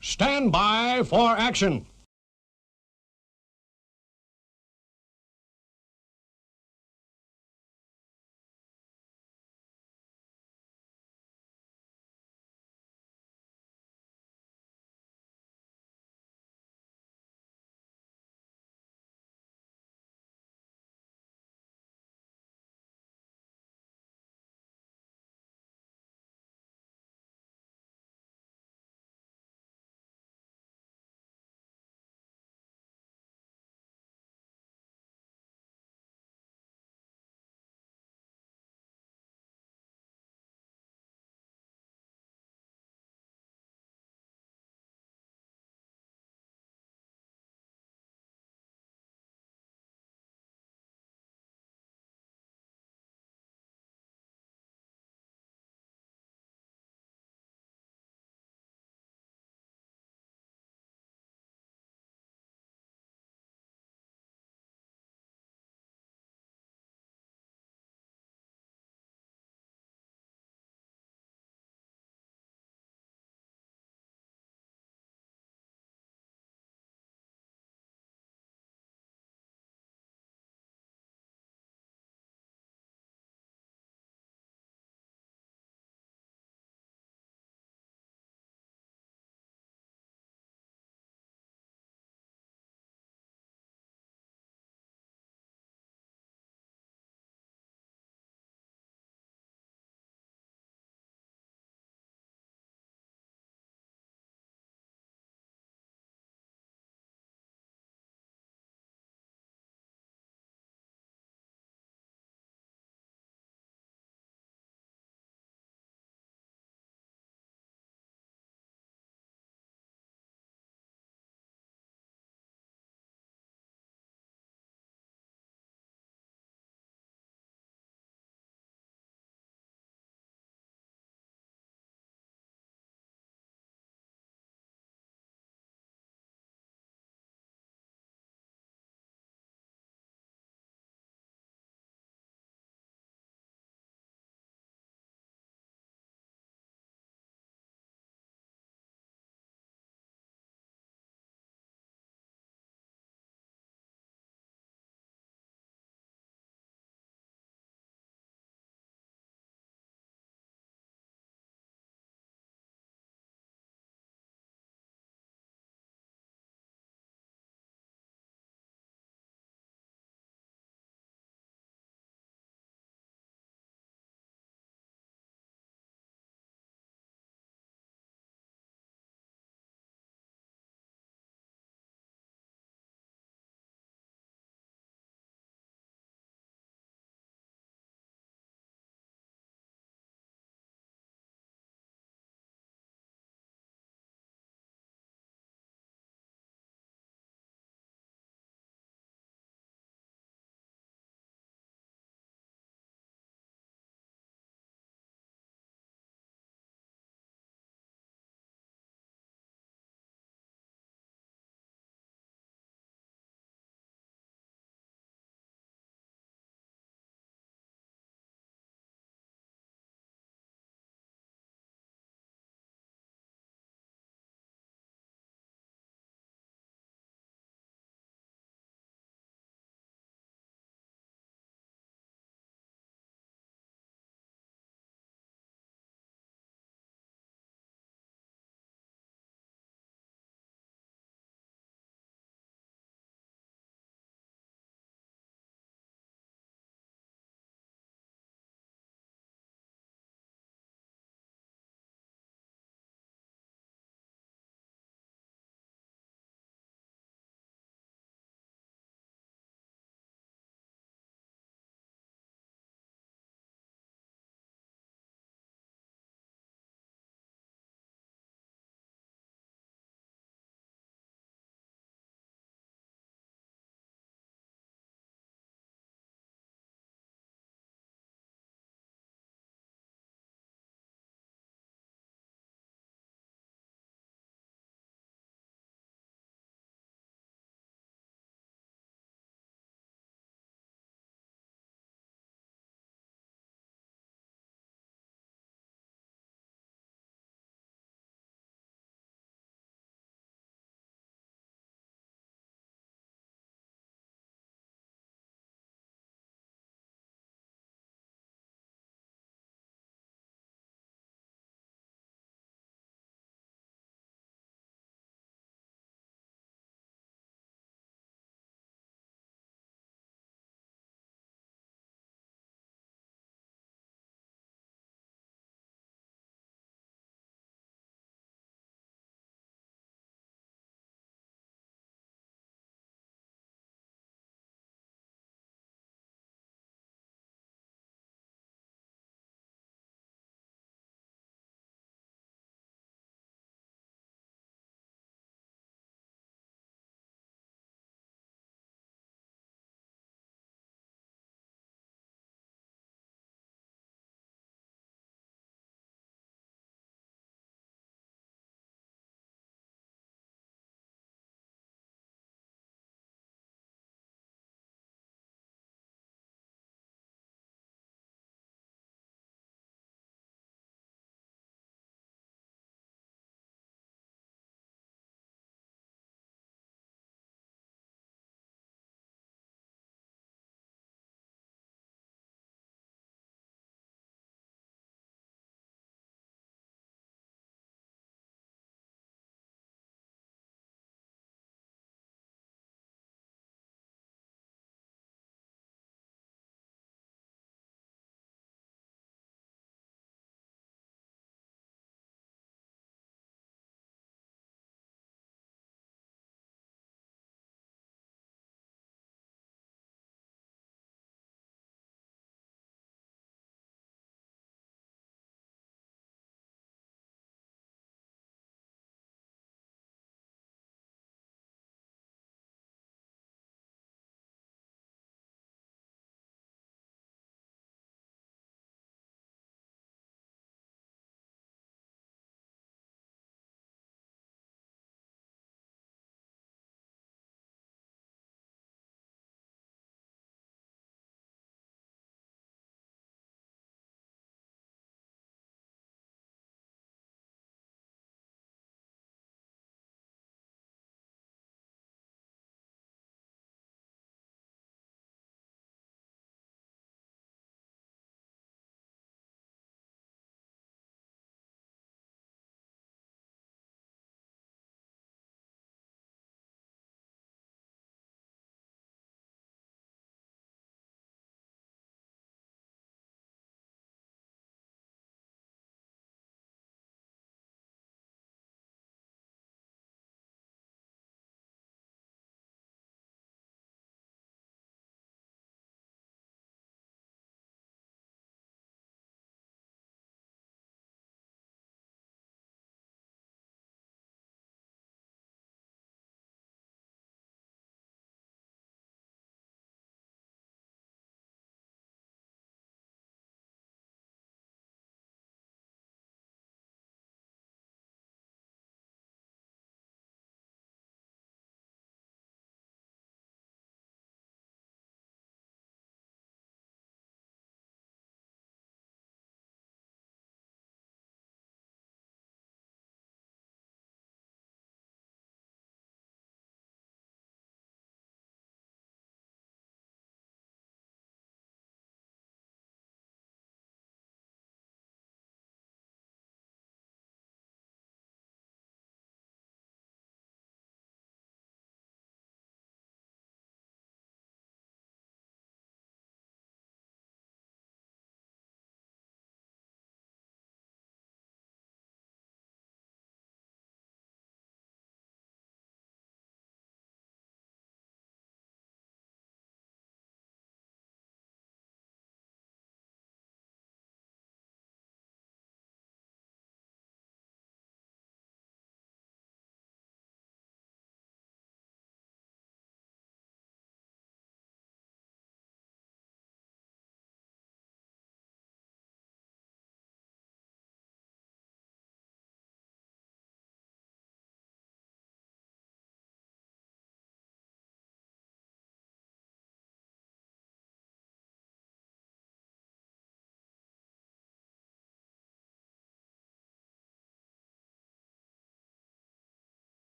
Stand by for action.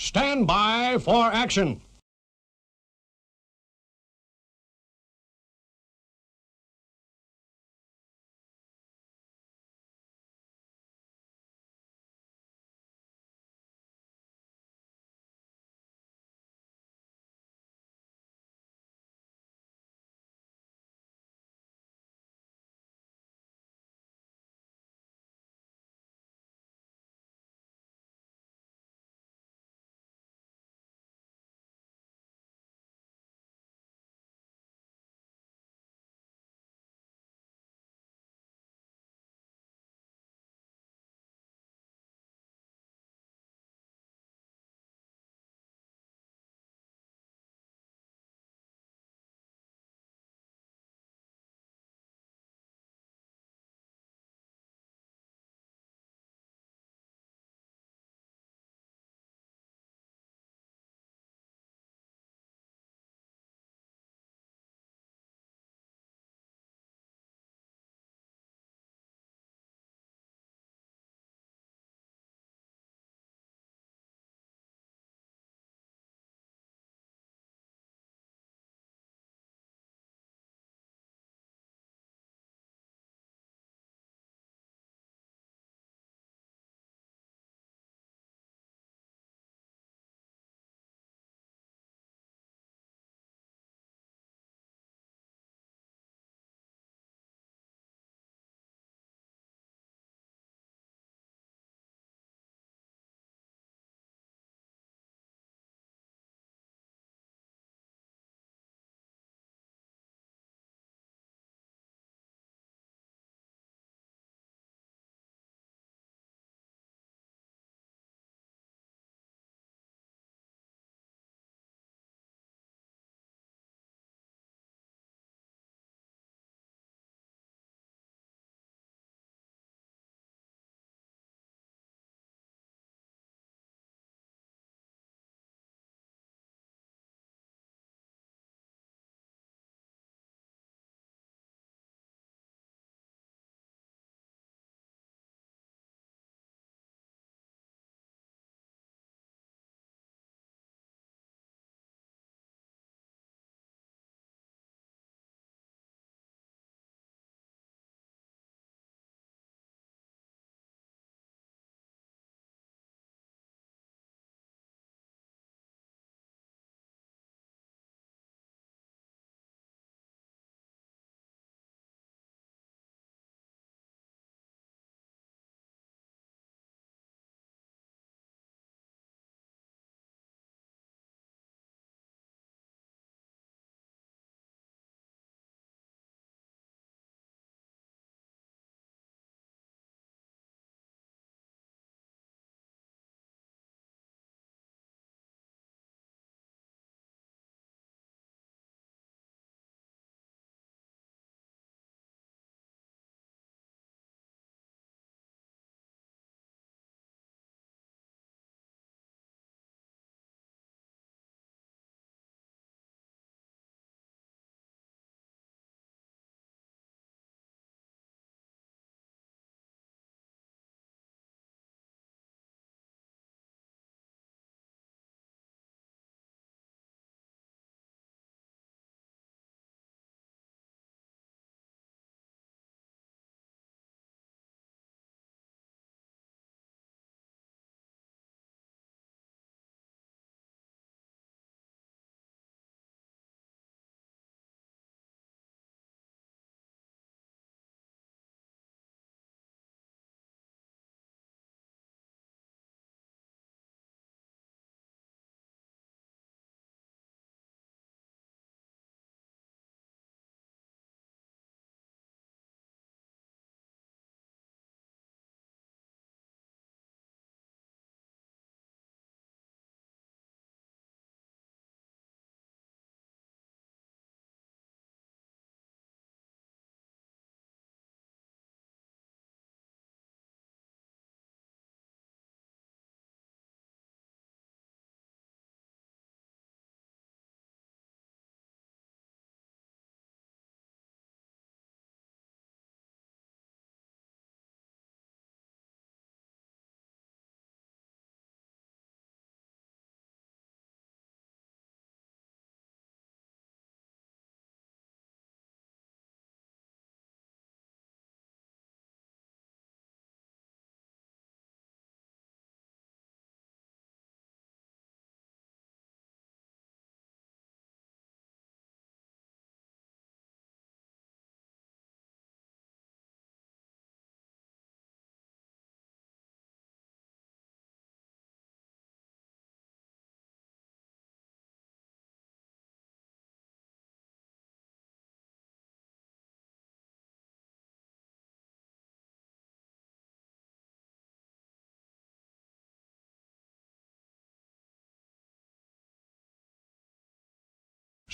Stand by for action.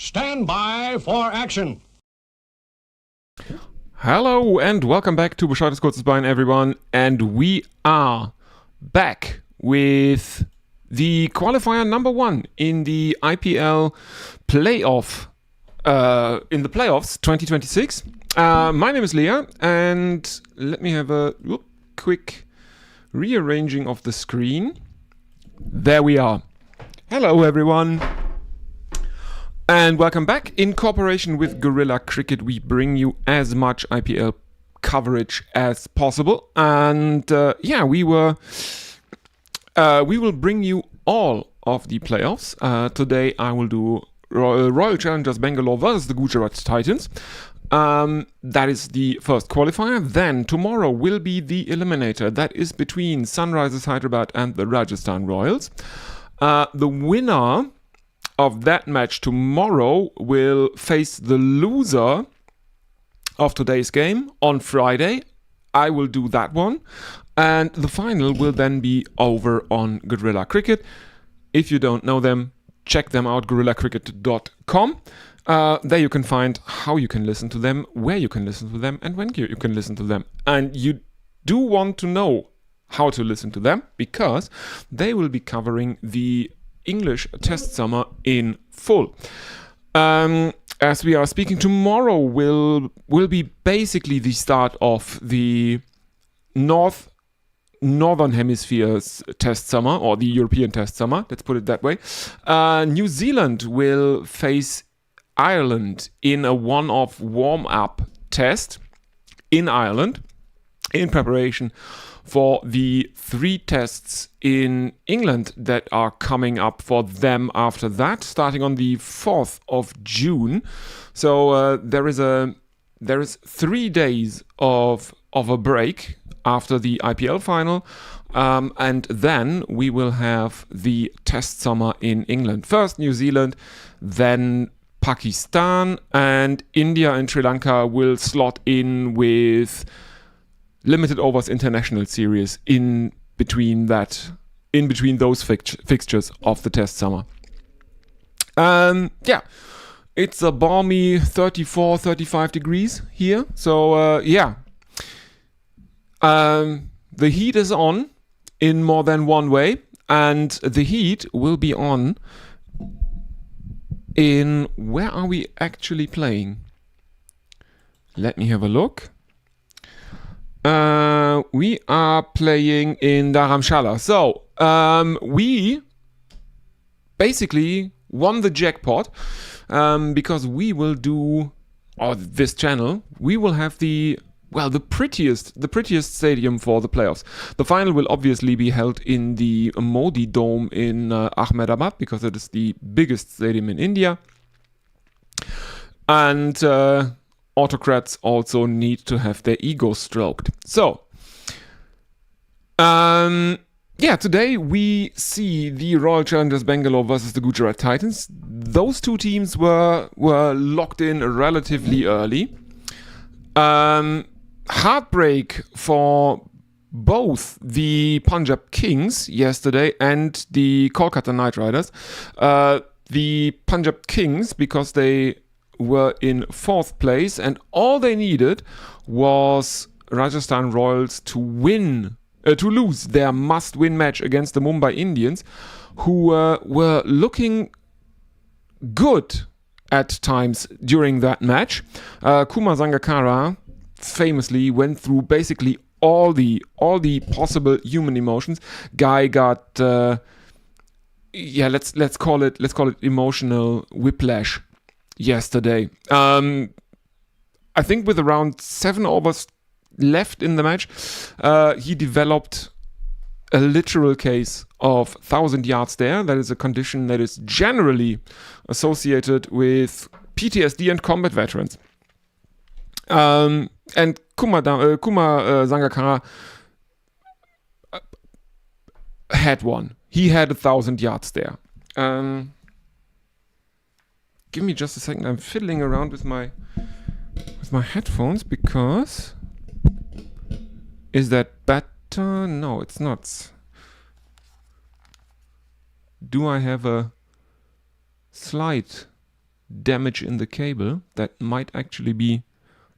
Stand by for action. Hello and welcome back to Bescheides Kurzes Bein, everyone. And we are back with the qualifier number 1 in the IPL playoff, in the playoffs 2026. My name is Leah, and let me have a quick rearranging of the screen. There we are. Hello, everyone. And welcome back. In cooperation with Guerrilla Cricket, we bring you as much IPL coverage as possible. And we will bring you all of the playoffs. Today I will do Royal Challengers Bengaluru versus the Gujarat Titans. That is the first qualifier. Then tomorrow will be the eliminator. That is between Sunrisers Hyderabad and the Rajasthan Royals. The winner of that match tomorrow will face the loser of today's game on Friday. I will do that one. And the final will then be over on Guerrilla Cricket. If you don't know them, check them out, guerrillacricket.com. There you can find how you can listen to them, where you can listen to them, and when you can listen to them. And you do want to know how to listen to them, because they will be covering the English Test Summer in full. As we are speaking, tomorrow will be basically the start of the Northern Hemisphere's Test Summer, or the European Test Summer, let's put it that way. New Zealand will face Ireland in a one-off warm-up test in Ireland in preparation for the 3 tests in England that are coming up for them after that, starting on the 4th of June. So there is 3 days of a break after the IPL final, and then we will have the test summer in England. First New Zealand, then Pakistan, and India and Sri Lanka will slot in with limited overs international series in between those fixtures of the test summer. It's a balmy 34-35 degrees here. So the heat is on in more than one way, and the heat will be on in, where are we actually playing? Let me have a look. We are playing in Dharamshala. So we basically won the jackpot, because we will do, or this channel, we will have the prettiest stadium for the playoffs. The final will obviously be held in the Modi Dome in Ahmedabad, because it is the biggest stadium in India. And autocrats also need to have their ego stroked. So, today we see the Royal Challengers Bengaluru versus the Gujarat Titans. Those 2 teams were locked in relatively early. Heartbreak for both the Punjab Kings yesterday and the Kolkata Knight Riders. The Punjab Kings, because they were in 4th place, and all they needed was Rajasthan Royals to lose their must-win match against the Mumbai Indians, who were looking good at times during that match. Kumar Sangakkara famously went through basically all the possible human emotions. Guy got let's call it emotional whiplash yesterday. I think with around 7 overs left in the match, he developed a literal case of 1,000 yards there. That is a condition that is generally associated with PTSD and combat veterans. And Kumar Sangakkara had one. He had 1,000 yards there. Give me just a second. I'm fiddling around with my headphones, because is that better? No, it's not. Do I have a slight damage in the cable. That might actually be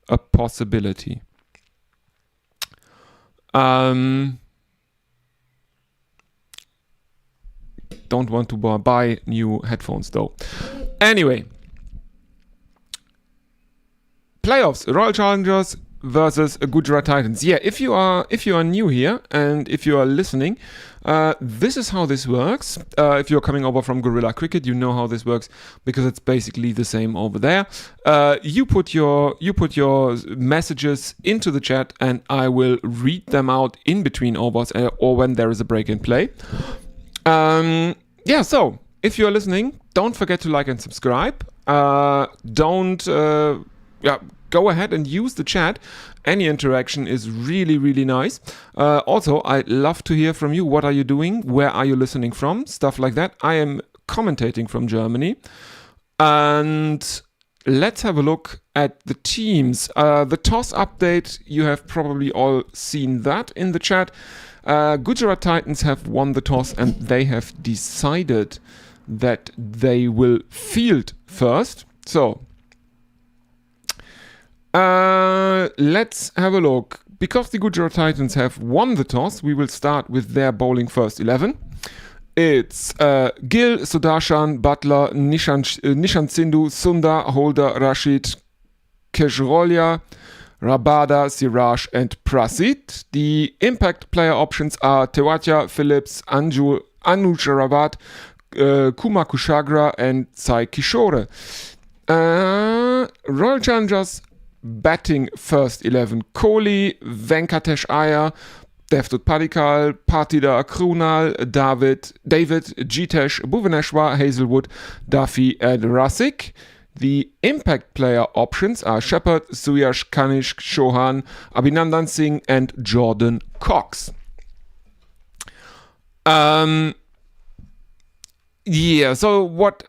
a possibility. Don't want to buy new headphones though. Anyway, playoffs, Royal Challengers versus Gujarat Titans. Yeah, if you are new here and if you are listening, this is how this works. If you're coming over from Guerrilla Cricket, you know how this works because it's basically the same over there. You put your messages into the chat and I will read them out in between overs or when there is a break in play. Yeah, so if you're listening, don't forget to like and subscribe. Go ahead and use the chat. Any interaction is really, really nice. Also, I'd love to hear from you. What are you doing? Where are you listening from? Stuff like that. I am commentating from Germany. And let's have a look at the teams. The toss update, you have probably all seen that in the chat. Gujarat Titans have won the toss and they have decided that they will field first. So, let's have a look. Because the Gujarat Titans have won the toss, we will start with their bowling first 11. It's Gill, Sudarshan, Butler, Nishant Sindhu, Sundar, Holder, Rashid, Kejrolia, Rabada, Siraj and Prasid. The impact player options are Tewatia, Phillips, Anuj Rawat, Kumar Kushagra and Sai Kishore. Royal Challengers batting first 11. Kohli, Venkatesh Iyer, Devdutt Padikkal, Partida Krunal, David, Jitesh, Bhuvaneshwar, Hazelwood, Duffy and Rasik. The impact player options are Shepherd, Suyash, Kanishk, Chauhan, Abhinandan Singh and Jordan Cox. Yeah, so what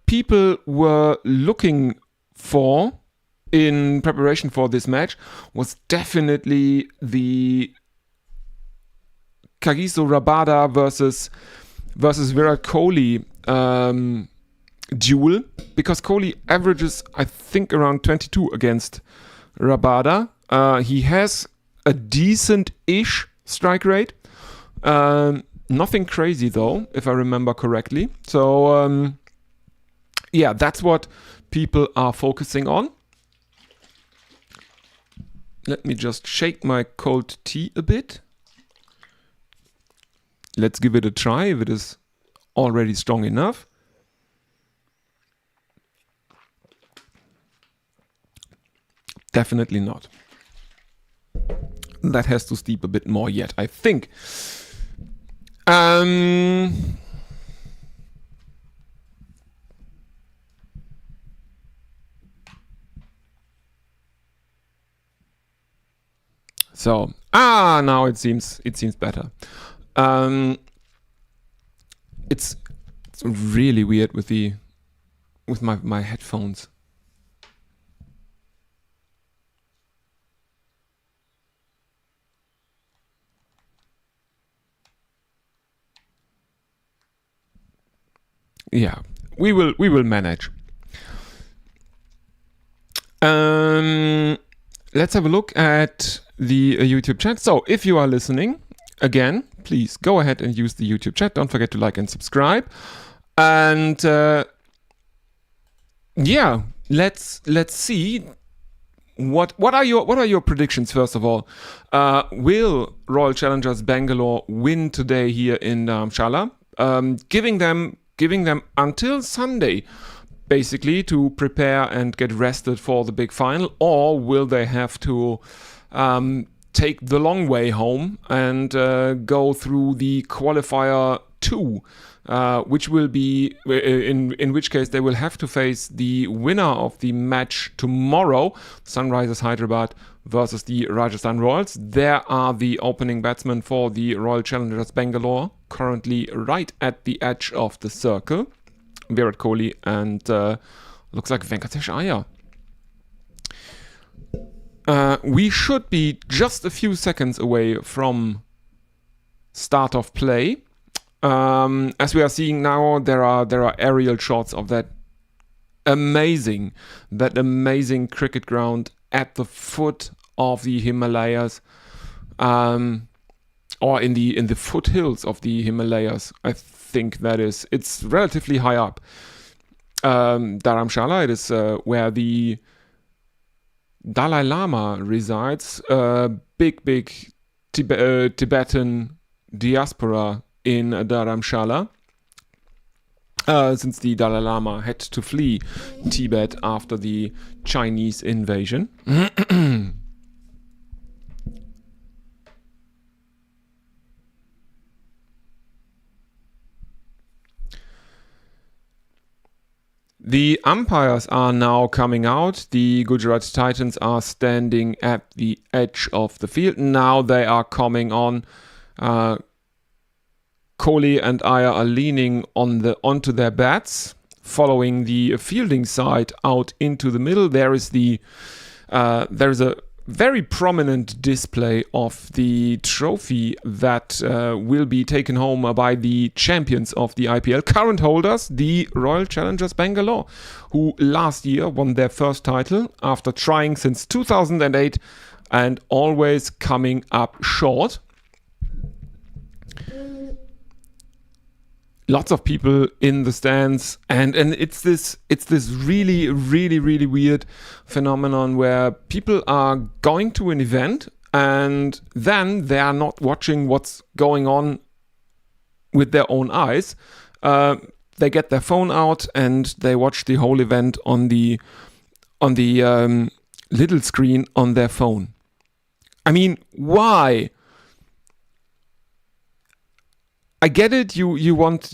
people were looking for in preparation for this match was definitely the Kagiso Rabada versus Virat Kohli duel, because Kohli averages, I think, around 22 against Rabada. He has a decent-ish strike rate. Nothing crazy, though, if I remember correctly. So, yeah, that's what people are focusing on. Let me just shake my cold tea a bit. Let's give it a try if it is already strong enough. Definitely not. That has to steep a bit more yet, I think. So, now it seems better. It's really weird with my headphones. Yeah, we will manage. Let's have a look at the YouTube chat. So if you are listening, again, please go ahead and use the YouTube chat. Don't forget to like and subscribe. And yeah, let's see what are your predictions first of all. Will Royal Challengers Bangalore win today here in Dharamshala? Giving them until Sunday basically to prepare and get rested for the big final, or will they have to take the long way home and go through the qualifier 2, which will be in which case they will have to face the winner of the match tomorrow, Sunrisers Hyderabad versus the Rajasthan Royals. There are the opening batsmen for the Royal Challengers Bangalore, currently right at the edge of the circle, Virat Kohli and looks like Venkatesh Iyer. We should be just a few seconds away from start of play. As we are seeing now, there are aerial shots of that amazing. That amazing cricket ground at the foot of the Himalayas, or in the foothills of the Himalayas. I think that is. It's relatively high up. Dharamshala, it is where the Dalai Lama resides. Big Tibetan diaspora in Dharamshala. Since the Dalai Lama had to flee Tibet after the Chinese invasion. The umpires are now coming out. The Gujarat Titans are standing at the edge of the field. Now they are coming on. Kohli and Iyer are leaning onto their bats, following the fielding side out into the middle. There is a very prominent display of the trophy that will be taken home by the champions of the IPL, current holders, the Royal Challengers Bengaluru, who last year won their first title after trying since 2008 and always coming up short. Lots of people in the stands, and it's this really weird phenomenon where people are going to an event and then they are not watching what's going on with their own eyes. They get their phone out and they watch the whole event on the little screen on their phone. I mean, why? I get it. You want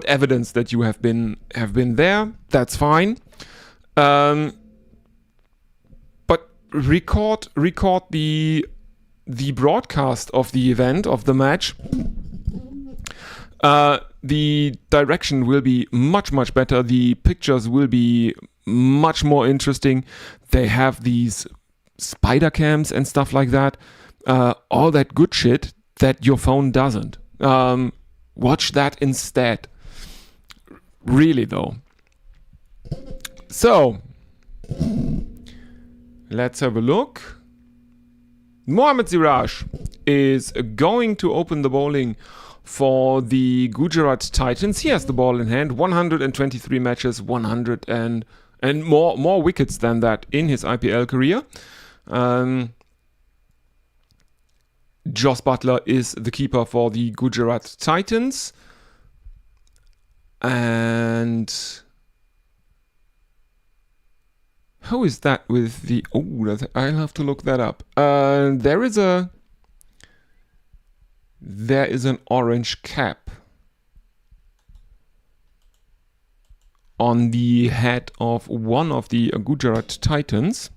evidence that you have been there. That's fine. But record the broadcast of the event, of the match. The direction will be much better. The pictures will be much more interesting. They have these spider cams and stuff like that. All that good shit that your phone doesn't. Watch that instead. Really though. So, let's have a look. Mohammad Siraj is going to open the bowling for the Gujarat Titans. He has the ball in hand. 123 matches, 100 and more wickets than that in his IPL career. Jos Buttler is the keeper for the Gujarat Titans. And how is that with the... Oh, I'll have to look that up. There is an orange cap on the head of one of the Gujarat Titans.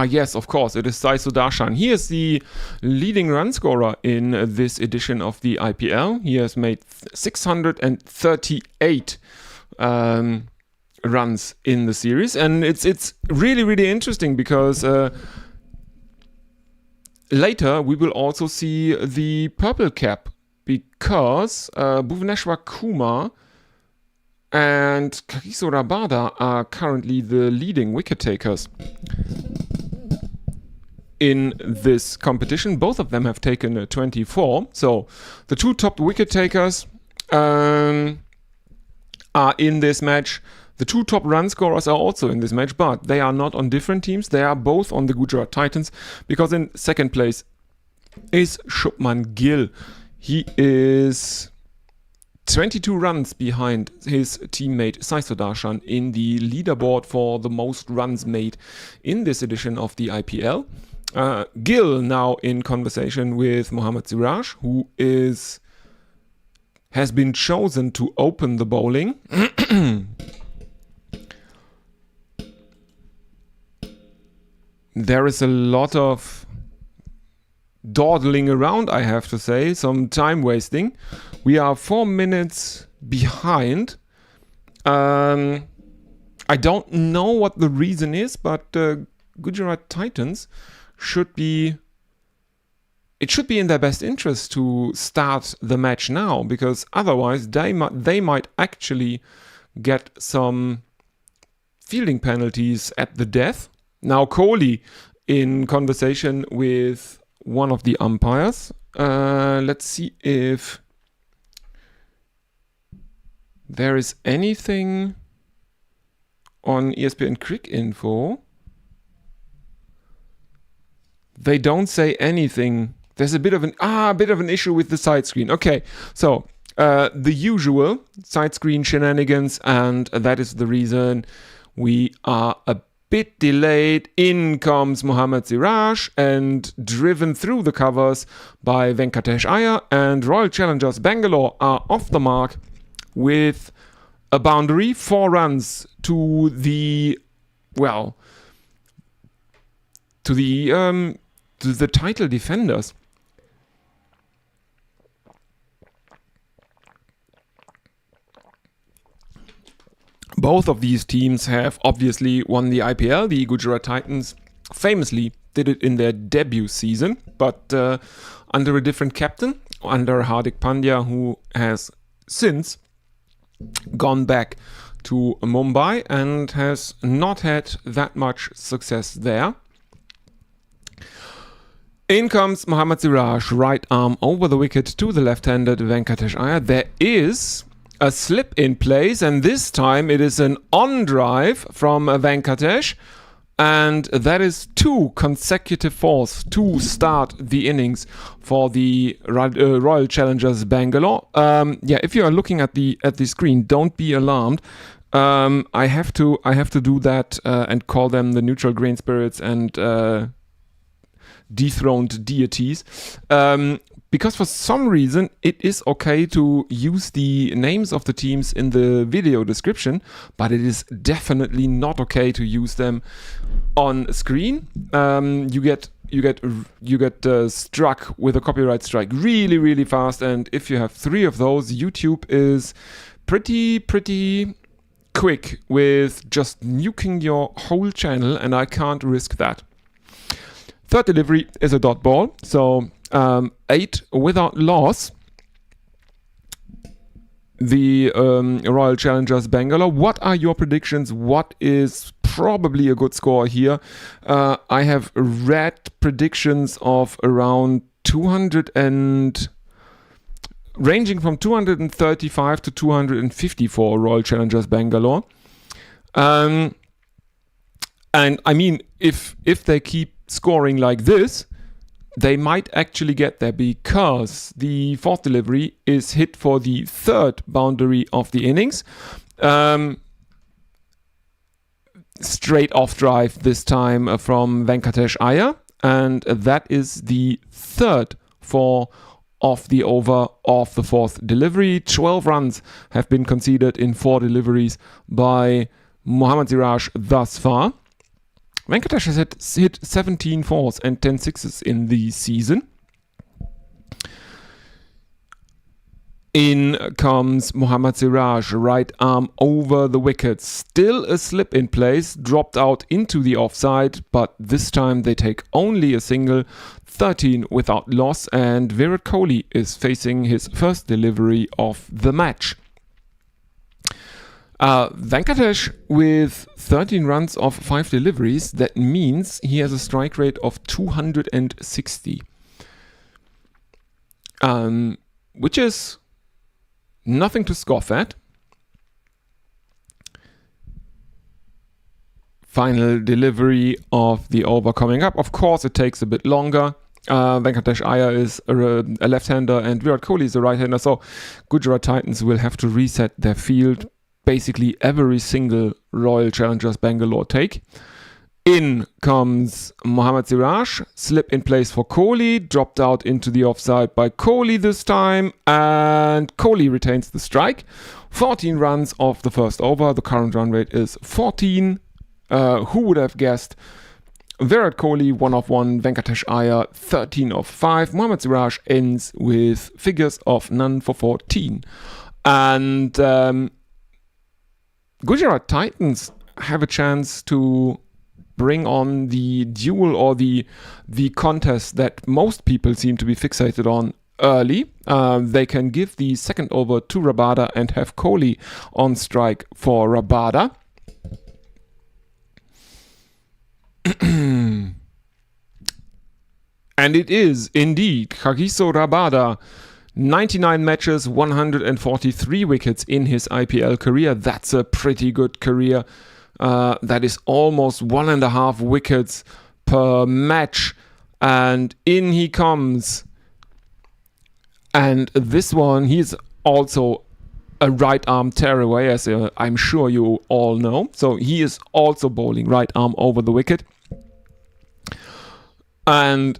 Yes, of course, it is Sai Sudarshan. He is the leading run scorer in this edition of the IPL. He has made 638 runs in the series, and it's really interesting because later we will also see the purple cap, because Bhuvaneshwar Kumar and Kagiso Rabada are currently the leading wicket takers in this competition. Both of them have taken 24. So the two top wicket takers are in this match. The two top run scorers are also in this match, but they are not on different teams. They are both on the Gujarat Titans, because in second place is Shubman Gill. He is 22 runs behind his teammate Sai Sudarshan in the leaderboard for the most runs made in this edition of the IPL. Gill now in conversation with Mohammad Siraj, who has been chosen to open the bowling. There is a lot of dawdling around, I have to say, some time wasting. We are 4 minutes behind. I don't know what the reason is, but Gujarat Titans should be in their best interest to start the match now, because otherwise they might actually get some fielding penalties at the death. Now Kohli in conversation with one of the umpires. Let's see if there is anything on ESPN Crick Info. They don't say anything. There's a bit of an issue with the side screen. Okay, so the usual side screen shenanigans, and that is the reason we are a bit delayed. In comes Mohammad Siraj and driven through the covers by Venkatesh Iyer, and Royal Challengers Bangalore are off the mark with a boundary, 4 runs to the title defenders. Both of these teams have obviously won the IPL. The Gujarat Titans famously did it in their debut season, but under a different captain, under Hardik Pandya, who has since gone back to Mumbai and has not had that much success there. In comes Mohammad Siraj, right arm over the wicket to the left-handed Venkatesh Iyer. There is a slip in place, and this time it is an on drive from Venkatesh, and that is 2 consecutive fours to start the innings for the Royal Challengers Bangalore. If you are looking at the screen, don't be alarmed. I have to do that and call them the neutral grain spirits and dethroned deities. Because for some reason it is okay to use the names of the teams in the video description, but it is definitely not okay to use them on screen. You get struck with a copyright strike really, really fast, and if you have 3 of those, YouTube is pretty quick with just nuking your whole channel, and I can't risk that. Third delivery is a dot ball, so 8 without loss. The Royal Challengers Bangalore. What are your predictions? What is probably a good score here? I have read predictions of around 200 and ranging from 235 to 250 for Royal Challengers Bangalore. And I mean, if they keep scoring like this, they might actually get there, because the 4th delivery is hit for the 3rd boundary of the innings. Straight off drive this time from Venkatesh Iyer, and that is the 3rd 4 of the over of the 4th delivery. 12 runs have been conceded in 4 deliveries by Mohammad Siraj thus far. Venkatesh has hit 17 fours and 10 sixes in the season. In comes Mohammad Siraj, right arm over the wicket. Still a slip in place, dropped out into the offside, but this time they take only a single, 13 without loss, and Virat Kohli is facing his first delivery of the match. Venkatesh with 13 runs of 5 deliveries, that means he has a strike rate of 260. Which is nothing to scoff at. Final delivery of the over coming up. Of course, it takes a bit longer. Venkatesh Iyer is a left-hander and Virat Kohli is a right-hander, so Gujarat Titans will have to reset their field basically every single Royal Challengers Bangalore take. In comes Mohammad Siraj, slip in place for Kohli, dropped out into the offside by Kohli this time, and Kohli retains the strike. 14 runs off the first over, the current run rate is 14. Who would have guessed? Virat Kohli 1 of 1, Venkatesh Iyer 13 of 5. Mohammad Siraj ends with figures of none for 14. And Gujarat Titans have a chance to bring on the duel or the contest that most people seem to be fixated on early. They can give the second over to Rabada and have Kohli on strike for Rabada. And it is indeed Kagiso Rabada. 99 matches, 143 wickets in his IPL career. That's a pretty good career. That is almost 1.5 wickets per match. And in he comes. And this one, he's also a right arm tearaway, as I'm sure you all know. So he is also bowling right arm over the wicket. And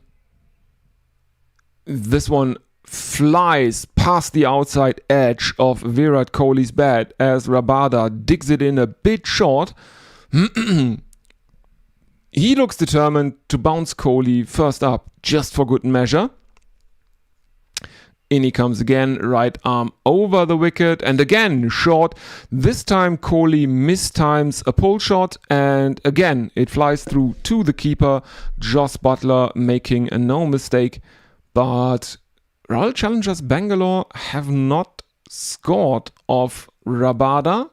this one flies past the outside edge of Virat Kohli's bat as Rabada digs it in a bit short. He looks determined to bounce Kohli first up, just for good measure. In he comes again, right arm over the wicket, and again short. This time Kohli mistimes a pull shot, and again it flies through to the keeper, Jos Buttler, making no mistake. But Royal Challengers Bangalore have not scored off Rabada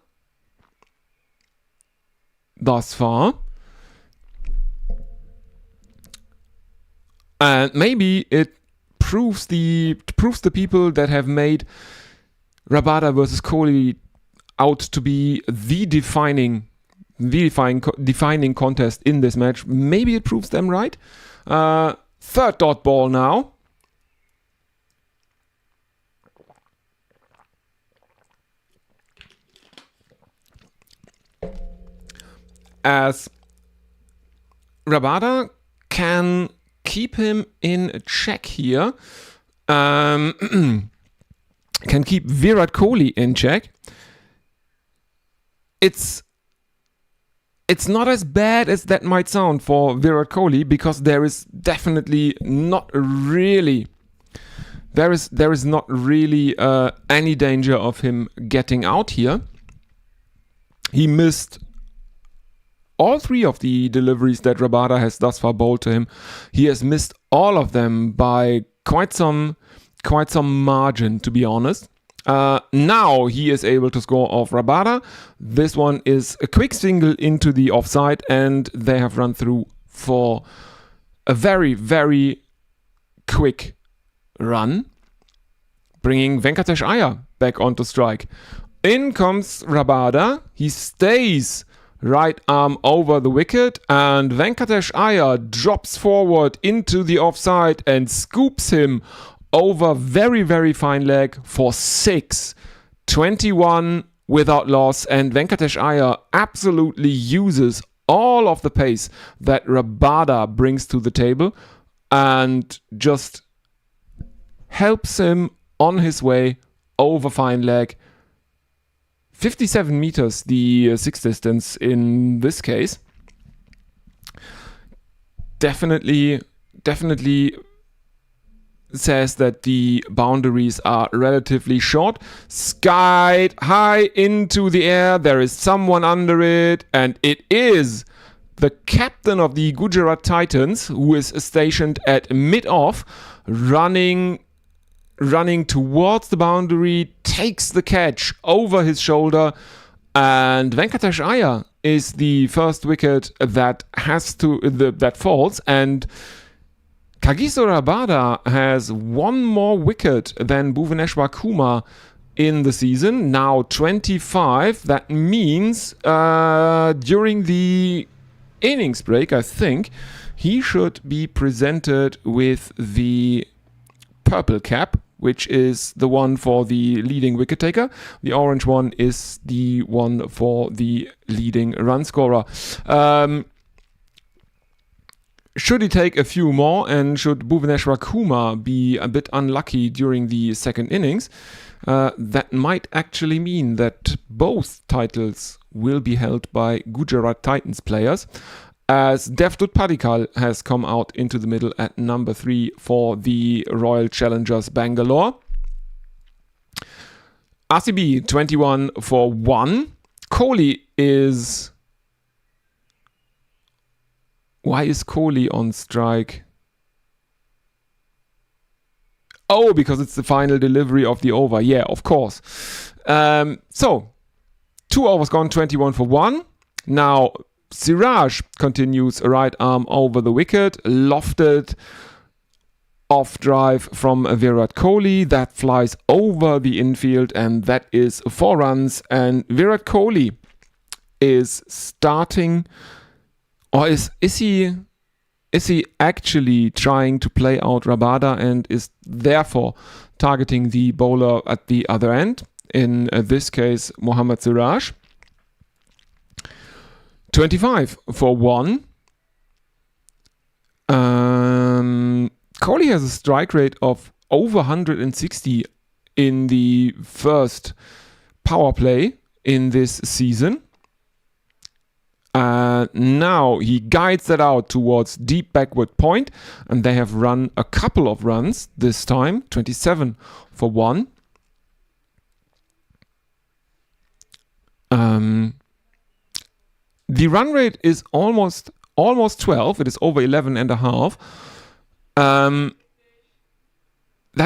thus far. And maybe it proves the people that have made Rabada versus Kohli out to be the defining contest in this match. Maybe it proves them right. Third dot ball now. As Rabada can keep him in check here, can keep Virat Kohli in check. It's not as bad as that might sound for Virat Kohli, because there is definitely not really any danger of him getting out here. He missed all 3 of the deliveries that Rabada has thus far bowled to him. He has missed all of them by quite some margin, to be honest. Now he is able to score off Rabada. This one is a quick single into the offside, and they have run through for a very, very quick run, bringing Venkatesh Iyer back onto strike. In comes Rabada. He stays right arm over the wicket, and Venkatesh Iyer drops forward into the offside and scoops him over very, very fine leg for 6. 21 without loss, and Venkatesh Iyer absolutely uses all of the pace that Rabada brings to the table and just helps him on his way over fine leg. 57 meters, the 6 distance in this case. Definitely says that the boundaries are relatively short. Skied high into the air. There is someone under it, and it is the captain of the Gujarat Titans, who is stationed at mid-off, running towards the boundary, takes the catch over his shoulder, and Venkatesh Iyer is the first wicket that falls, and Kagiso Rabada has 1 more wicket than Bhuvaneshwar Kumar in the season, now 25. That means during the innings break, I think, he should be presented with the purple cap, which is the one for the leading wicket taker. The orange one is the one for the leading run scorer. Should he take a few more, and should Bhuvaneshwar Kumar be a bit unlucky during the second innings, that might actually mean that both titles will be held by Gujarat Titans players, as Devdutt Padikkal has come out into the middle at number 3 for the Royal Challengers Bangalore. RCB 21 for 1. Kohli is Why is Kohli on strike? Oh, because it's the final delivery of the over. Yeah, of course. So, 2 overs gone, 21 for 1. Now, Siraj continues a right arm over the wicket, lofted off drive from Virat Kohli. That flies over the infield, and that is 4 runs. And Virat Kohli is starting, or is he actually trying to play out Rabada and is therefore targeting the bowler at the other end? In this case, Mohammad Siraj. 25 for 1. Kohli has a strike rate of over 160 in the first power play in this season. Now he guides that out towards deep backward point, and they have run a couple of runs this time, 27 for 1. The run rate is almost 12. It is over 11 and a half. That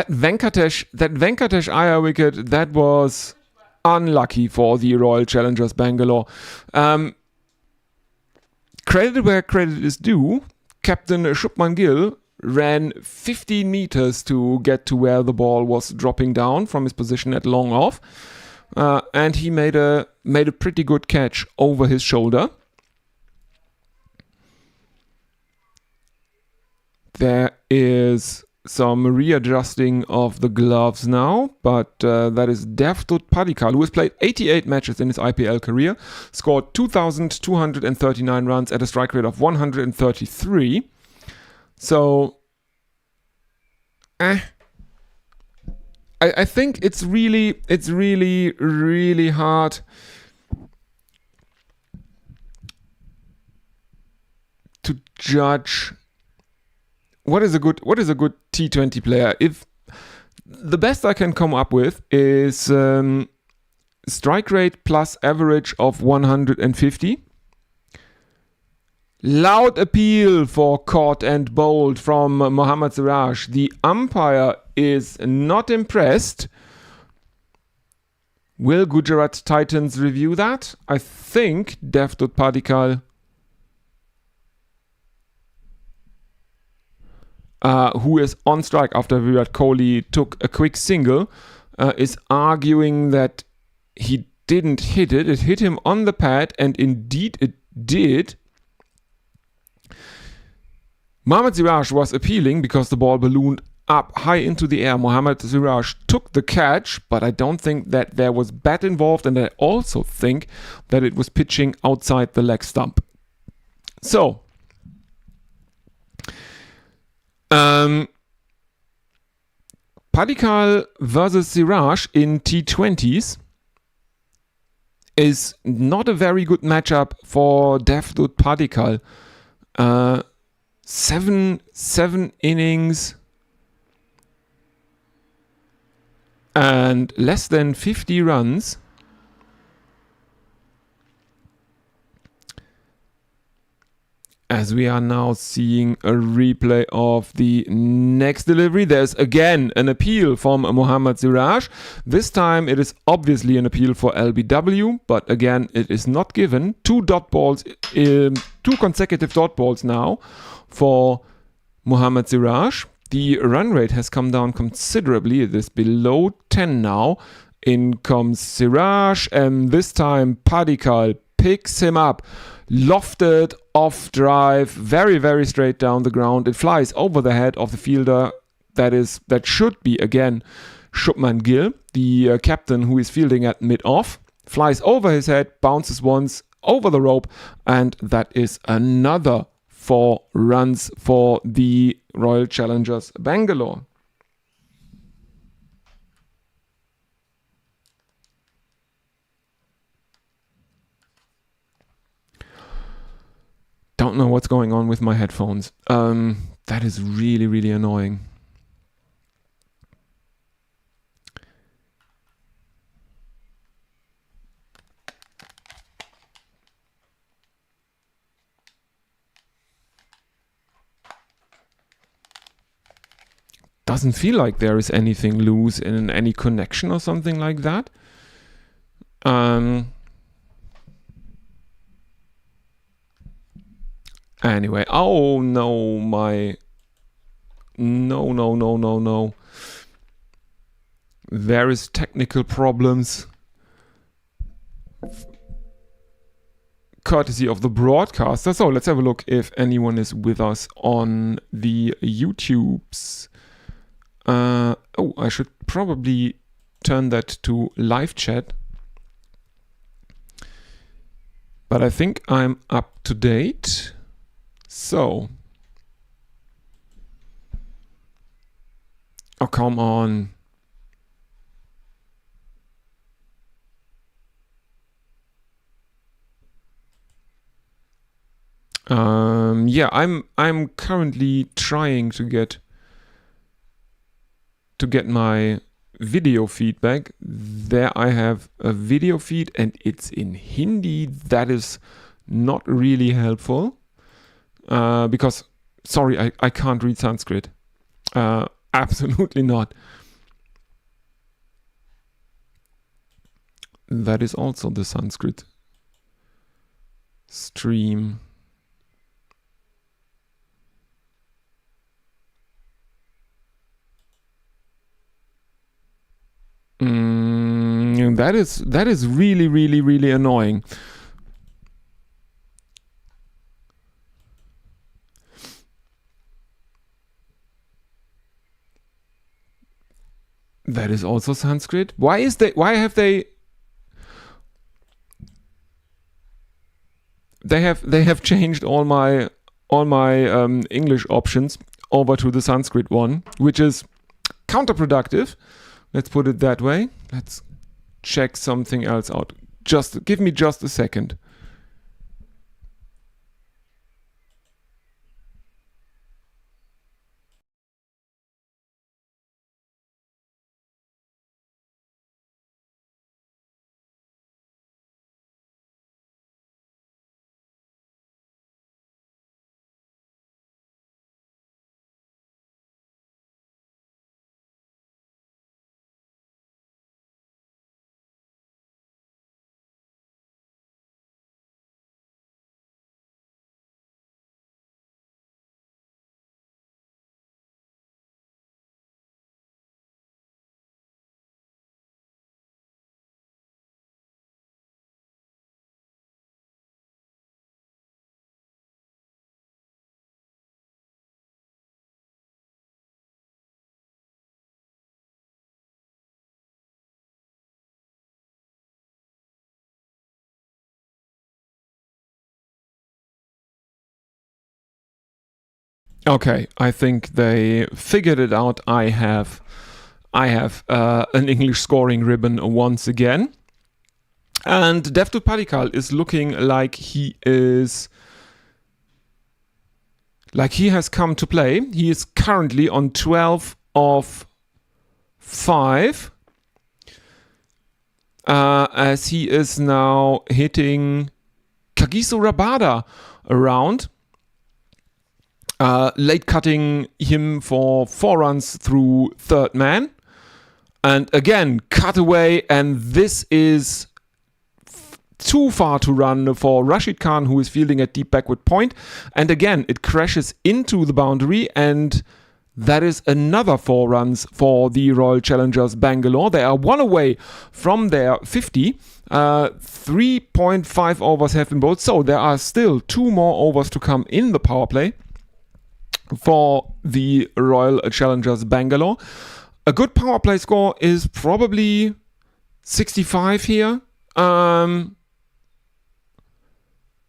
Venkatesh Iyer wicket, that was unlucky for the Royal Challengers Bangalore. Credit where credit is due. Captain Shubman Gill ran 15 meters to get to where the ball was dropping down from his position at long off. And he made a pretty good catch over his shoulder. There is some readjusting of the gloves now, but that is Devdutt Padikkal, who has played 88 matches in his IPL career, scored 2,239 runs at a strike rate of 133. So, I think it's really hard to judge what is a good T20 player. If the best I can come up with is strike rate plus average of 150. Loud appeal for caught and bowled from Mohammad Siraj. The umpire is not impressed. Will Gujarat Titans review that? I think Devdutt Padikkal, who is on strike after Virat Kohli took a quick single, is arguing that he didn't hit it. It hit him on the pad, and indeed it did. Mohammad Siraj was appealing because the ball ballooned up high into the air. Mohammad Siraj took the catch, but I don't think that there was bat involved, and I also think that it was pitching outside the leg stump. So, Padikkal versus Siraj in T20s is not a very good matchup for Devdutt Padikkal. 7 innings and less than 50 runs. As we are now seeing a replay of the next delivery, there's again an appeal from Mohammad Siraj. This time it is obviously an appeal for LBW, but again it is not given. 2 consecutive dot balls now for Mohammad Siraj. The run rate has come down considerably. It is below 10 now. In comes Siraj, and this time Padikkal picks him up. Lofted off drive, very, very straight down the ground. It flies over the head of the fielder. That should be again Shubman Gill, the captain who is fielding at mid-off. Flies over his head, bounces once over the rope, and that is another 4 runs for the Royal Challengers Bangalore. Don't know what's going on with my headphones. That is really, really annoying. doesn't feel like there is anything loose in any connection or something like that. Anyway, oh no, no. There is technical problems. Courtesy of the broadcaster. So let's have a look if anyone is with us on the YouTubes. Oh, I should probably turn that to live chat. But I think I'm up to date. So. Oh, come on. Yeah, I'm currently trying to get my video feedback. There I have a video feed and it's in Hindi. That is not really helpful because, sorry, I can't read Sanskrit. Absolutely not. That is also the Sanskrit stream. That is really annoying. That is also Sanskrit. Why have they changed all my English options over to the Sanskrit one, which is counterproductive. Let's put it that way. Let's check something else out. Just give me just a second. Okay, I think they figured it out. I have an English scoring ribbon once again. And Devdutt Padikkal is looking like he has come to play. He is currently on 12 of 5. As he is now hitting Kagiso Rabada around. Late cutting him for 4 runs through third man. And again, cut away, and this is too far to run for Rashid Khan, who is fielding at deep backward point. And again, it crashes into the boundary, and that is another 4 runs for the Royal Challengers Bangalore. They are 1 away from their 50. 3.5 overs have been bowled, so there are still 2 more overs to come in the power play for the Royal Challengers Bangalore. A good power play score is probably 65 here.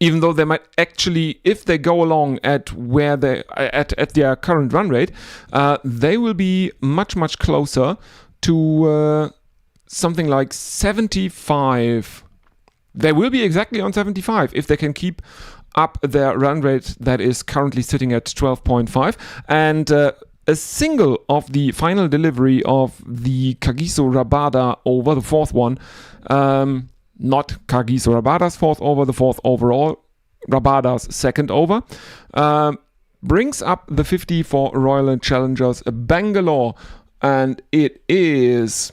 Even though they might actually, if they go along at where they at their current run rate, they will be much closer to something like 75. They will be exactly on 75 if they can keep up their run rate that is currently sitting at 12.5. And a single of the final delivery of the Kagiso Rabada over, the 4th one, not Kagiso Rabada's 4th over, the 4th overall, Rabada's 2nd over. brings up the 50 for Royal Challengers Bangalore, and it is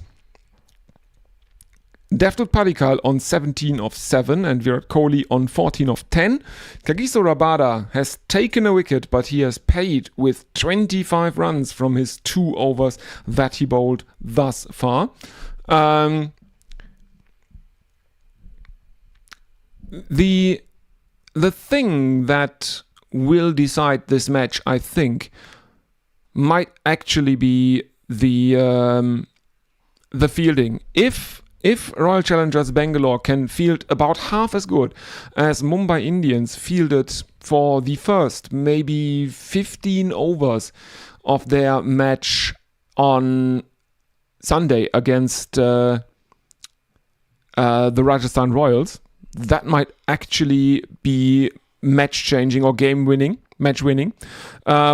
Devdutt Padikkal on 17 of 7 and Virat Kohli on 14 of 10. Kagiso Rabada has taken a wicket, but he has paid with 25 runs from his 2 overs that he bowled thus far. The thing that will decide this match, I think, might actually be the fielding. If Royal Challengers Bangalore can field about half as good as Mumbai Indians fielded for the first maybe 15 overs of their match on Sunday against the Rajasthan Royals, that might actually be match-changing or match-winning,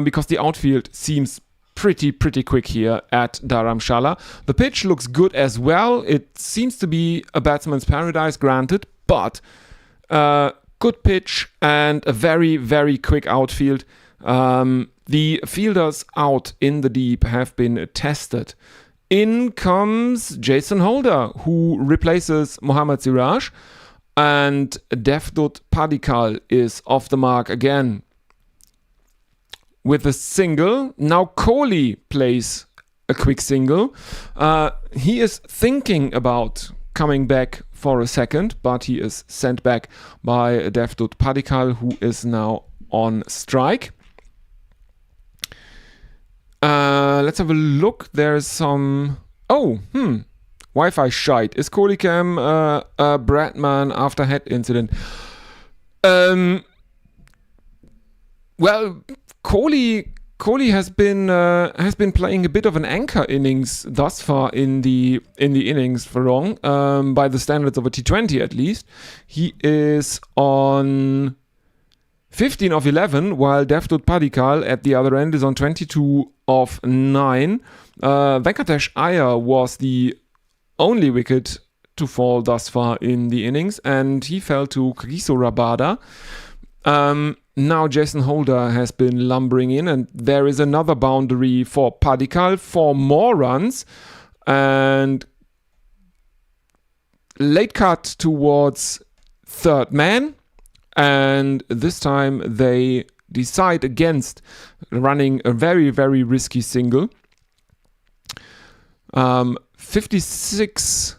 because the outfield seems pretty quick here at Dharamshala. The pitch looks good as well. It seems to be a batsman's paradise, granted, but good pitch and a very quick outfield. The fielders out in the deep have been tested. In comes Jason Holder, who replaces Mohammad Siraj, and Devdutt Padikkal is off the mark again with a single. Now Kohli plays a quick single. He is thinking about coming back for a second, but he is sent back by Devdutt Padikkal, who is now on strike. Let's have a look. There's some... Wi-Fi shite. Is Kohli Cam a Bradman after head incident? Well, Kohli has been playing a bit of an anchor innings thus far in the innings for long, by the standards of a T20 at least. He is on 15 of 11, while Devdutt Padikkal at the other end is on 22 of 9. Venkatesh Iyer was the only wicket to fall thus far in the innings, and he fell to Kagiso Rabada. Now Jason Holder has been lumbering in, and there is another boundary for Padikkal for more runs, and late cut towards third man, and this time they decide against running a very risky single. 56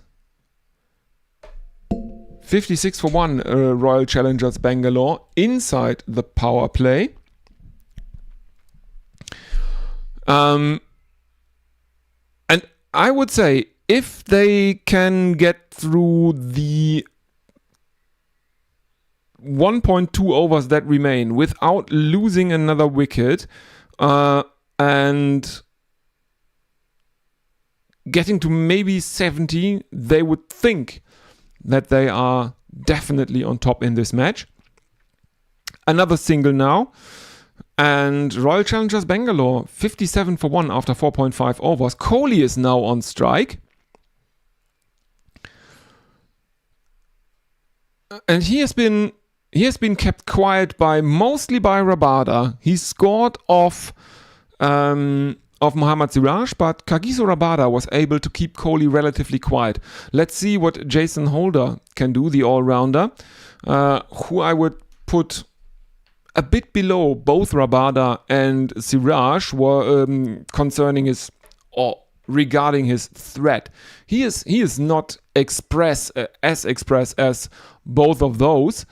for 1 Royal Challengers Bangalore inside the power play. And I would say if they can get through the 1.2 overs that remain without losing another wicket, and getting to maybe 70, they would think that they are definitely on top in this match. Another single now, and Royal Challengers Bangalore 57 for 1 after 4.5 overs. Kohli is now on strike, and he has been kept quiet mostly by Rabada. He scored off Mohammad Siraj, but Kagiso Rabada was able to keep Kohli relatively quiet. Let's see what Jason Holder can do, the all-rounder, who I would put a bit below both Rabada and Siraj regarding his threat. He is not as express as both of those.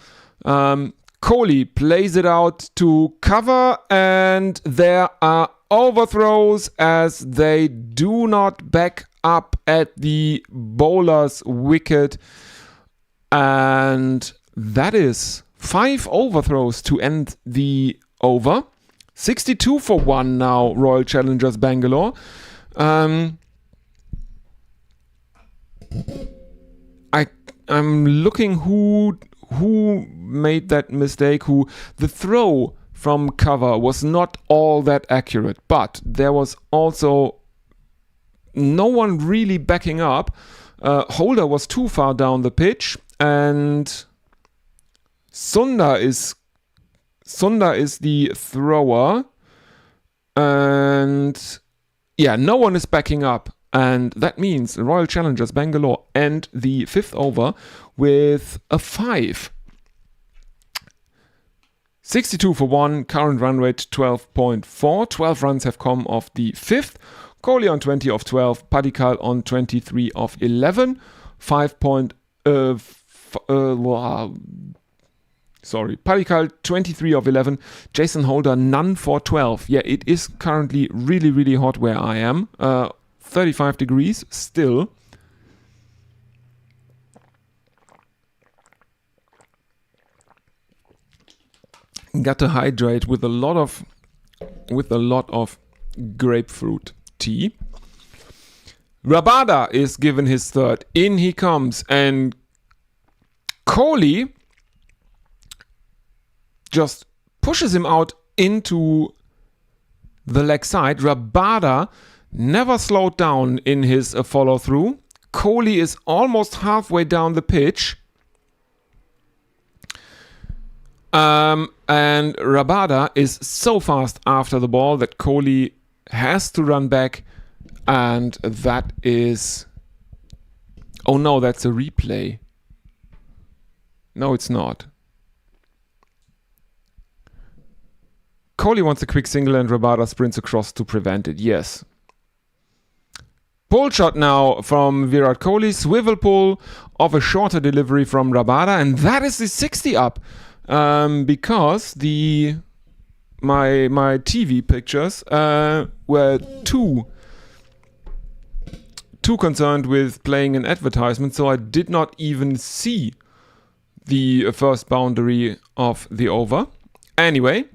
Kohli plays it out to cover, and there are overthrows as they do not back up at the bowler's wicket, and that is 5 overthrows to end the over. 62 for 1 now, Royal Challengers Bangalore. I'm looking who made that mistake, the throw from cover was not all that accurate, but there was also no one really backing up. Holder was too far down the pitch, and Sundar is Sunda is the thrower. And yeah, no one is backing up. And that means Royal Challengers Bangalore end the 5th over with a 5. 62 for 1, current run rate 12.4. 12 runs have come off the 5th. Kohli on 20 of 12, Padikkal on 23 of 11. 5 point... Sorry, Padikkal 23 of 11, Jason Holder none for 12. Yeah, it is currently really, really hot where I am. 35 degrees still. Got to hydrate with a lot of grapefruit tea. Rabada is given his third. In he comes, and Kohli just pushes him out into the leg side. Rabada never slowed down in his follow through. Kohli is almost halfway down the pitch. And Rabada is so fast after the ball that Kohli has to run back. And that is... Oh no, that's a replay. No, it's not. Kohli wants a quick single and Rabada sprints across to prevent it. Yes. Pull shot now from Virat Kohli. Swivel pull of a shorter delivery from Rabada. And that is the 60 up. Because my TV pictures were too concerned with playing an advertisement. So I did not even see the first boundary of the over. Anyway...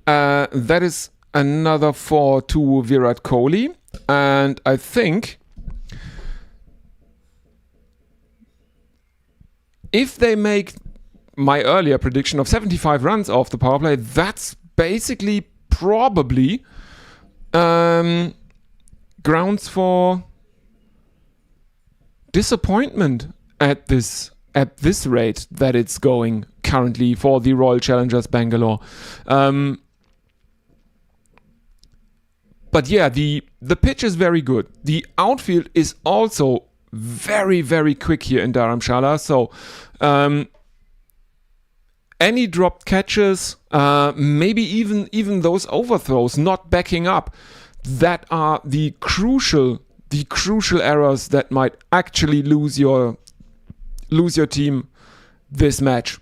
that is another 4 to Virat Kohli. And I think if they make my earlier prediction of 75 runs off the power play, that's basically probably grounds for disappointment at this rate that it's going currently for the Royal Challengers Bangalore. But yeah, the pitch is very good. The outfield is also very, very quick here in Dharamshala. So any dropped catches, maybe even those overthrows not backing up, that are the crucial errors that might actually lose your team this match.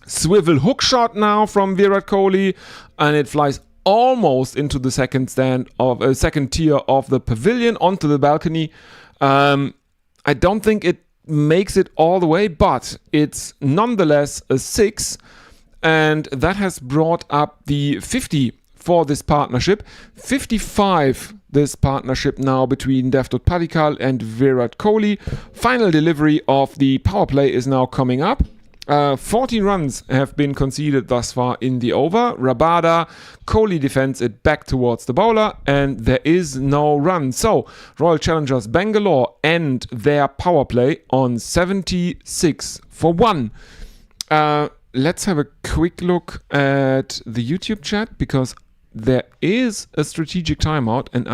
Swivel hook shot now from Virat Kohli, and it flies almost into the second tier of the pavilion onto the balcony. I don't think it makes it all the way, but it's nonetheless a 6, and that has brought up the 50 for this partnership. 55 this partnership now between Devdutt Padikkal and Virat Kohli. Final delivery of the power play is now coming up. 14 runs have been conceded thus far in the over. Rabada, Kohli defends it back towards the bowler, and there is no run. So, Royal Challengers Bangalore end their power play on 76 for 1. Let's have a quick look at the YouTube chat, because there is a strategic timeout, and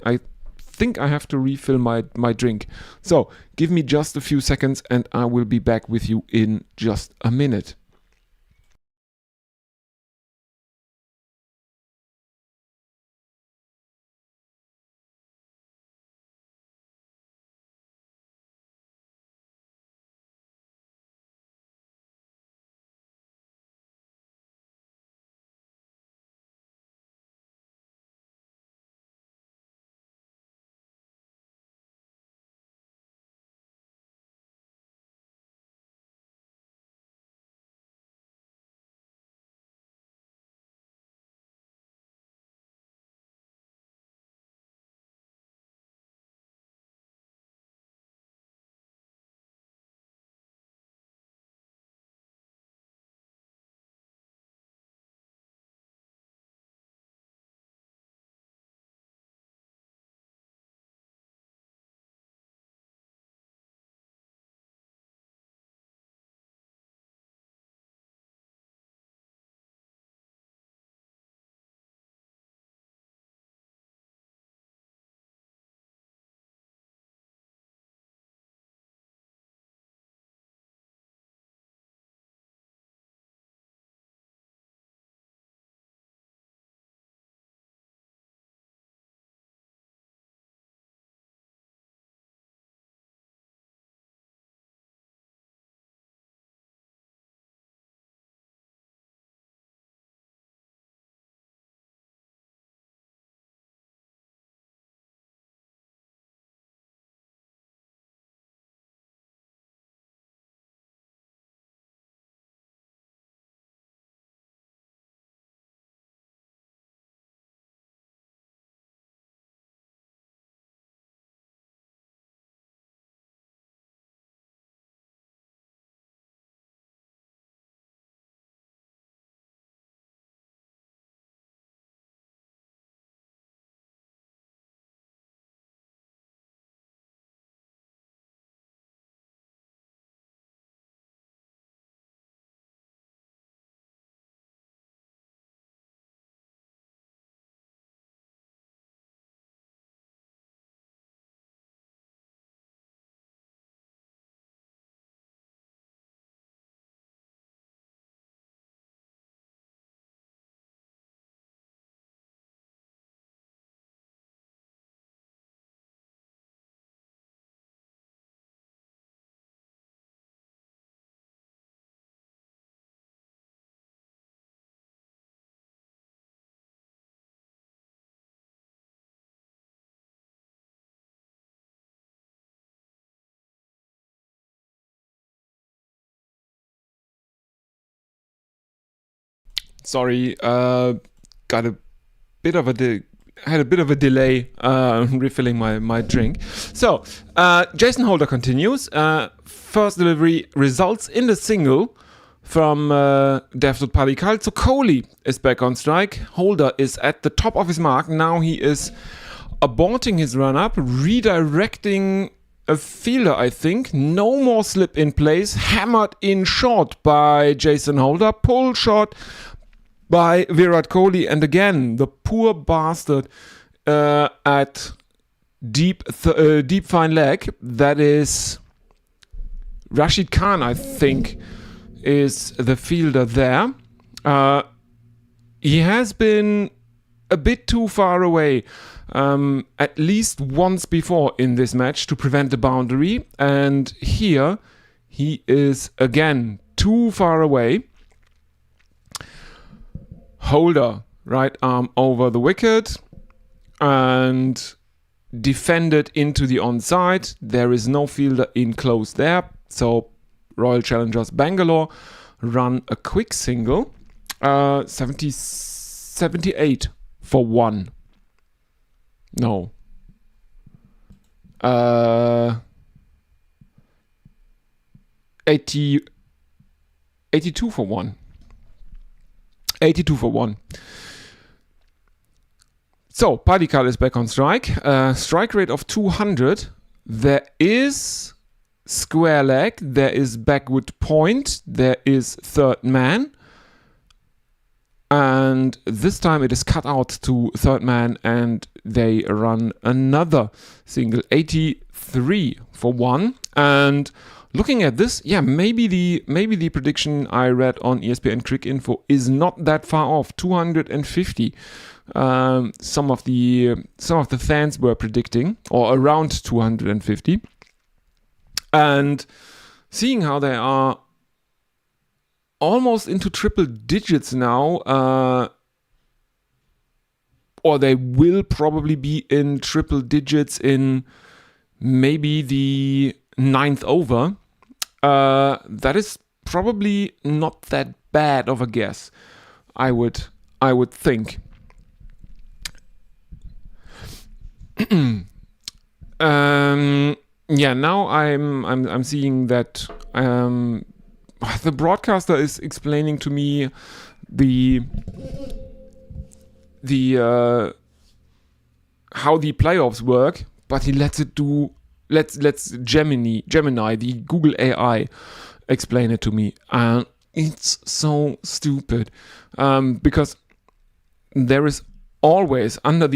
I think I have to refill my drink. So give me just a few seconds and I will be back with you in just a minute. Sorry, got a bit of a had a bit of a delay refilling my drink. So Jason Holder continues. First delivery results in the single from Devdutt Padikkal. So Kohli is back on strike. Holder is at the top of his mark. Now he is aborting his run-up, redirecting a fielder, I think. No more slip in place. Hammered in short by Jason Holder. Pull shot by Virat Kohli. And again, the poor bastard at deep fine leg. That is Rashid Khan, I think, is the fielder there. He has been a bit too far away at least once before in this match to prevent the boundary, and here he is again too far away. Holder, right arm over the wicket and defended into the onside. There is no fielder in close there, so Royal Challengers Bangalore run a quick single. 78 for 1. No. 82 for 1. 82 for 1. So, Padikkal is back on strike. Strike rate of 200. There is square leg. There is backward point. There is third man. And this time it is cut out to third man and they run another single. 83 for 1. And looking at this, yeah, maybe the prediction I read on ESPN Cricinfo is not that far off. 250. Some of the fans were predicting, or around 250. And seeing how they are almost into triple digits now, or they will probably be in triple digits in maybe the 9th over. That is probably not that bad of a guess, I would think. Yeah, now I'm seeing that the broadcaster is explaining to me the how the playoffs work, but he lets Gemini, the Google AI, explain it to me, and it's so stupid, because there is always under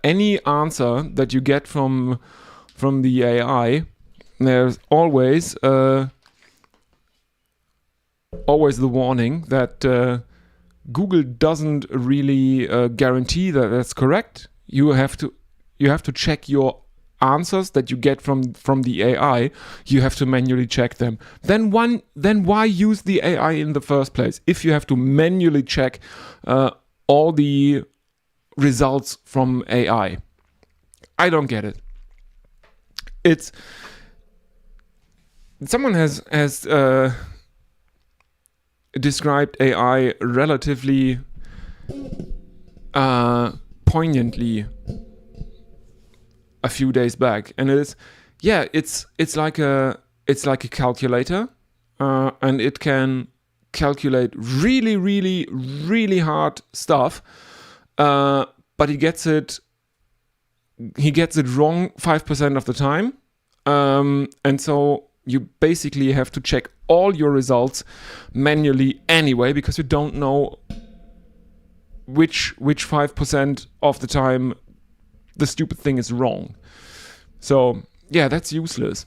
any answer that you get from the AI, there's always the warning that Google doesn't really guarantee that that's correct. You have to check your answers that you get from the AI. You have to manually check them. Then why use the AI in the first place if you have to manually check all the results from AI? I don't get it. Someone has described AI relatively poignantly a few days back, and it's like a calculator, and it can calculate really, really, really hard stuff, but he gets it wrong 5% of the time, and so you basically have to check all your results manually anyway, because you don't know which 5% of the time the stupid thing is wrong. So yeah, that's useless.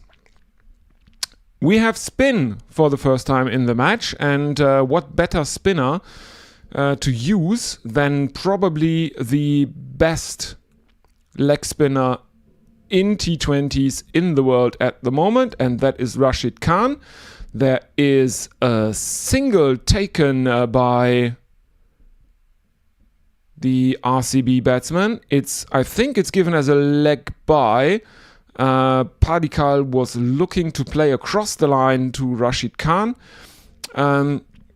We have spin for the first time in the match, and what better spinner to use than probably the best leg spinner in T20s in the world at the moment, and that is Rashid Khan. There is a single taken by the RCB batsman. I think it's given as a leg by. Padikkal was looking to play across the line to Rashid Khan.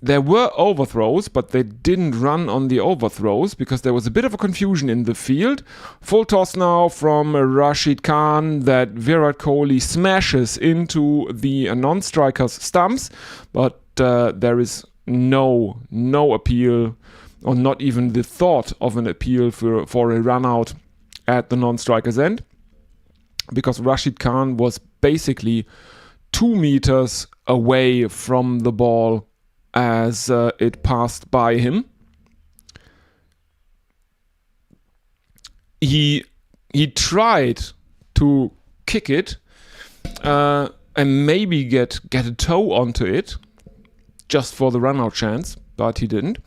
There were overthrows, but they didn't run on the overthrows because there was a bit of a confusion in the field. Full toss now from Rashid Khan that Virat Kohli smashes into the non-striker's stumps, but there is no appeal, or not even the thought of an appeal for a run out at the non-striker's end, because Rashid Khan was basically 2 meters away from the ball as it passed by him. He tried to kick it and maybe get a toe onto it just for the run-out chance, but he didn't.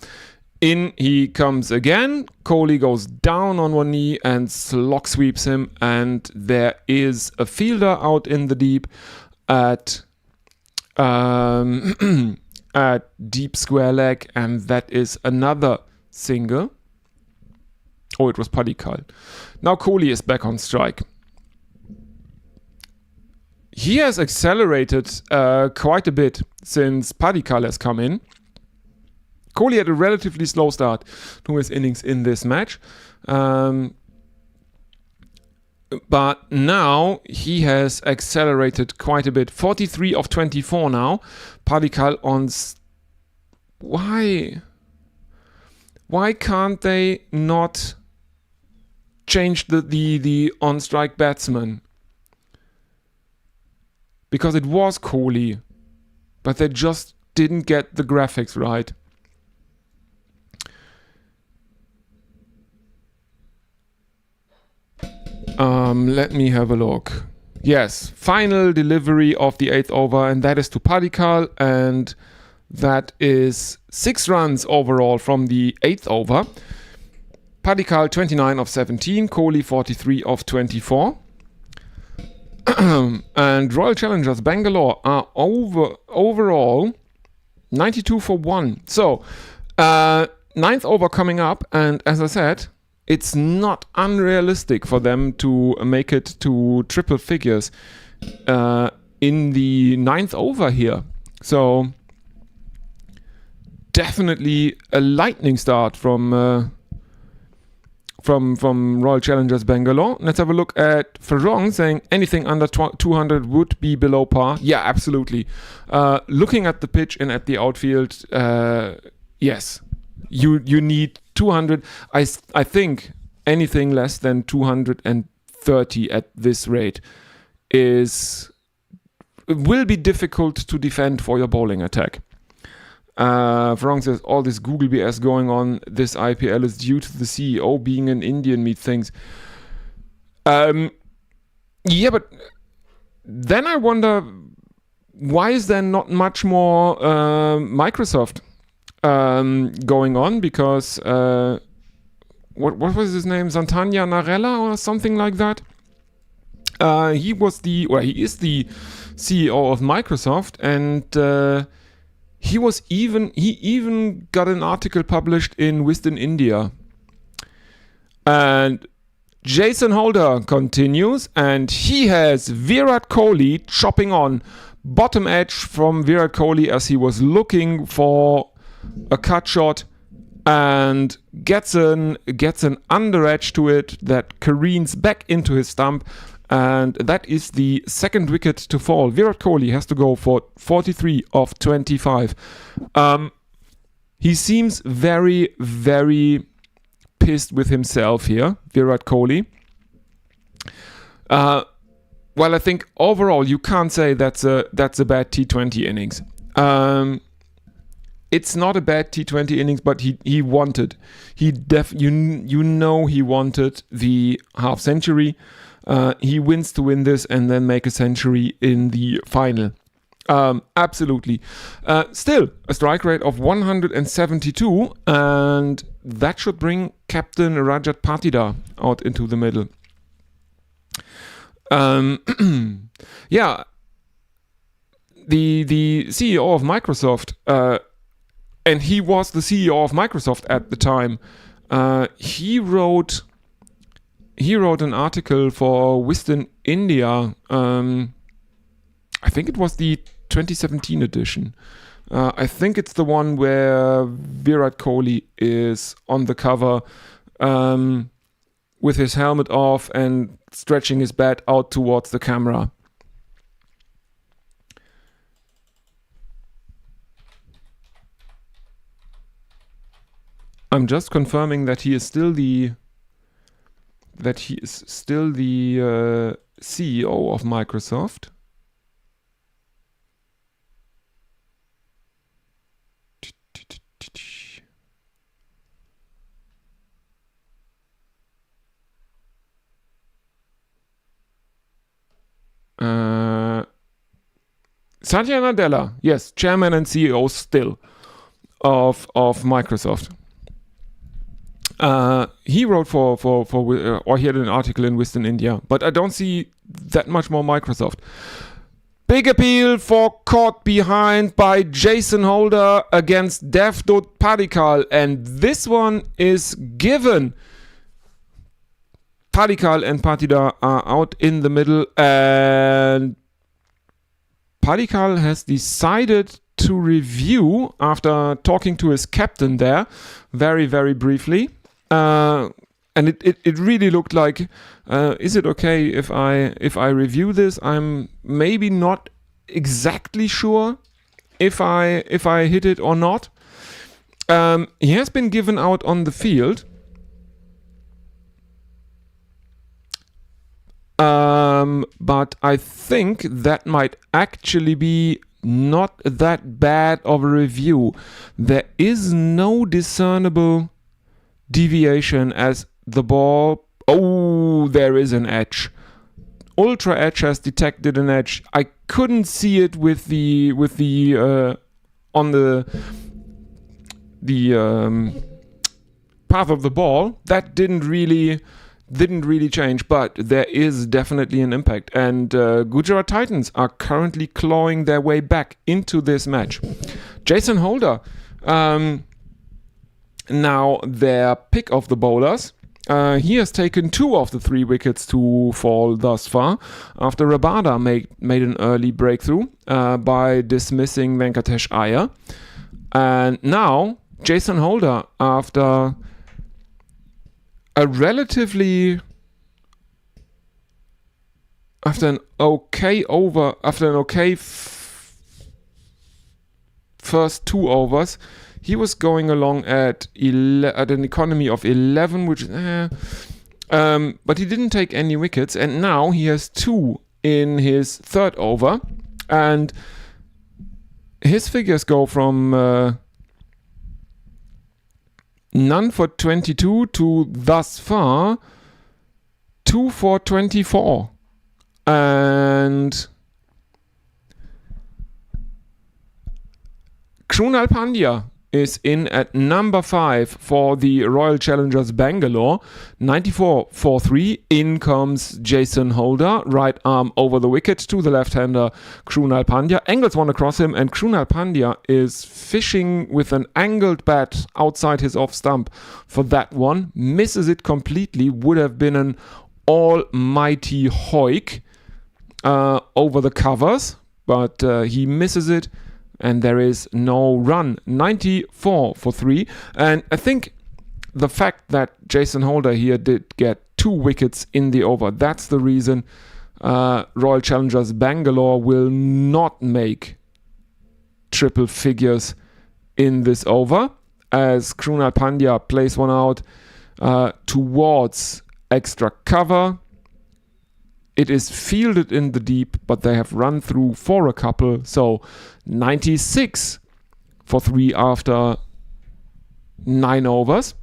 In he comes again. Kohli goes down on one knee and slog sweeps him, and there is a fielder out in the deep at at deep square leg, and that is another single. Oh, it was Padikkal. Now Kohli is back on strike. He has accelerated quite a bit since Padikkal has come in. Kohli had a relatively slow start to his innings in this match. But now he has accelerated quite a bit. 43 of 24 now. Padikkal on... Why can't they not change the on-strike batsman? Because it was Kohli, but they just didn't get the graphics right. Let me have a look. Yes, final delivery of the 8th over, and that is to Padikkal, and that is 6 runs overall from the 8th over. Padikkal 29 of 17, Kohli 43 of 24. And Royal Challengers Bangalore are overall 92 for 1. So, 9th over coming up, and as I said, it's not unrealistic for them to make it to triple figures in the 9th over here. So definitely a lightning start from Royal Challengers Bangalore. Let's have a look at Farong saying anything under 200 would be below par. Yeah, absolutely. Looking at the pitch and at the outfield, yes, you need 200. I think anything less than 230 at this rate will be difficult to defend for your bowling attack. Farong says all this Google BS going on this IPL is due to the CEO being an Indian methinks. Yeah, but then I wonder, why is there not much more Microsoft going on? Because what was his name? Santanya Narella or something like that. He is the CEO of Microsoft, and he even got an article published in Wisden India. And Jason Holder continues, and he has Virat Kohli chopping on bottom edge from Virat Kohli as he was looking for a cut shot, and gets an under edge to it that careens back into his stump, and that is the second wicket to fall. Virat Kohli has to go for 43 of 25. He seems very, very pissed with himself here, Virat Kohli. Well, I think overall you can't say that's a bad T20 innings. It's not a bad T20 innings, but he wanted. He wanted the half century. He wins to win this and then make a century in the final. Absolutely. Still, a strike rate of 172, and that should bring Captain Rajat Patidar out into the middle. Yeah, the CEO of Microsoft, and he was the CEO of Microsoft at the time. He wrote an article for Wisden India. I think it was the 2017 edition, I think it's the one where Virat Kohli is on the cover with his helmet off and stretching his bat out towards the camera. I'm just confirming that he is still the CEO of Microsoft. Satya Nadella, yes, chairman and CEO still of Microsoft. He wrote for or he had an article in Wisdom India, but I don't see that much more Microsoft. Big appeal for caught behind by Jason Holder against Devdutt Padikkal, and this one is given. Padikkal and Patida are out in the middle, and Padikkal has decided to review after talking to his captain there very, very briefly. And it really looked like, is it okay if I review this? I'm maybe not exactly sure if I hit it or not. He has been given out on the field. But I think that might actually be not that bad of a review. There is no discernible deviation as the ball. Oh, there is an edge. Ultra Edge has detected an edge. I couldn't see it with the on the path of the ball. That didn't really change, but there is definitely an impact, and Gujarat Titans are currently clawing their way back into this match. Jason Holder, now their pick of the bowlers. He has taken 2 of the 3 wickets to fall thus far after Rabada made an early breakthrough by dismissing Venkatesh Iyer. And now Jason Holder, after an okay first 2 overs, he was going along at an economy of 11, which but he didn't take any wickets, and now he has 2 in his 3rd over, and his figures go from none for 22 to thus far 2 for 24. And Krunal Pandya is in at number 5 for the Royal Challengers Bangalore. 94 for 3. In comes Jason Holder, right arm over the wicket to the left-hander Krunal Pandya. Angles one across him, and Krunal Pandya is fishing with an angled bat outside his off stump for that one. Misses it completely. Would have been an almighty hoik over the covers, but he misses it. And there is no run. 94 for 3. And I think the fact that Jason Holder here did get 2 wickets in the over, that's the reason Royal Challengers Bangalore will not make triple figures in this over, as Krunal Pandya plays one out towards extra cover. It is fielded in the deep, but they have run through for a couple. So 96 for 3 after 9 overs.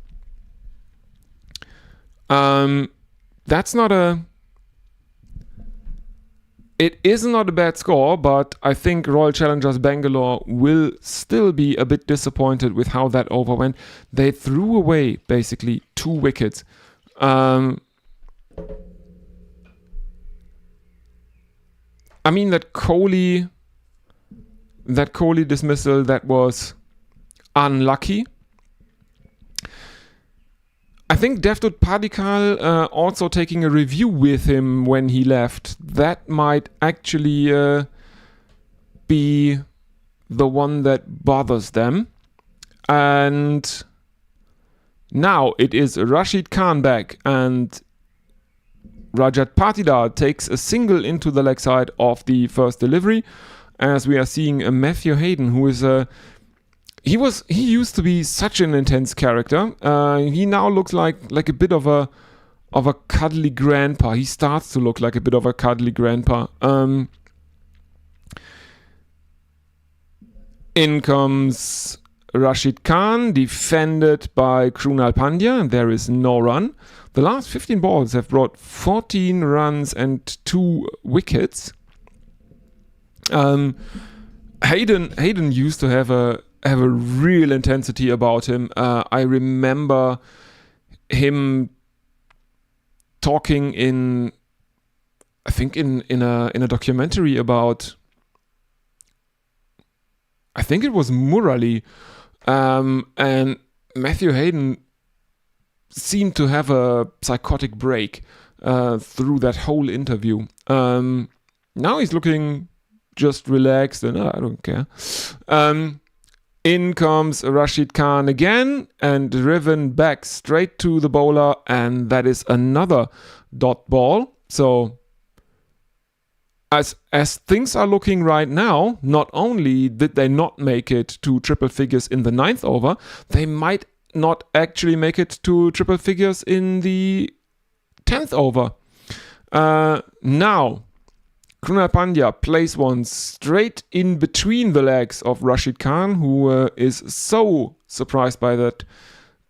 That's not a... It is not a bad score, but I think Royal Challengers Bangalore will still be a bit disappointed with how that over went. They threw away basically 2 wickets. I mean, that Kohli dismissal, that was unlucky. I think Devdutt Padikkal also taking a review with him when he left, that might actually be the one that bothers them. And now it is Rashid Khan back, and Rajat Patidar takes a single into the leg side of the first delivery, as we are seeing a Matthew Hayden, who is he used to be such an intense character. He now looks like a bit of a cuddly grandpa. He starts to look like a bit of a cuddly grandpa. In comes Rashid Khan, defended by Krunal Pandya, and there is no run. The last 15 balls have brought 14 runs and 2 wickets. Hayden used to have a real intensity about him. I remember him talking in a documentary about, I think it was Murali, and Matthew Hayden seemed to have a psychotic break through that whole interview. Now he's looking just relaxed and I don't care. In comes Rashid Khan again and driven back straight to the bowler, and that is another dot ball. So as things are looking right now, not only did they not make it to triple figures in the 9th over, they might not actually make it to triple figures in the 10th over. Now, Krunal Pandya plays one straight in between the legs of Rashid Khan, who is so surprised by that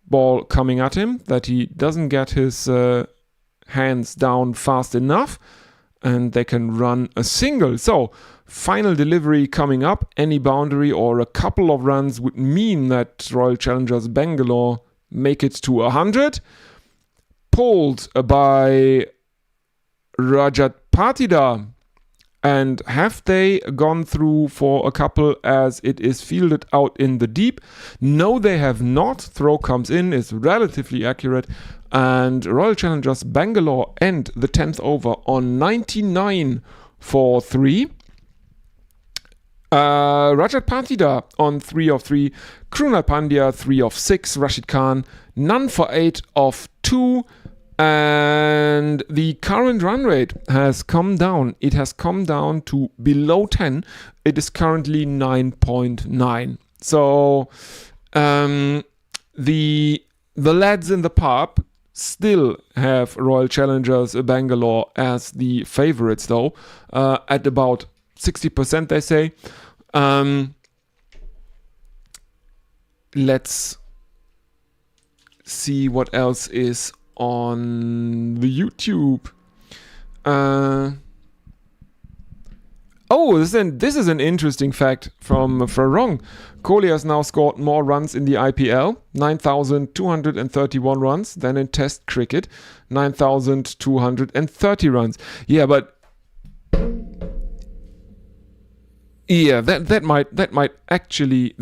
ball coming at him that he doesn't get his hands down fast enough, and they can run a single. So, final delivery coming up. Any boundary or a couple of runs would mean that Royal Challengers Bangalore make it to 100. Pulled by Rajat Patidar. And have they gone through for a couple as it is fielded out in the deep? No, they have not. Throw comes in, is relatively accurate. And Royal Challengers Bangalore end the 10th over on 99 for 3. Rajat Patidar on 3 of 3. Krunal Pandya 3 of 6. Rashid Khan none for 8 of 2. And the current run rate has come down. It has come down to below 10. It is currently 9.9. So the lads in the pub still have Royal Challengers Bangalore as the favorites, though, at about 60%, they say. Let's see what else is on the YouTube. This is an interesting fact from Farong. Kohli has now scored more runs in the IPL, 9,231 runs, than in Test cricket, 9,230 runs. Yeah, but yeah, that might actually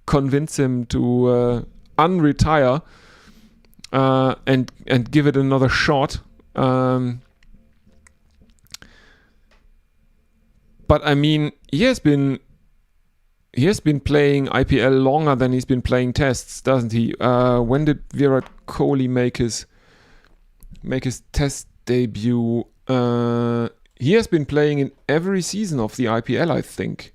convince him to unretire and give it another shot. But I mean, he has been playing IPL longer than he's been playing tests, doesn't he? When did Virat Kohli make his test debut? He has been playing in every season of the IPL, I think.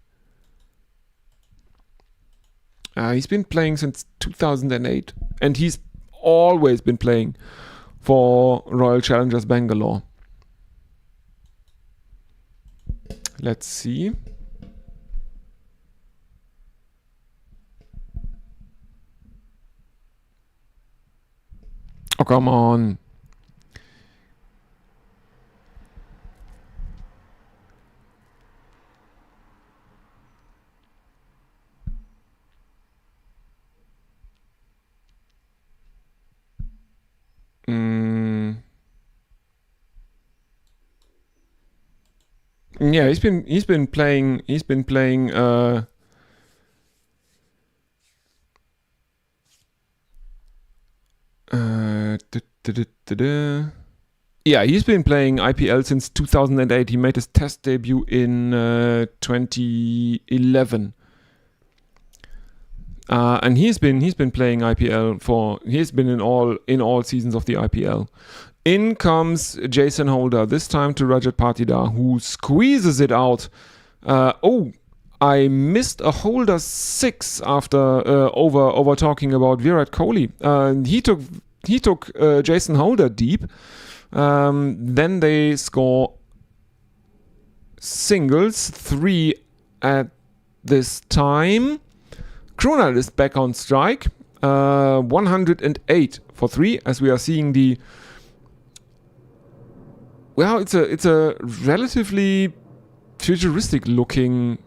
He's been playing since 2008, and he's always been playing for Royal Challengers Bangalore. Let's see. Oh, come on. Yeah, he's been playing Yeah, he's been playing IPL since 2008. He made his test debut in 2011. And he's been playing IPL he's been in all seasons of the IPL. In comes Jason Holder, this time to Rajat Patidar, who squeezes it out. I missed a Holder 6 after over talking about Virat Kohli. He took Jason Holder deep. Then they score singles, 3 at this time. Krunal is back on strike, 108 for 3, as we are seeing it's a relatively futuristic looking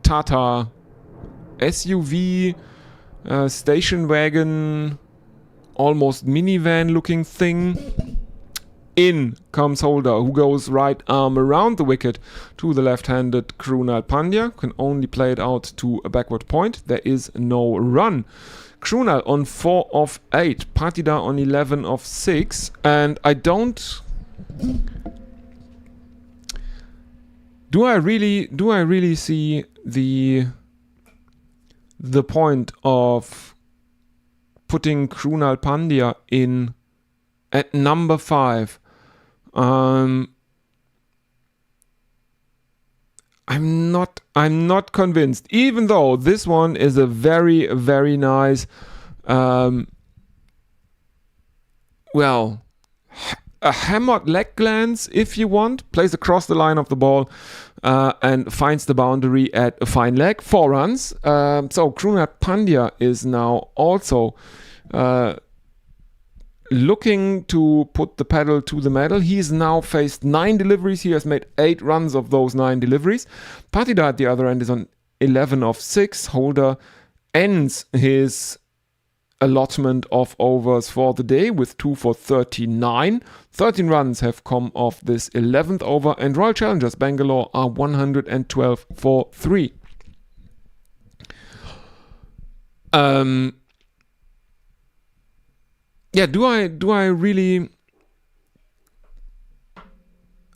Tata SUV, station wagon, almost minivan looking thing. In comes Holder, who goes right arm around the wicket to the left-handed Krunal Pandya. Can only play it out to a backward point. There is no run. Krunal on 4 of 8. Patidar on 11 of 6. And I don't... Do I really see the point of putting Krunal Pandya in at number 5? I'm not convinced, even though this one is a very, very nice a hammered leg glance, if you want, plays across the line of the ball and finds the boundary at a fine leg, 4 runs. So Krunal Pandya is now also looking to put the pedal to the metal. He's now faced 9 deliveries. He has made 8 runs of those 9 deliveries. Patidar at the other end is on 11 of 6. Holder ends his allotment of overs for the day with 2 for 39. 13 runs have come off this 11th over, and Royal Challengers Bangalore are 112 for 3. Do I really...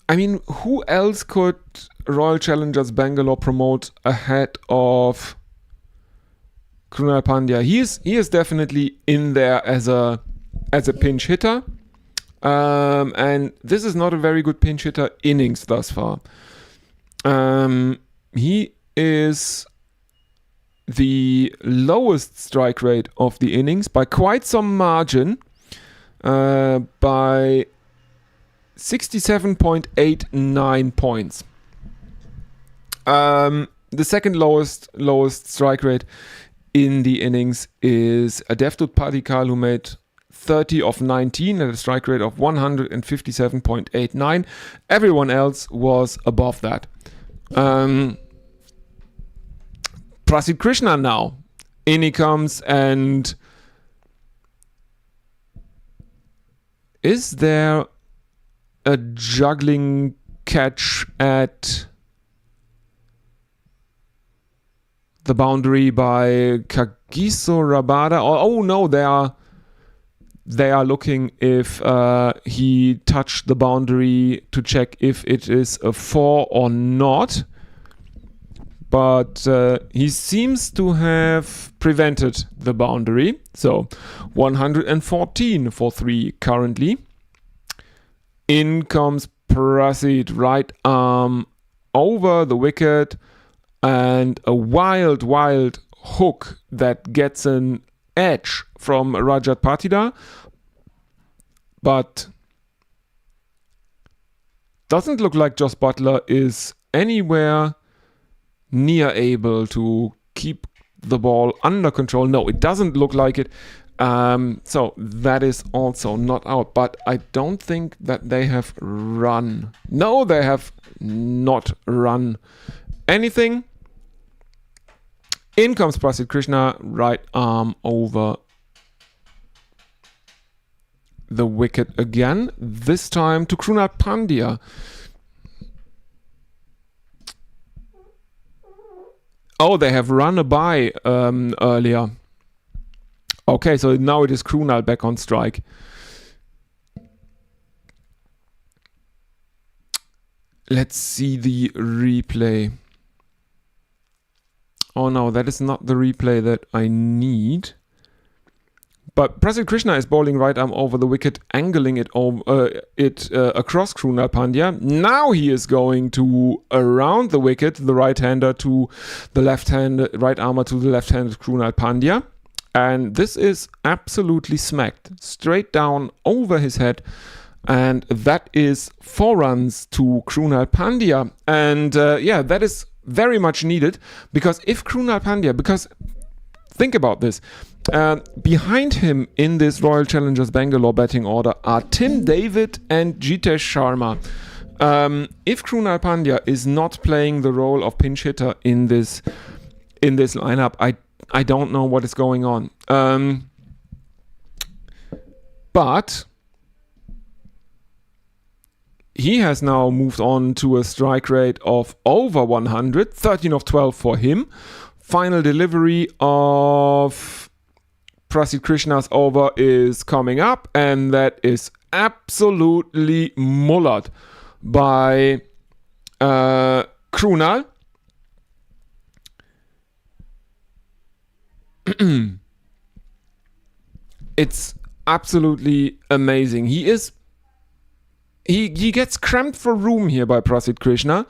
I mean, who else could Royal Challengers Bangalore promote ahead of Krunal Pandya? He is definitely in there as a pinch hitter. And this is not a very good pinch hitter innings thus far. He is the lowest strike rate of the innings by quite some margin, by 67.89 points. The second lowest strike rate in the innings is Devdutt Padikkal, who made 30 of 19 at a strike rate of 157.89. Everyone else was above that. Prasidh Krishna now. In he comes, and is there a juggling catch at the boundary by Kagiso Rabada? Oh no, they are looking if he touched the boundary to check if it is a 4 or not. But he seems to have prevented the boundary. So 114 for 3 currently. In comes Prasidh, right arm over the wicket, and a wild hook that gets an edge from Rajat Patidar, but doesn't look like Jos Buttler is anywhere near able to keep the ball under control. No, it doesn't look like it. So that is also not out, but I don't think that they have run. No, they have not run anything. In comes Prasidh Krishna, right arm over the wicket again, this time to Krunal Pandya. Oh, they have run a bye earlier. Okay, so now it is Krunal back on strike. Let's see the replay. Oh no, that is not the replay that I need. But Prasidh Krishna is bowling right arm over the wicket, angling it across Krunal Pandya. Now he is going to around the wicket, the right-hander to the left-hand, right armer to the left-handed Krunal Pandya. And this is absolutely smacked straight down over his head. And that is 4 runs to Krunal Pandya. And yeah, that is very much needed, because if Krunal Pandya, because think about this, behind him in this Royal Challengers Bangalore batting order are Tim David and Jitesh Sharma. If Krunal Pandya is not playing the role of pinch hitter in this lineup, I don't know what is going on. But he has now moved on to a strike rate of over 100, 13 of 12 for him. Final delivery of Prasidh Krishna's over is coming up, and that is absolutely mullered by Krunal. It's absolutely amazing. He gets cramped for room here by Prasidh Krishna.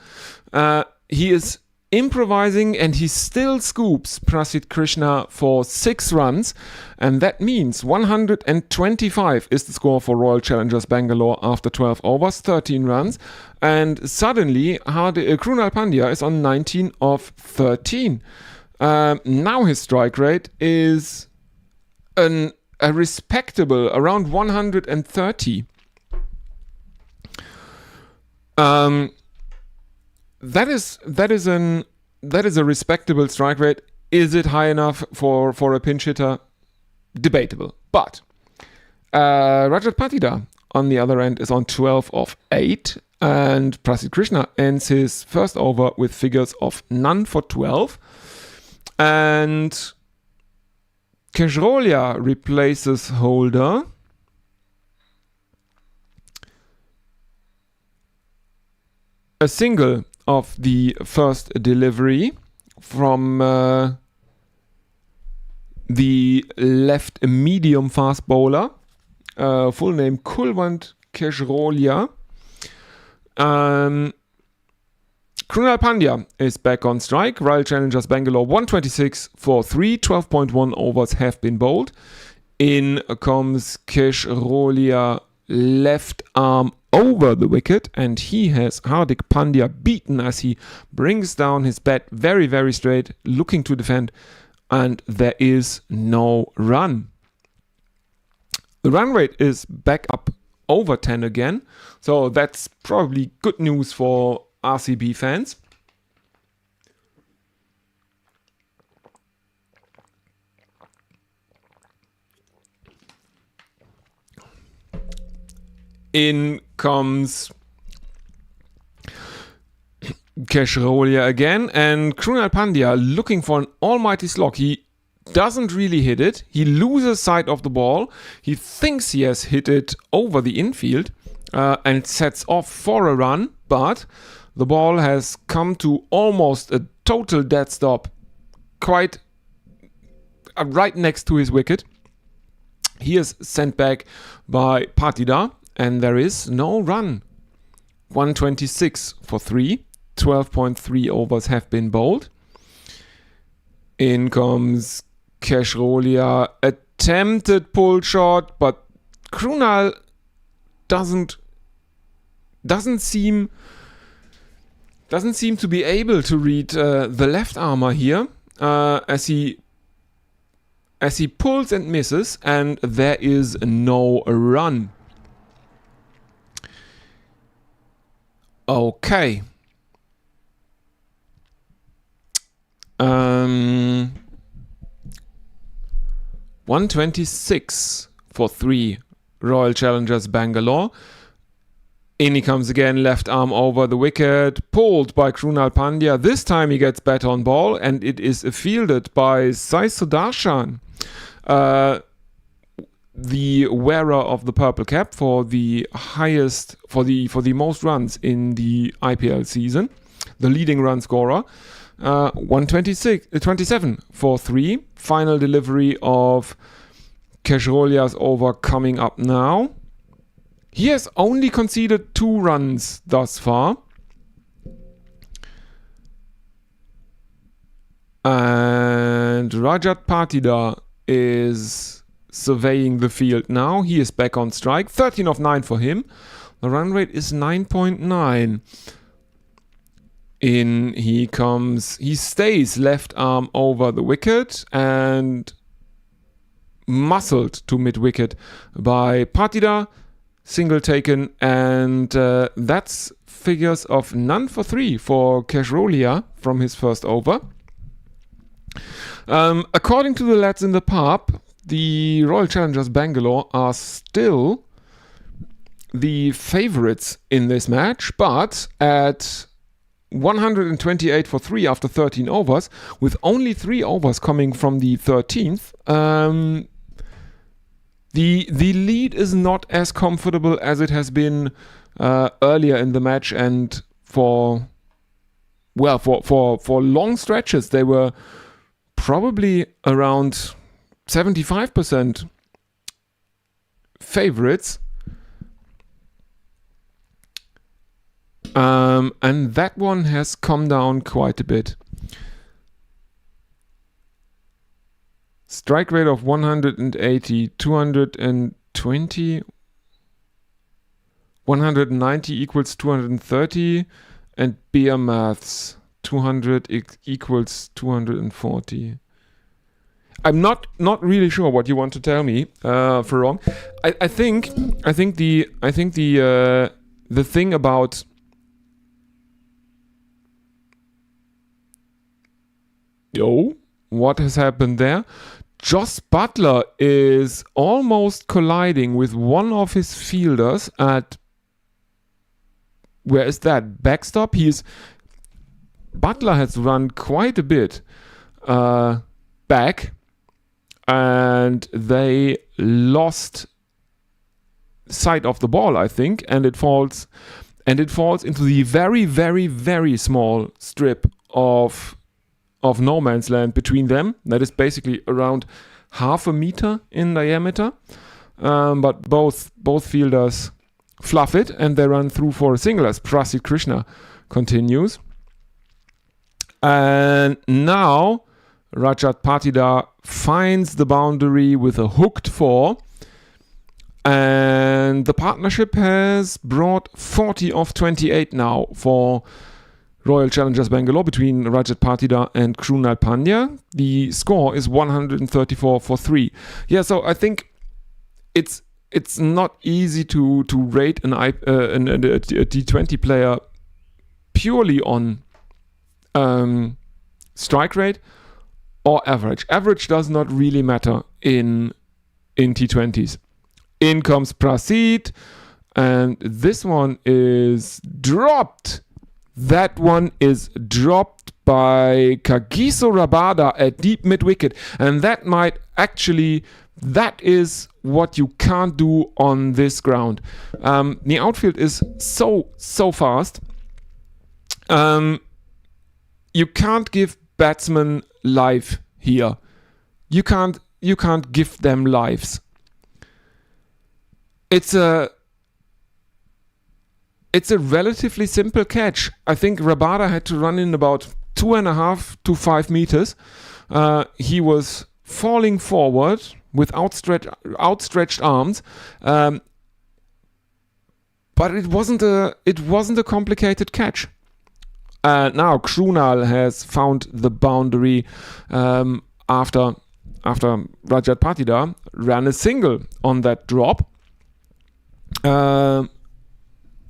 He is improvising, and he still scoops Prasidh Krishna for 6 runs, and that means 125 is the score for Royal Challengers Bangalore after 12 overs, 13 runs, and suddenly Krunal Pandya is on 19 of 13. Now his strike rate is a respectable around 130. That is a respectable strike rate. Is it high enough for a pinch hitter? Debatable. But Rajat Patidar on the other end is on 12 of 8, and Prasidh Krishna ends his first over with figures of none for 12, and Kejrolia replaces Holder. A single of the first delivery from the left medium fast bowler, full name Kulwant Kejrolia. Krunal Pandya is back on strike. Royal Challengers Bangalore 126 for 3, 12.1 overs have been bowled. In comes Kejrolia, left arm over the wicket, and he has Hardik Pandya beaten as he brings down his bat very, very straight, looking to defend, and there is no run. The run rate is back up over 10 again, so that's probably good news for RCB fans. In comes Kejrolia again, and Krunal Pandya looking for an almighty slog. He doesn't really hit it. He loses sight of the ball. He thinks he has hit it over the infield and sets off for a run, but the ball has come to almost a total dead stop, quite right next to his wicket. He is sent back by Patidar, and there is no run. 126 for 3, 12.3 overs have been bowled. In comes Kejrolia, attempted pull shot, but Krunal doesn't seem to be able to read the left armour here, as he pulls and misses, and there is no run. Okay. 126 for 3, Royal Challengers Bangalore. In he comes again, left arm over the wicket, pulled by Krunal Pandya. This time he gets bat on ball, and it is fielded by Sai Sudarshan. the wearer of the purple cap for the highest, for the most runs in the IPL season, the leading run scorer. 127 for 3. Final delivery of Keshrolia's over coming up now. He has only conceded 2 runs thus far. And Rajat Patidar is surveying the field now. He is back on strike. 13 of 9 for him. The run rate is 9.9. In he comes. He stays left arm over the wicket and muscled to mid-wicket by Patidar. Single taken, and that's figures of none for 3 for Keshrolia from his first over. According to the lads in the pub, the Royal Challengers Bangalore are still the favourites in this match, but at 128 for 3 after 13 overs, with only 3 overs coming from the 13th, the lead is not as comfortable as it has been earlier in the match, and for long stretches they were probably around 75% favorites. And that one has come down quite a bit. Strike rate of 180, 220, 190 equals 230, and beer maths 200 equals 240. I'm not really sure what you want to tell me, Farong. I think the thing about what has happened there? Joss Butler is almost colliding with one of his fielders at, where is that? Backstop? Butler has run quite a bit back, and they lost sight of the ball, I think, and it falls into the very, very, very small strip of no man's land between them. That is basically around half a meter in diameter. But both fielders fluff it and they run through for a single as Prasid Krishna continues. And now Rajat Patidar finds the boundary with a hooked 4. And the partnership has brought 40 of 28 now for Royal Challengers Bangalore between Rajat Patidar and Krunal Pandya. The score is 134 for 3. Yeah, so I think it's not easy to rate a T20 player purely on strike rate or average. Average does not really matter in T20s. In comes Prasid, and this one is dropped. That one is dropped by Kagiso Rabada at deep mid-wicket. And that is what you can't do on this ground. The outfield is so fast. You can't give batsmen life here. You can't give them lives. It's a relatively simple catch. I think Rabada had to run in about 2.5 to 5 meters. He was falling forward with outstretched arms, but it wasn't a complicated catch. Now Krunal has found the boundary after Rajat Patidar ran a single on that drop.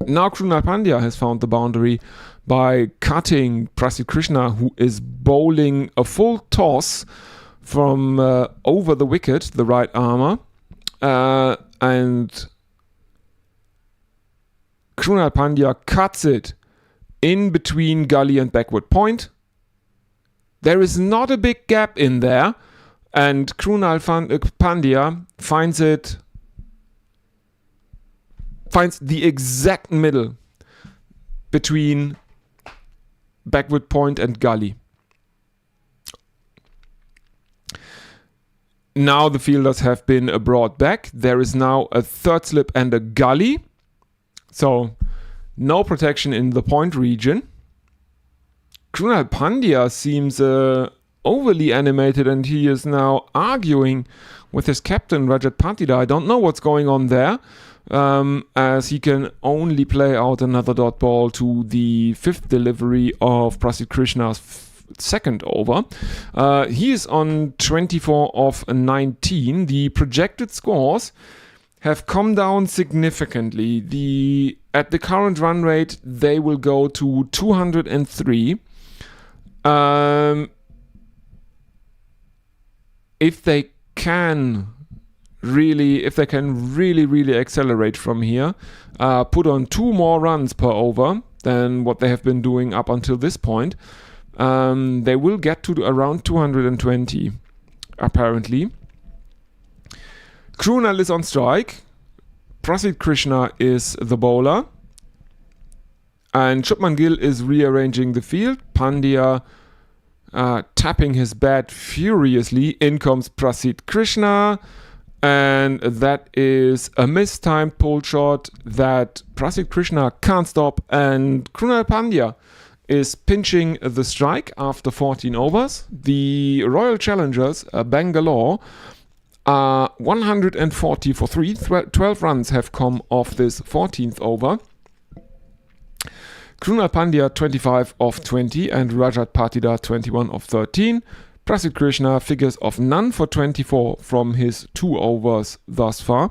Now Krunal Pandya has found the boundary by cutting Prasid Krishna, who is bowling a full toss from over the wicket, the right armour, and Krunal Pandya cuts it in between gully and backward point. There is not a big gap in there, And Krunal Pandya finds the exact middle between backward point and gully. Now the fielders have been brought back. There is now a third slip and a gully. So no protection in the point region. Krunal Pandya seems overly animated, and he is now arguing with his captain Rajat Patida. I don't know what's going on there, as he can only play out another dot ball to the fifth delivery of Prasidh Krishna's second over. He is on 24 of 19. The projected scores have come down significantly. At the current run rate, they will go to 203. If they can really accelerate from here, put on 2 more runs per over than what they have been doing up until this point, they will get to around 220, apparently. Krunal is on strike. Prasidh Krishna is the bowler. And Shubman Gill is rearranging the field. Pandya tapping his bat furiously. In comes Prasidh Krishna. And that is a mistimed pull shot that Prasidh Krishna can't stop. And Krunal Pandya is pinching the strike after 14 overs. The Royal Challengers, Bangalore, are 140 for 3. 12 runs have come off this 14th over. Krunal Pandya 25 of 20 and Rajat Patida 21 of 13. Prasidh Krishna figures of none for 24 from his 2 overs thus far.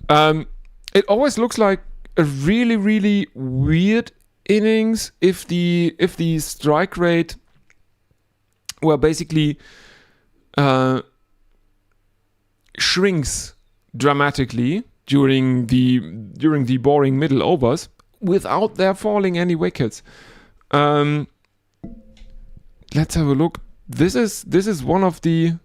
It always looks like a really, really weird innings if the strike rate were basically shrinks dramatically during the boring middle overs without there falling any wickets. Let's have a look. This is one of the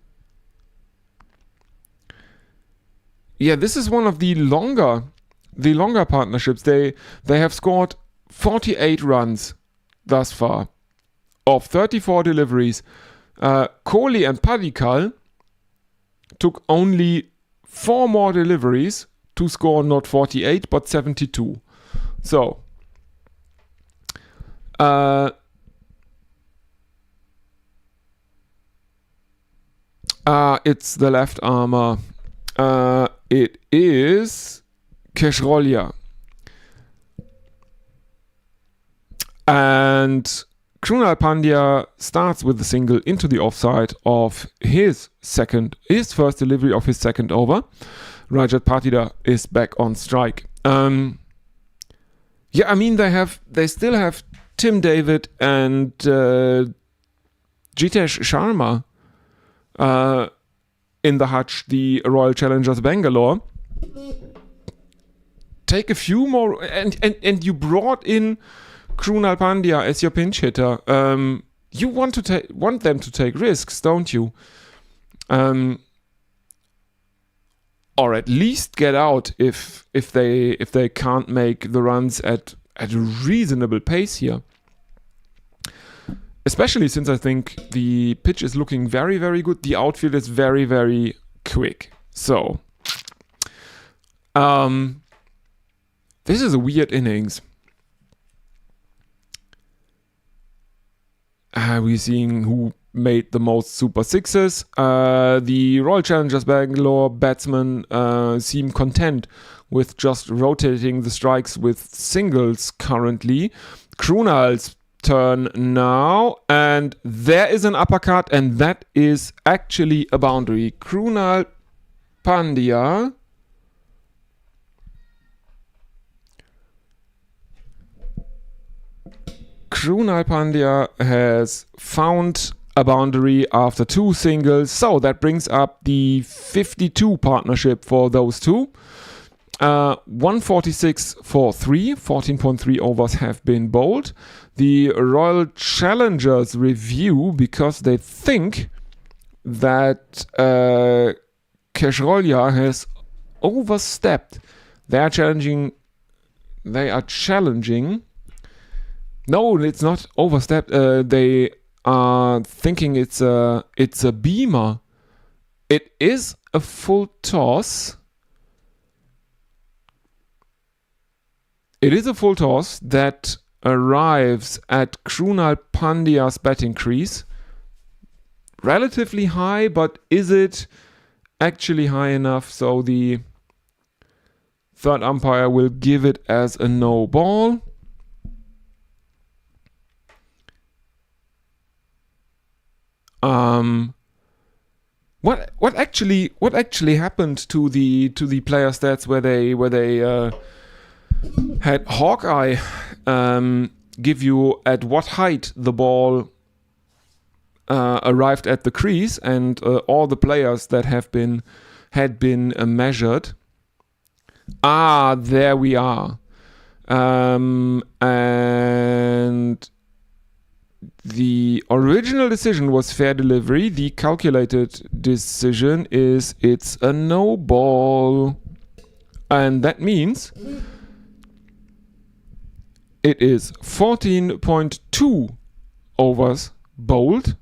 longer partnerships. They have scored 48 runs thus far of 34 deliveries. Kohli and Padikkal took only 4 more deliveries to score not 48 but 72. So it's the left armer. It is Keshrolya. And Krunal Pandya starts with a single into the offside of his first delivery of his second over. Rajat Patida is back on strike. They still have Tim David and Jitesh Sharma in the hutch, the Royal Challengers Bangalore. Take a few more, and you brought in Krunal Pandya as your pinch hitter. You want them to take risks, don't you? Or at least get out if they can't make the runs at a reasonable pace here. Especially since I think the pitch is looking very, very good. The outfield is very, very quick. So, this is a weird innings. We're seeing who made the most super sixes. The Royal Challengers Bangalore batsmen seem content with just rotating the strikes with singles currently. Krunal's turn now, and there is an uppercut, and that is actually a boundary. Krunal Pandya has found a boundary after 2 singles, so that brings up the 52 partnership for those two. 146 for 3, 14.3 overs have been bowled. The Royal Challengers review because they think that Kheshrolya has overstepped. They are challenging. No, it's not overstepped. They are thinking it's a beamer. It is a full toss. It is a full toss that arrives at Krunal Pandya's batting crease. Relatively high, but is it actually high enough? So the third umpire will give it as a no ball. What actually happened to the player stats where they had Hawkeye give you at what height the ball arrived at the crease, and all the players that had been measured. There we are. And the original decision was fair delivery. The calculated decision is it's a no ball. And that means it is 14.2 overs bowled.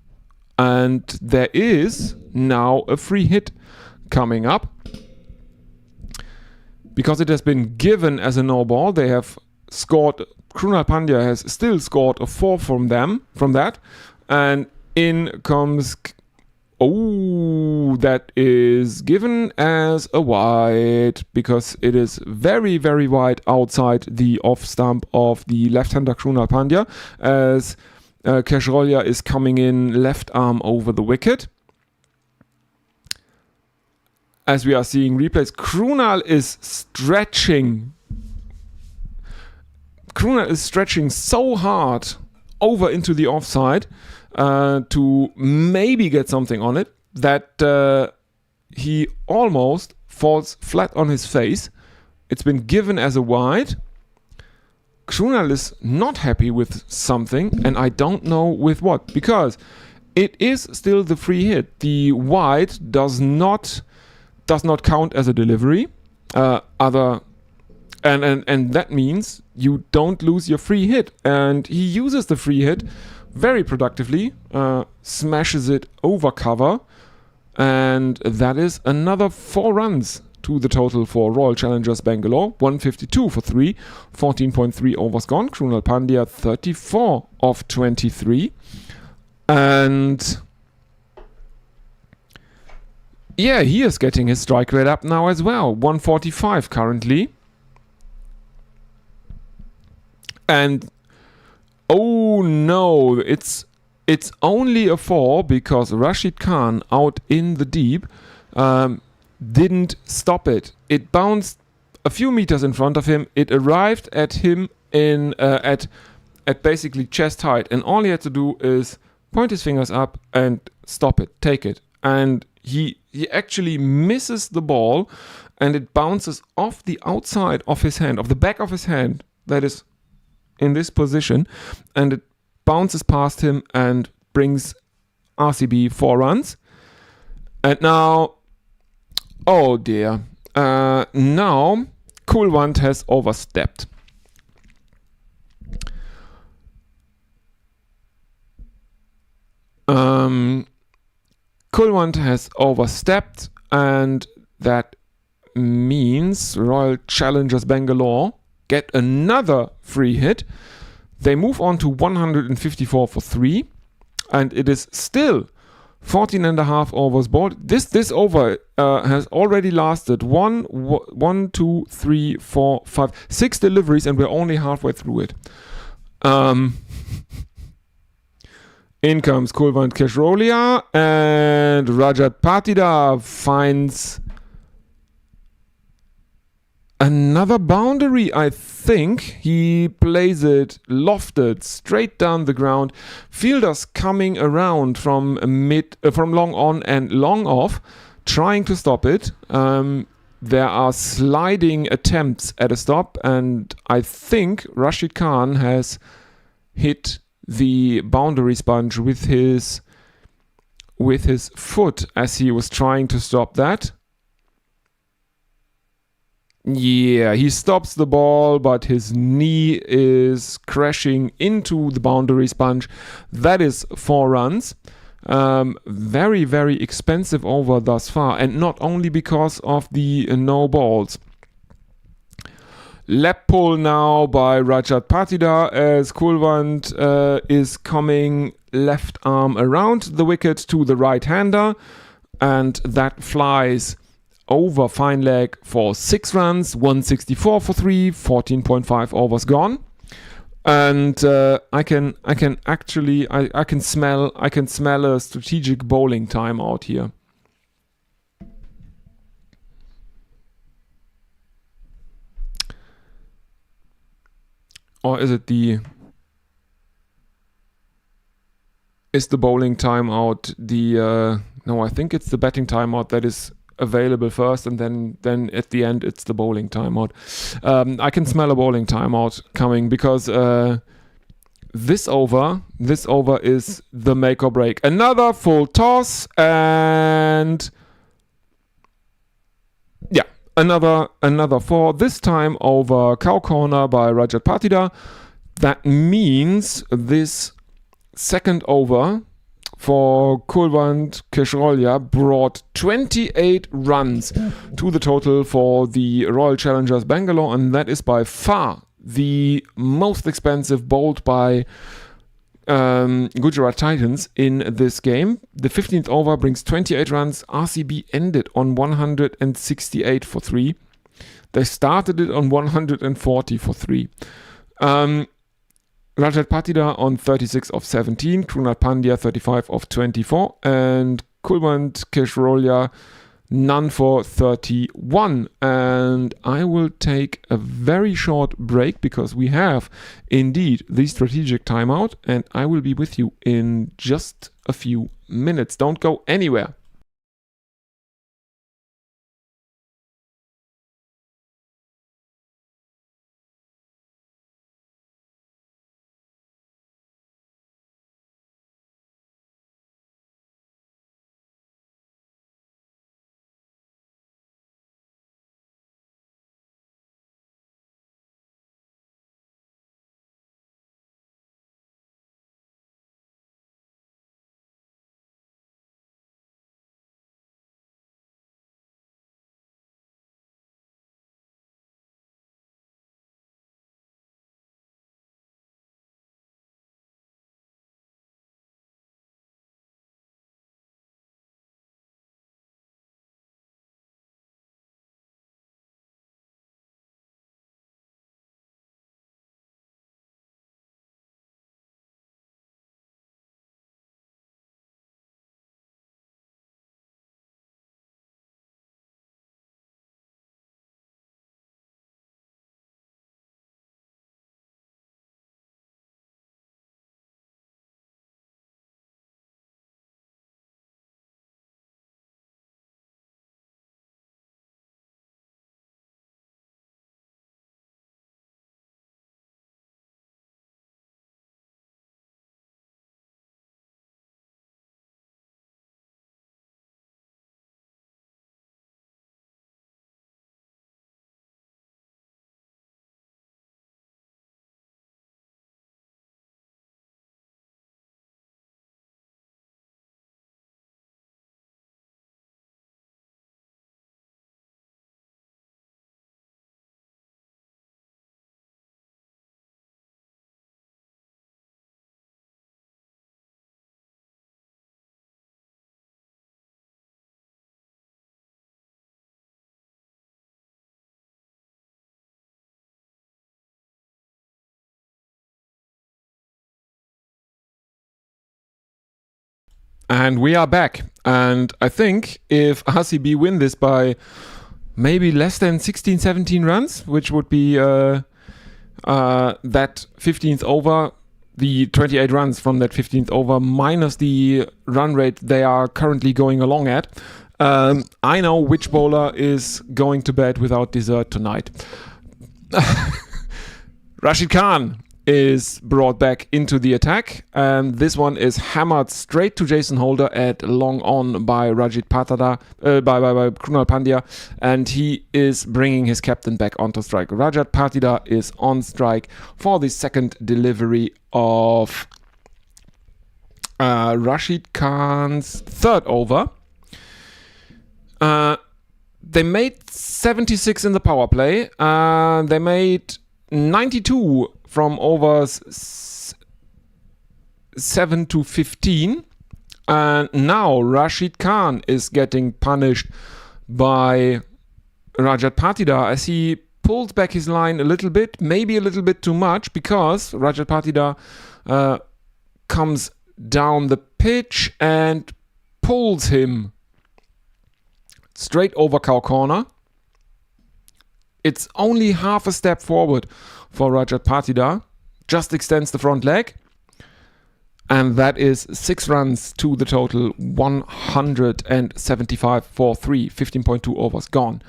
And there is now a free hit coming up. Because it has been given as a no ball, they have scored. Krunal Pandya has still scored a 4 from that, and in comes. That is given as a wide because it is very, very wide outside the off stump of the left-hander Krunal Pandya, as Kheshrolya is coming in left arm over the wicket. As we are seeing replays, Krunal is stretching. Krunal is stretching so hard over into the offside to maybe get something on it that he almost falls flat on his face. It's been given as a wide. Krunal is not happy with something, and I don't know with what, because it is still the free hit. The wide does not count as a delivery. And that means you don't lose your free hit. And he uses the free hit very productively, smashes it over cover, and that is another 4 runs to the total for Royal Challengers Bangalore. 152 for 3, 14.3 overs gone. Krunal Pandya 34 of 23. And yeah, he is getting his strike rate up now as well. 145 currently. And oh no, it's only a 4 because Rashid Khan out in the deep didn't stop it. It bounced a few meters in front of him. It arrived at him in at basically chest height, and all he had to do is point his fingers up and stop it, take it. And he actually misses the ball, and it bounces off the outside of his hand, of the back of his hand, that is in this position, and it bounces past him and brings RCB 4 runs. And now, oh dear, now Kulwant has overstepped. Kulwant has overstepped, and that means Royal Challengers Bangalore get another free hit. They move on to 154 for 3, and it is still 14.5 overs bowled. This over has already lasted 1, 2, 3, 4, 5, 6 deliveries, and we're only halfway through it. In comes Kulwant Kheshrolya, and Rajat Patidar finds another boundary, I think. He plays it lofted straight down the ground. Fielders coming around from long on and long off, trying to stop it. There are sliding attempts at a stop, and I think Rashid Khan has hit the boundary sponge with his with his foot as he was trying to stop that. Yeah, he stops the ball, but his knee is crashing into the boundary sponge. That is 4 runs. Very, very expensive over thus far, and not only because of the no balls. Lap pull now by Rajat Patida as Kulwant is coming left arm around the wicket to the right-hander, and that flies over fine leg for 6 runs, 164 for 3, 14.5 overs gone. And I can smell a strategic bowling timeout here. Or is the bowling timeout no, I think it's the batting timeout that is available first, and then at the end it's the bowling timeout. I can smell a bowling timeout coming because this over is the make or break. Another full toss, and yeah, another 4, this time over cow corner by Rajat Patida. That means this second over for Kulwant Keshrolya brought 28 runs to the total for the Royal Challengers Bangalore, and that is by far the most expensive bowled by Gujarat Titans in this game. The 15th over brings 28 runs. RCB ended on 168 for 3. They started it on 140 for 3. Rajat Patida on 36 of 17, Krunal Pandya 35 of 24, and Kulwant Keshrolya none for 31. And I will take a very short break because we have indeed the strategic timeout, and I will be with you in just a few minutes. Don't go anywhere. And we are back. And I think if RCB win this by maybe less than 16, 17 runs, which would be that 15th over, the 28 runs from that 15th over minus the run rate they are currently going along at, I know which bowler is going to bed without dessert tonight. Rashid Khan is brought back into the attack, and this one is hammered straight to Jason Holder at long on by Rajit Patada, by Krunal Pandya, and he is bringing his captain back onto strike. Rajat Patida is on strike for the second delivery of Rashid Khan's third over. They made 76 in the power play. They made 92 from overs 7 to 15. And now Rashid Khan is getting punished by Rajat Patida as he pulled back his line a little bit, maybe a little bit too much, because Rajat Patida comes down the pitch and pulls him straight over cow corner. It's only half a step forward for Rajat Patida, just extends the front leg, and that is 6 runs to the total, 175 for 3, 15.2 overs gone.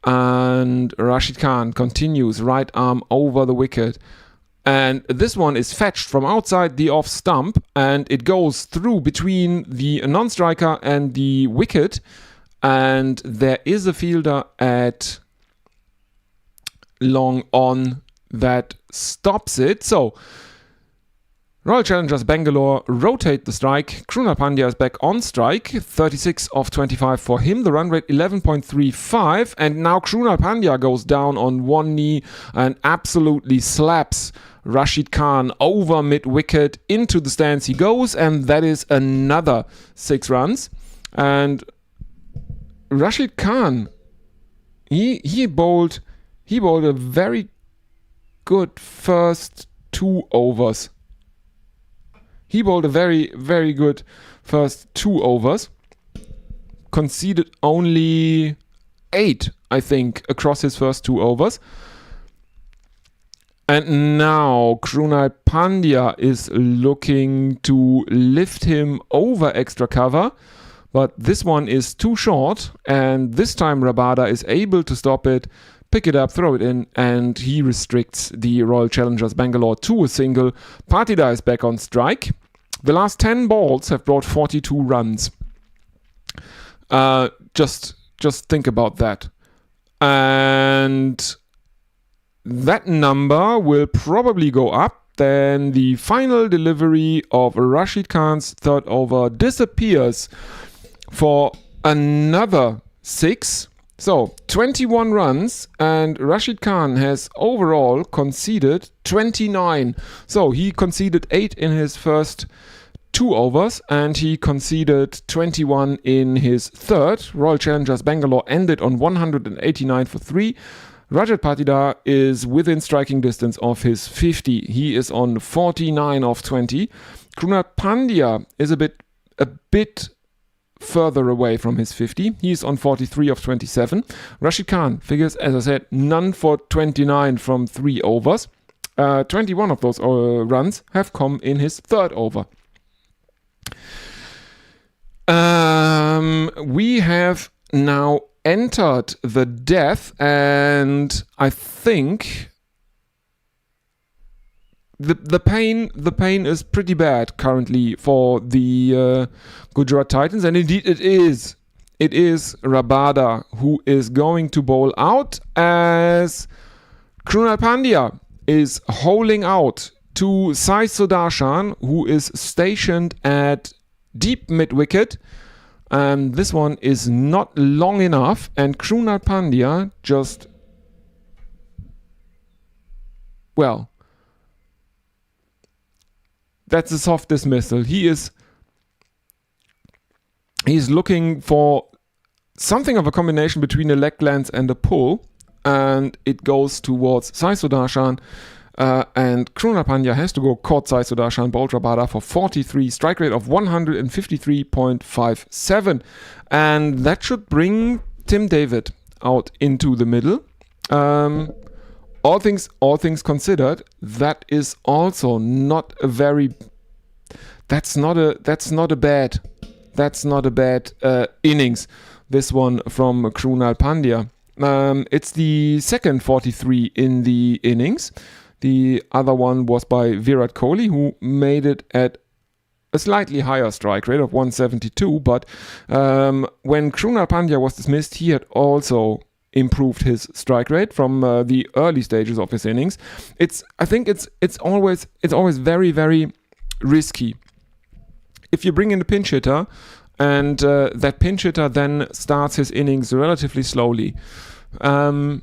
And Rashid Khan continues, right arm over the wicket, and this one is fetched from outside the off stump, and it goes through between the non-striker and the wicket, and there is a fielder at long on that stops it. So Royal Challengers Bangalore rotate the strike. Krunal Pandya is back on strike, 36 of 25 for him. The run rate 11.35, and now Krunal Pandya goes down on one knee and absolutely slaps Rashid Khan over mid-wicket. Into the stands he goes, and that is another 6 runs. And Rashid Khan, he bowled a very good first 2 overs. He bowled a very, very good first 2 overs. Conceded only 8, I think, across his first 2 overs. And now Krunal Pandya is looking to lift him over extra cover. But this one is too short, and this time Rabada is able to stop it, pick it up, throw it in, and he restricts the Royal Challengers Bangalore to a single. Patida is back on strike. The last 10 balls have brought 42 runs. Just think about that. And that number will probably go up. Then the final delivery of Rashid Khan's third over disappears for another 6. So 21 runs, and Rashid Khan has overall conceded 29. So he conceded 8 in his first 2 overs, and he conceded 21 in his third. Royal Challengers Bangalore ended on 189 for 3. Rajat Patida is within striking distance of his 50. He is on 49 of 20. Krunal Pandya is a bit further away from his 50. He's on 43 of 27. Rashid Khan figures, as I said, none for 29 from 3 overs. 21 of those runs have come in his third over. We have now entered the death, and I think the pain is pretty bad currently for the Gujarat Titans, and indeed it is Rabada who is going to bowl out, as Krunal Pandya is holing out to Sai Sudarshan, who is stationed at deep mid-wicket. And this one is not long enough, and Krunal Pandya just, well, that's a soft dismissal. He's looking for something of a combination between a leg glance and a pull, and it goes towards Sai Sudarshan. And Krunal Pandya has to go caught Sai Sudarshan, bowled Rabada for 43, strike rate of 153.57. And that should bring Tim David out into the middle. All things considered, that is also not a very. That's not a bad innings. This one from Krunal Pandya. It's the second 43 in the innings. The other one was by Virat Kohli, who made it at a slightly higher strike rate of 172. But when Krunal Pandya was dismissed, he had also improved his strike rate from the early stages of his innings. I think it's always very, very risky if you bring in a pinch hitter and that pinch hitter then starts his innings relatively slowly, as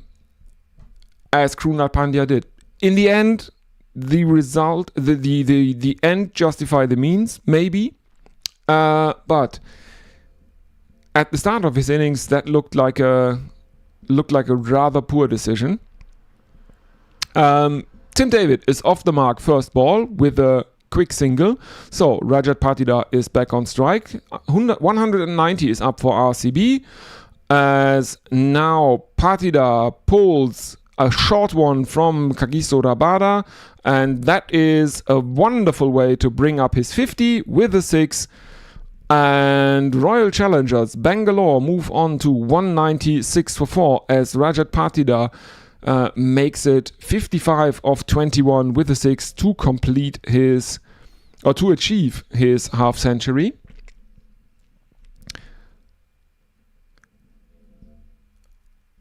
Krunal Pandya did. In the end, the result, the end justified the means, maybe. But at the start of his innings, that looked like a rather poor decision. Tim David is off the mark first ball with a quick single. So Rajat Patidar is back on strike. 190 is up for RCB, as now Patidar pulls a short one from Kagiso Rabada, and that is a wonderful way to bring up his 50 with a 6. And Royal Challengers Bangalore move on to 196 for 4 as Rajat Patidar makes it 55 of 21 with a 6 to complete his, or to achieve his half century.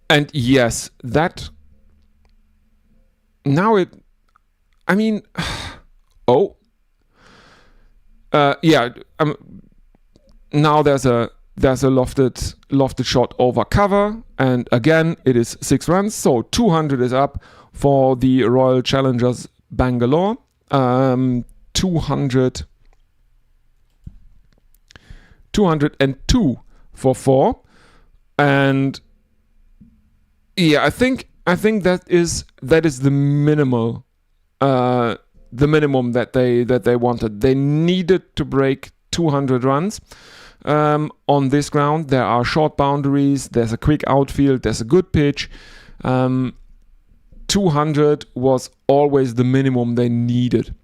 And yes, that now it, I mean, oh, yeah, now there's a lofted shot over cover, and again it is 6 runs, so 200 is up for the Royal Challengers Bangalore. 202 for 4, and yeah, I think that is the minimal, the minimum that they wanted. They needed to break 200 runs. On this ground, there are short boundaries, there's a quick outfield, there's a good pitch. 200 was always the minimum they needed.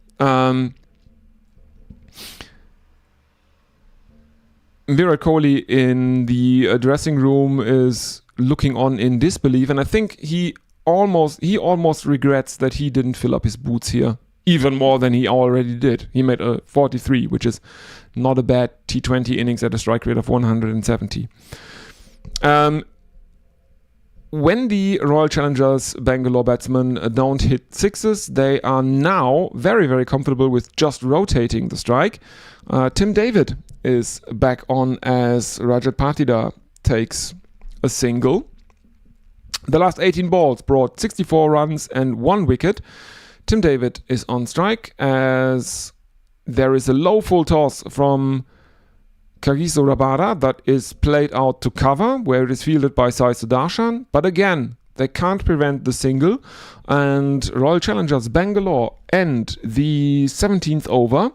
Virat Kohli in the dressing room is looking on in disbelief, and I think he almost regrets that he didn't fill up his boots here even more than he already did. He made a 43, which is not a bad T20 innings at a strike rate of 170. When the Royal Challengers Bangalore batsmen don't hit sixes, they are now very, very comfortable with just rotating the strike. Tim David is back on as Rajat Patidar takes a single. The last 18 balls brought 64 runs and 1 wicket. Tim David is on strike as there is a low full toss from Kagiso Rabada that is played out to cover, where it is fielded by Sai Sudarshan. But again, they can't prevent the single, and Royal Challengers Bangalore end the 17th over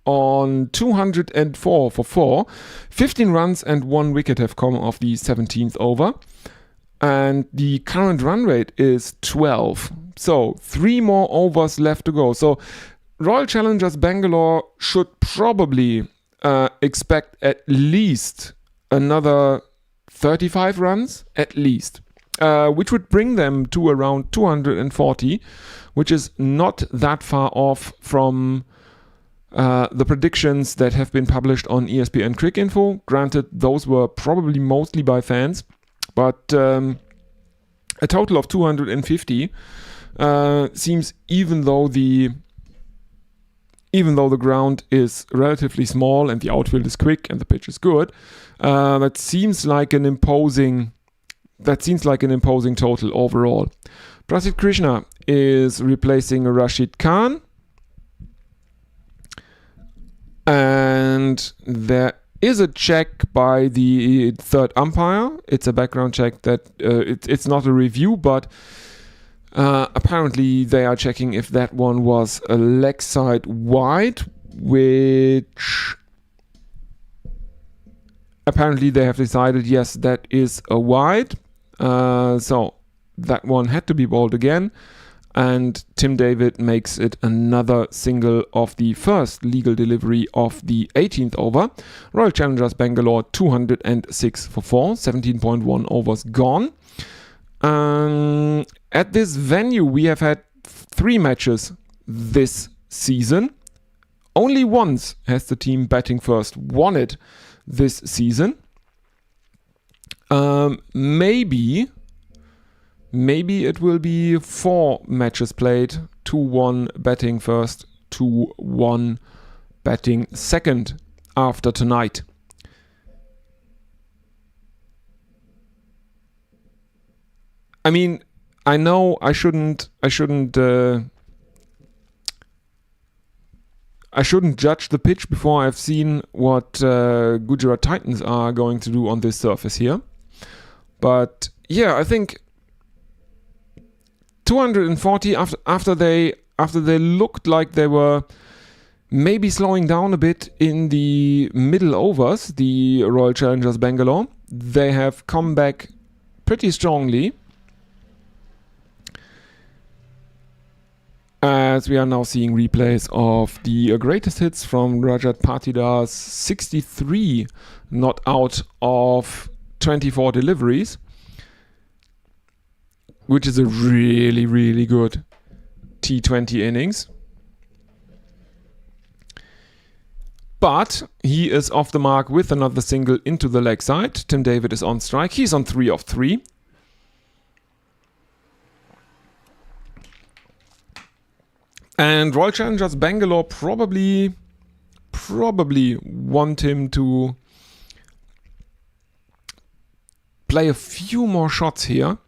on 204 for 4. 15 runs and 1 wicket have come off the 17th over. And the current run rate is 12. So 3 more overs left to go. So Royal Challengers Bangalore should probably expect at least another 35 runs, at least, which would bring them to around 240, which is not that far off from the predictions that have been published on ESPN Cricinfo. Granted, those were probably mostly by fans, but a total of 250 seems, even though the ground is relatively small and the outfield is quick and the pitch is good, that seems like an imposing total overall. Prasidh Krishna is replacing Rashid Khan, and there is a check by the third umpire. It's a background check that it's not a review, but apparently they are checking if that one was a leg side wide, which apparently they have decided, yes, that is a wide. So that one had to be bowled again, and Tim David makes it another single of the first legal delivery of the 18th over. Royal Challengers Bangalore 206 for 4, 17.1 overs gone. At this venue, we have had 3 3 matches this season. Only once has the team batting first won it this season. Maybe it will be 4 matches played, 2-1 batting first, 2-1 batting second after tonight. I mean, I know I shouldn't judge the pitch before I've seen what Gujarat Titans are going to do on this surface here. But yeah, I think 240 after they looked like they were maybe slowing down a bit in the middle overs, the Royal Challengers Bangalore. They have come back pretty strongly, as we are now seeing replays of the greatest hits from Rajat Patidar's 63 not out of 24 deliveries, which is a really, really good T20 innings. But he is off the mark with another single into the leg side. Tim David is on strike. He's on 3 of 3. And Royal Challengers Bangalore probably want him to play a few more shots here.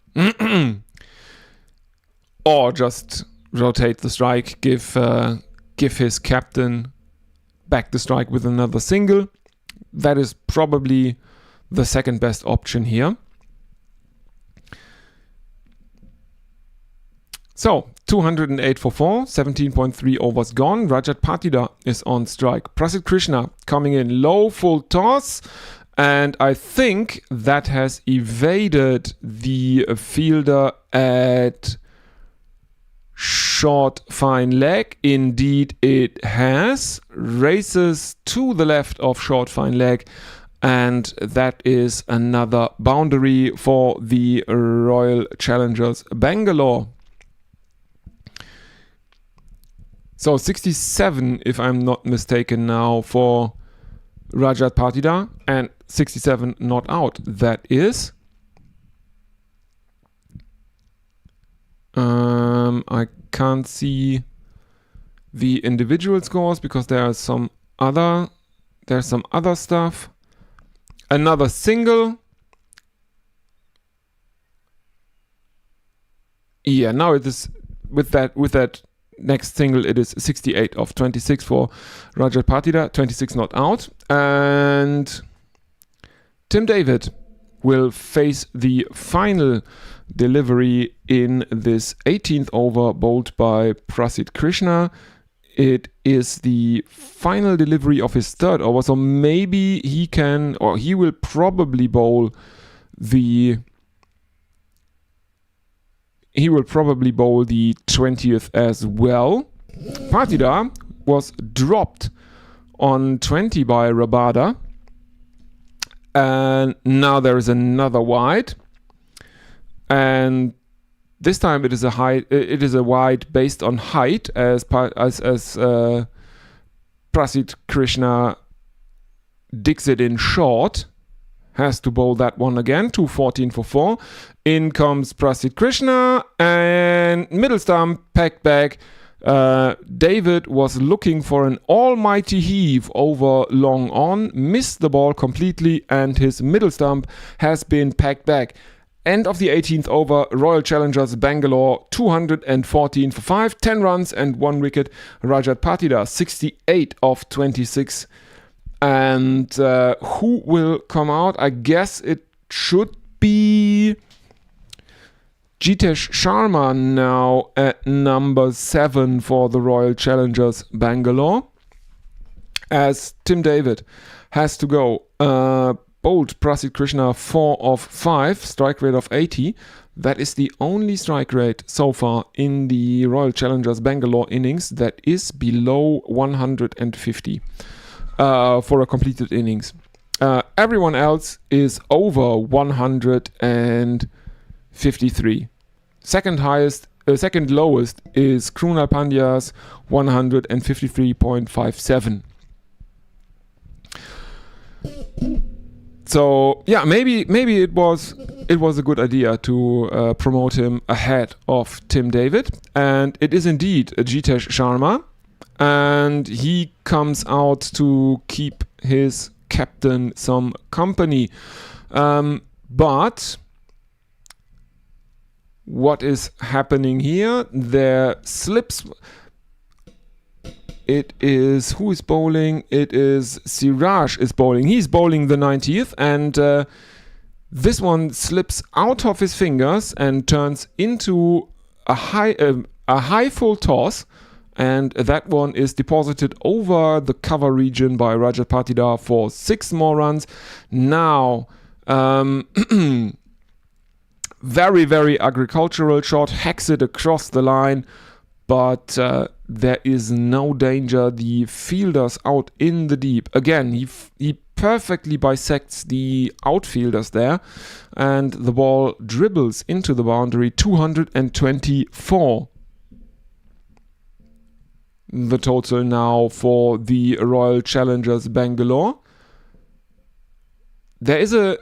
Or just rotate the strike, give his captain back the strike with another single. That is probably the second best option here. So, 208 for 4, 17.3 overs gone. Rajat Patidar is on strike. Prasidh Krishna coming in low, full toss. And I think that has evaded the fielder at short fine leg. Indeed it has. Races to the left of short fine leg. And that is another boundary for the Royal Challengers Bangalore. So 67, if I'm not mistaken now, for Rajat Patidar, and 67 not out. That is... I can't see the individual scores because there's some other stuff. Another single. Yeah, now it is with that next single, it is 68 of 26 for Rajat Patidar, 26 not out. And Tim David will face the final delivery in this 18th over, bowled by Prasidh Krishna. It is the final delivery of his third over, so maybe he can, or he will probably bowl the 20th as well. Patidar was dropped on 20 by Rabada. And now there is another wide. And this time it is a wide based on height, as Prasidh Krishna digs it in short. Has to bowl that one again. 214 for 4. In comes Prasidh Krishna and middle stump packed back. David was looking for an almighty heave over long on, missed the ball completely, and his middle stump has been packed back. End of the 18th over, Royal Challengers Bangalore 214 for 5, 10 runs and 1 wicket. Rajat Patidar 68 of 26. And who will come out? I guess it should be Jitesh Sharma now at number 7 for the Royal Challengers Bangalore, as Tim David has to go. Bowled Prasidh Krishna 4 of 5, strike rate of 80. That is the only strike rate so far in the Royal Challengers Bangalore innings that is below 150 for a completed innings. Everyone else is over 153. Second highest second lowest is Krunal Pandya's 153.57. So yeah, maybe it was a good idea to promote him ahead of Tim David, and it is indeed Jitesh Sharma, and he comes out to keep his captain some company. But what is happening here? There slips. It is, who is bowling? It is Siraj is bowling. He's bowling the 90th, and this one slips out of his fingers and turns into a high full toss, and that one is deposited over the cover region by Rajat Patidar for 6 more runs. Now, very, very agricultural shot, hacks it across the line, but there is no danger. The fielder's out in the deep. Again, he perfectly bisects the outfielders there, and the ball dribbles into the boundary. 224. The total now for the Royal Challengers Bangalore. There is a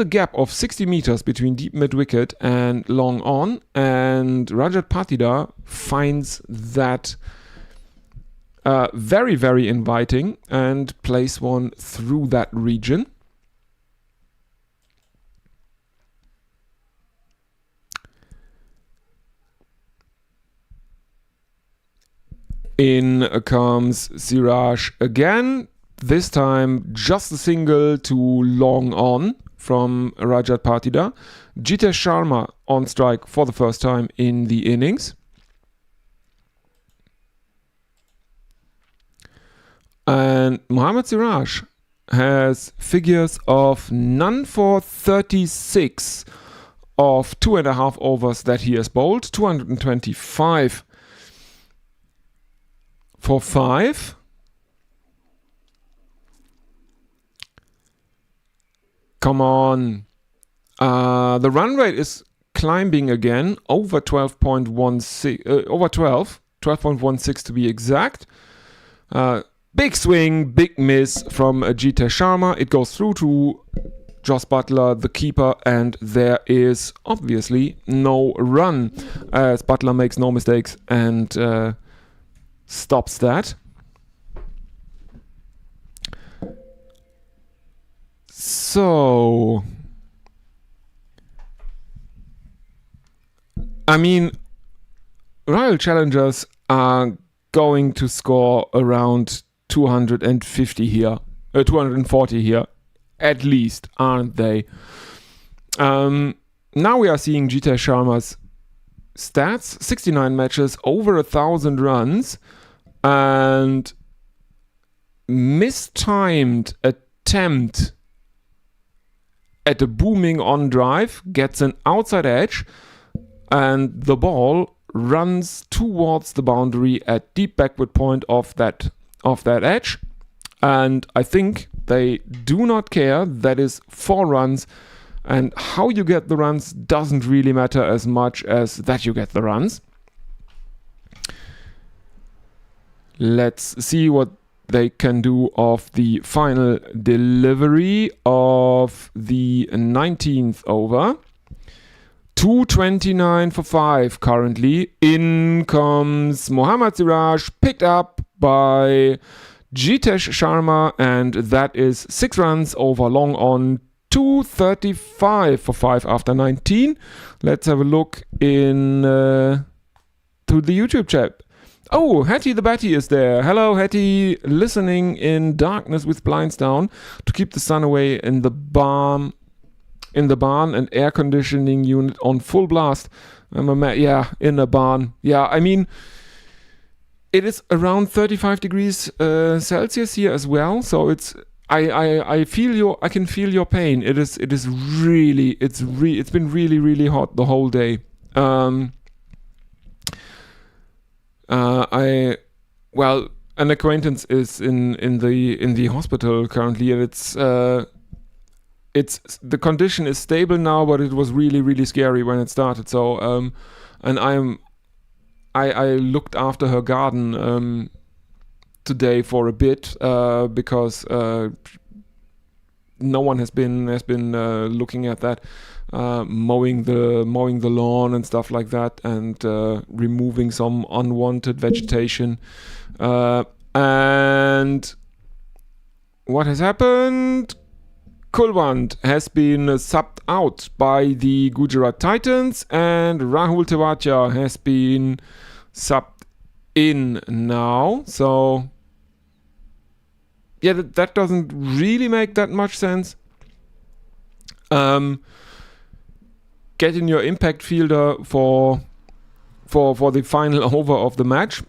gap of 60 meters between deep mid-wicket and long on, and Rajat Patidar finds that very, very inviting and plays one through that region. In comes Siraj again. This time just a single to long on from Rajat Patidar. Jitesh Sharma on strike for the first time in the innings. And Mohammad Siraj has figures of none for 36 of 2.5 overs that he has bowled. 225 for 5. Come on. The run rate is climbing again, over 12.16, over 12.16 to be exact. Big swing, big miss from Jitesh Sharma. It goes through to Jos Buttler, the keeper, and there is obviously no run, as Buttler makes no mistakes and stops that. So, I mean, Royal Challengers are going to score around 250 here, 240 here, at least, aren't they? Now we are seeing Jitesh Sharma's stats: 69 matches, over 1,000 runs, and mistimed attempt at a booming on drive, gets an outside edge, and the ball runs towards the boundary at deep backward point of that edge. And I think they do not care. That is 4 runs, and how you get the runs doesn't really matter as much as that you get the runs. Let's see what they can do of the final delivery of the 19th over. 229 for 5 currently. In comes Mohammad Siraj, picked up by Jitesh Sharma, and that is 6 runs over long on. 235 for 5 after 19. Let's have a look in to the YouTube chat. Oh, Hattie the Batty is there. Hello, Hattie, listening in darkness with blinds down to keep the sun away in the barn and air conditioning unit on full blast. In a barn. Yeah, I mean, it is around 35 degrees Celsius here as well. So it's I can feel your pain. It's been really, really hot the whole day. An acquaintance is in the hospital currently, and it's the condition is stable now, but it was really, really scary when it started. So and I looked after her garden today for a bit because no one has been looking at that, mowing the lawn and stuff like that, and removing some unwanted vegetation. And what has happened? Kulwant has been subbed out by the Gujarat Titans, and Rahul Tewatia has been subbed in now. So yeah, that doesn't really make that much sense. Get in your impact fielder for the final over of the match,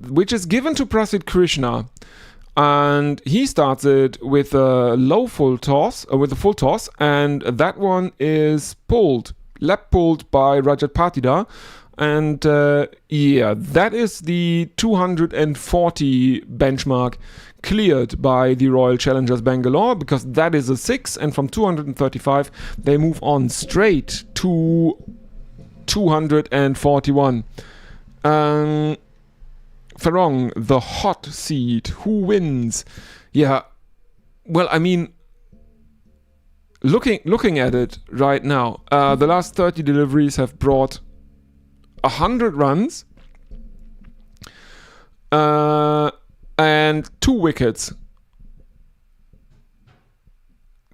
which is given to Prasid Krishna, and he starts it with a full toss, and that one is lap pulled by Rajat Patidar. And that is the 240 benchmark cleared by the Royal Challengers Bangalore, because that is a 6, and from 235 they move on straight to 241. Farong, the hot seat, who wins? Yeah, well, I mean, looking at it right now, the last 30 deliveries have brought 100 runs and 2 wickets.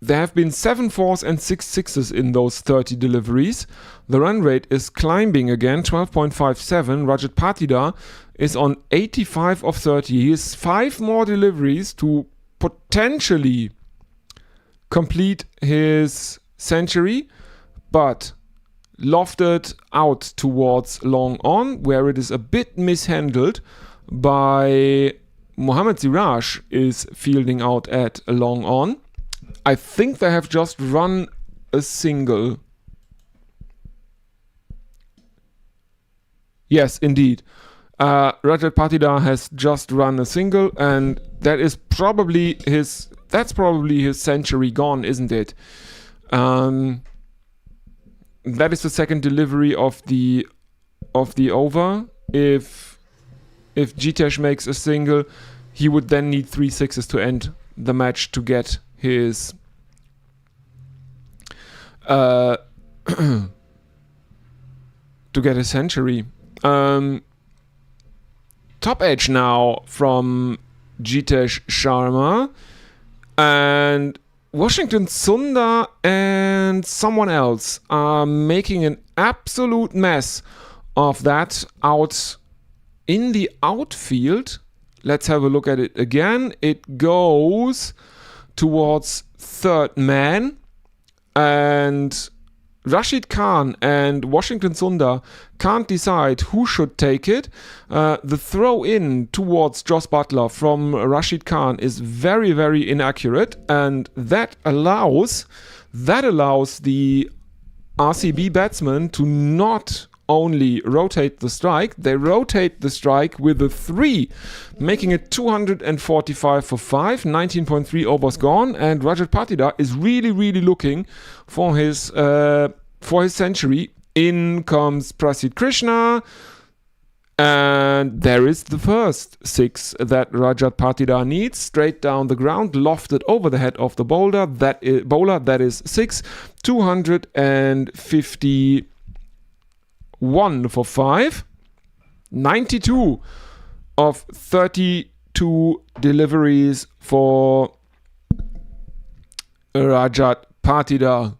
There have been 7 fours and 6 sixes in those 30 deliveries. The run rate is climbing again, 12.57. Rajat Patidar is on 85 of 30. He has 5 more deliveries to potentially complete his century, but lofted out towards long on, where it is a bit mishandled by Mohammad Siraj is fielding out at long on. I think they have just run a single. Yes, indeed. Rajat Patidar has just run a single, and that's probably his century gone, isn't it? That is the second delivery of the over. If Jitesh makes a single, he would then need 3 sixes to end the match to get his century. Top edge now from Jitesh Sharma, and Washington Sundar and someone else are making an absolute mess of that out in the outfield. Let's have a look at it again. It goes towards third man, and Rashid Khan and Washington Sundar can't decide who should take it. The throw in towards Joss Butler from Rashid Khan is very, very inaccurate, and that allows the RCB batsman to not only rotate the strike, they rotate the strike with a 3, making it 245 for 5, 19.3 overs gone, and Rajat Patidar is really, really looking for his century. In comes Prasid Krishna, and there is the first 6 that Rajat Patidar needs, straight down the ground, lofted over the head of the bowler. That is 6, 251 for 5, 92 of 32 deliveries for Rajat Patidar.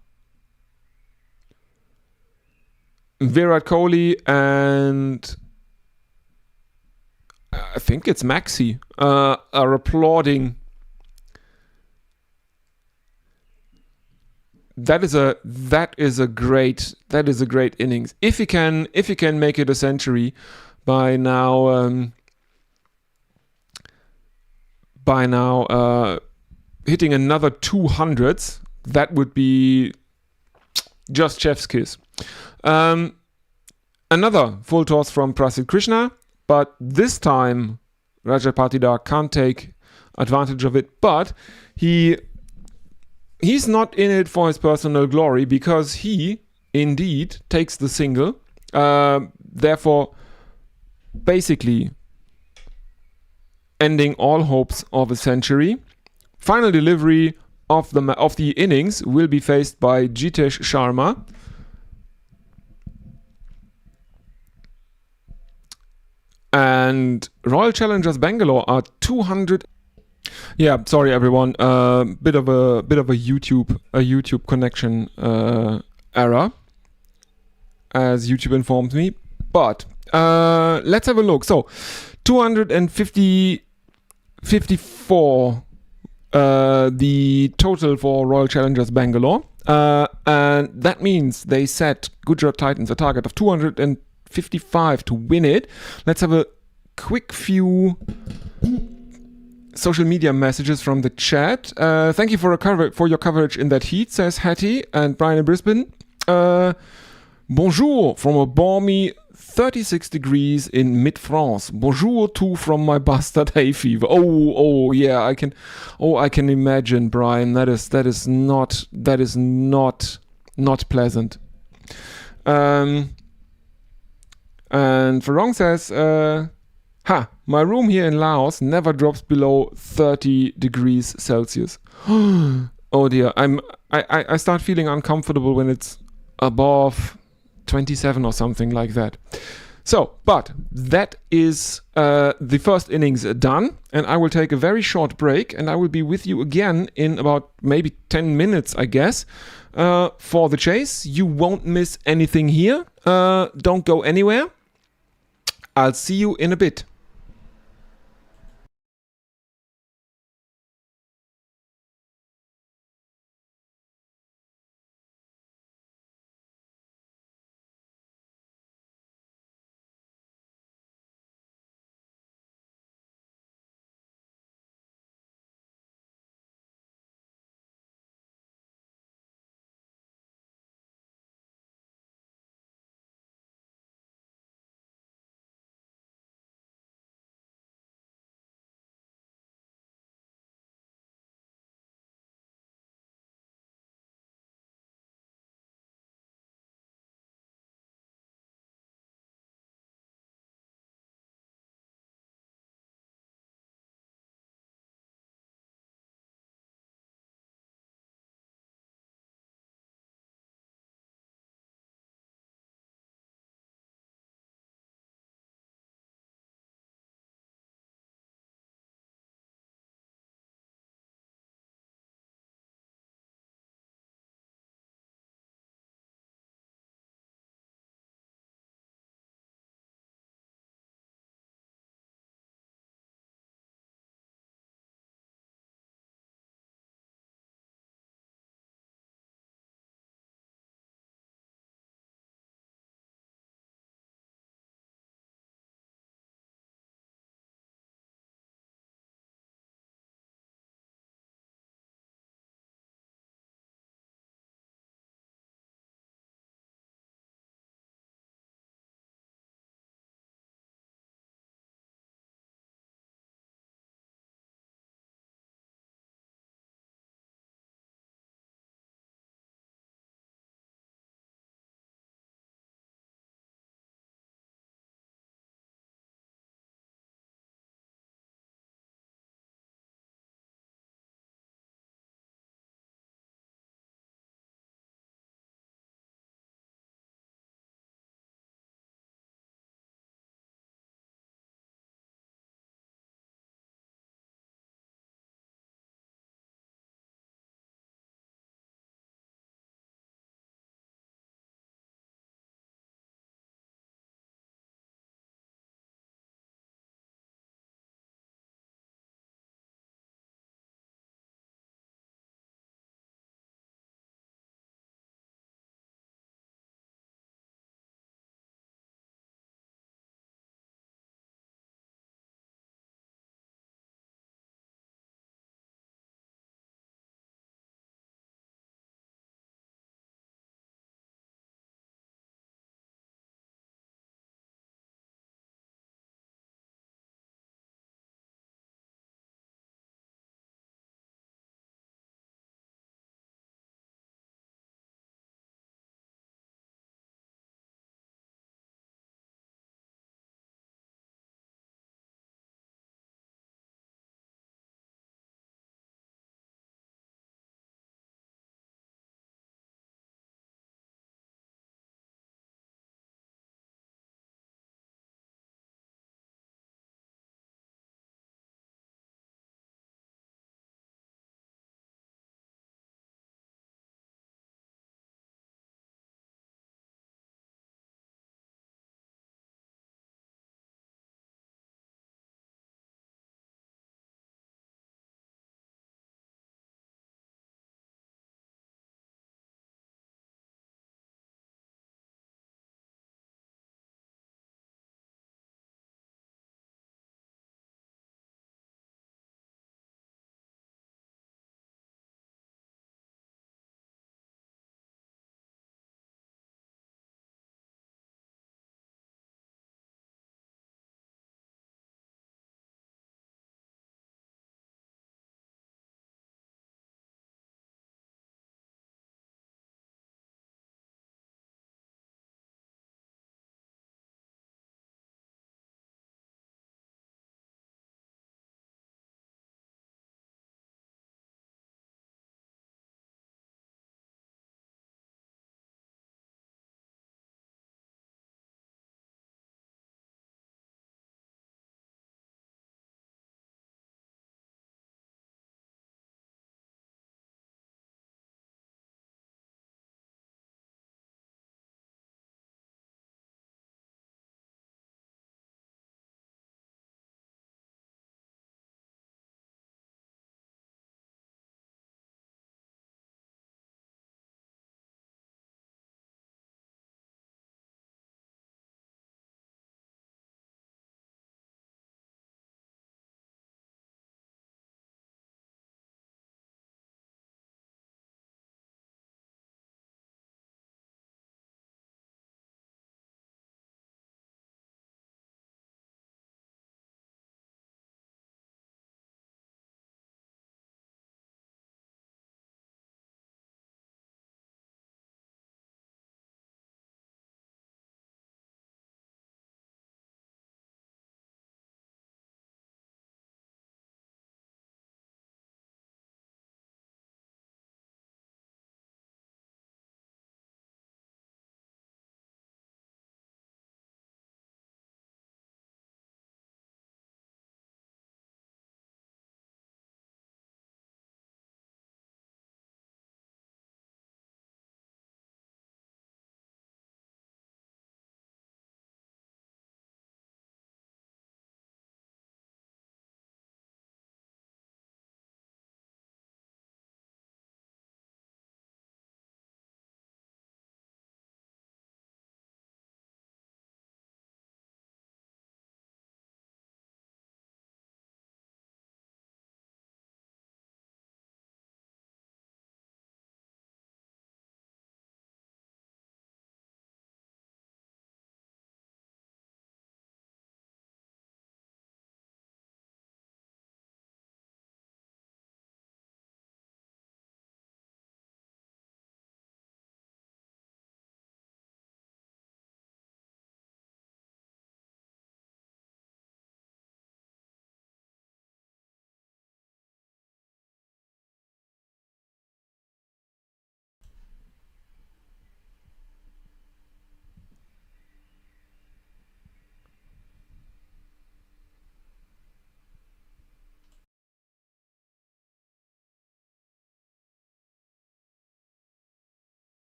Virat Kohli and I think it's Maxi are applauding. That is a great innings. If he can make it a century by now hitting another 200s, that would be just chef's kiss. Another full toss from Prasid Krishna, but this time Rajat Patidar can't take advantage of it, but he's not in it for his personal glory, because he indeed takes the single. Therefore, basically ending all hopes of a century. Final delivery of the innings will be faced by Jitesh Sharma. And Royal Challengers Bangalore are 200. Yeah, sorry everyone. Bit of a YouTube connection error, as YouTube informed me. But let's have a look. So 254 the total for Royal Challengers Bangalore, and that means they set Gujarat Titans a target of 255 to win it. Let's have a quick few social media messages from the chat. Thank you for your coverage in that heat, says Hattie and Brian in Brisbane. Bonjour from a balmy 36 degrees in mid-France. Bonjour too from my bastard hay fever. Oh yeah, I can imagine, Brian. That is not pleasant. And Farong says, my room here in Laos never drops below 30 degrees Celsius. Oh dear, I start feeling uncomfortable when it's above 27 or something like that. So, but that is the first innings done, and I will take a very short break, and I will be with you again in about maybe 10 minutes, I guess, for the chase. You won't miss anything here. Don't go anywhere. I'll see you in a bit.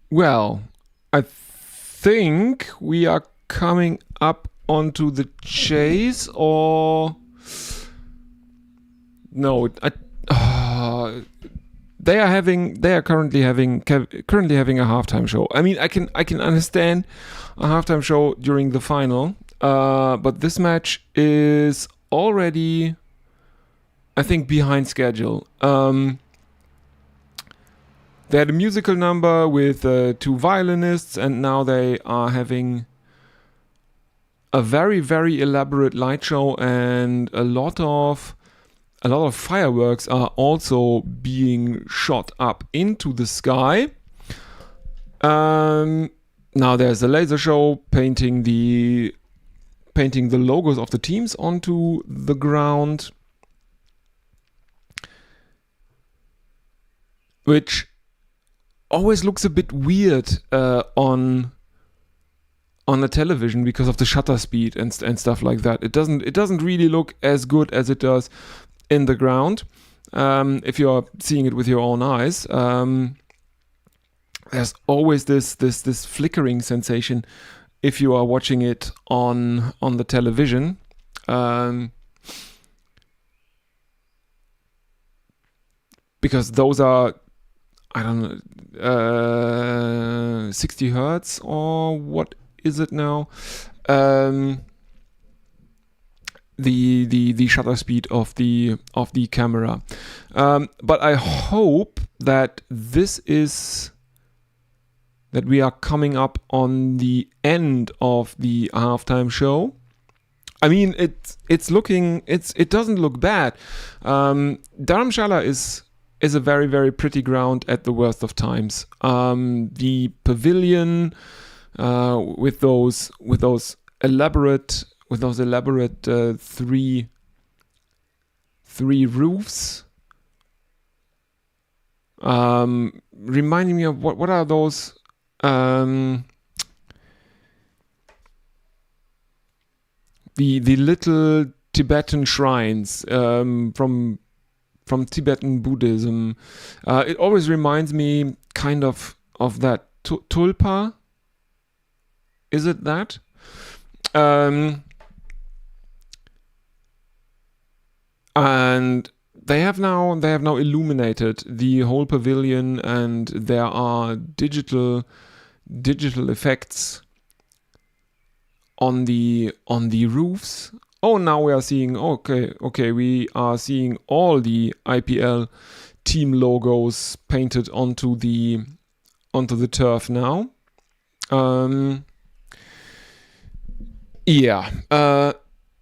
Well, I think we are coming up onto the chase, or no? They are currently having a halftime show. I mean, I can understand a halftime show during the final, but this match is already, I think, behind schedule. They had a musical number with two violinists, and now they are having a very, very elaborate light show, and a lot of fireworks are also being shot up into the sky. Now there's a laser show painting the logos of the teams onto the ground, which always looks a bit weird on the television because of the shutter speed and stuff like that. It doesn't really look as good as it does in the ground. If you're seeing it with your own eyes, there's always this flickering sensation if you are watching it on the television. Because those are, I don't know, 60 hertz, or what is it now? The shutter speed of the camera. But I hope that that we are coming up on the end of the halftime show. I mean, it doesn't look bad. Dharamshala is a very, very pretty ground at the worst of times. The pavilion with those elaborate three roofs, reminding me of what are those? The little Tibetan shrines from Tibetan Buddhism. It always reminds me kind of that tulpa. Is it that? And they have now illuminated the whole pavilion, and there are digital effects on the roofs. Oh, now we are seeing we are seeing all the IPL team logos painted onto the turf now.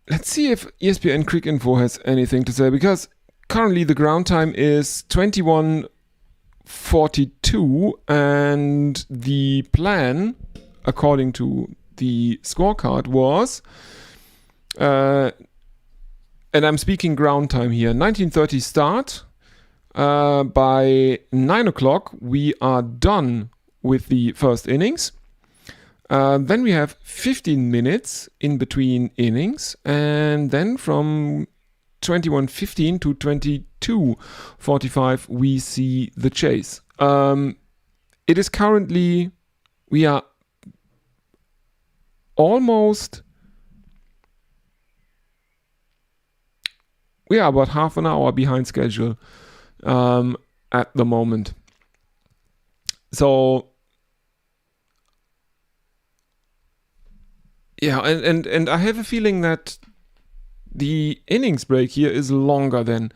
Let's see if ESPN Quick Info has anything to say, because currently the ground time is 21:42, and the plan, according to the scorecard, was, and I'm speaking ground time here, 19:30 start. By 9 o'clock, we are done with the first innings. Then we have 15 minutes in between innings, and then from 21:15 to 22:45 we see the chase. It is currently, we are about half an hour behind schedule at the moment. So yeah, and I have a feeling that the innings break here is longer than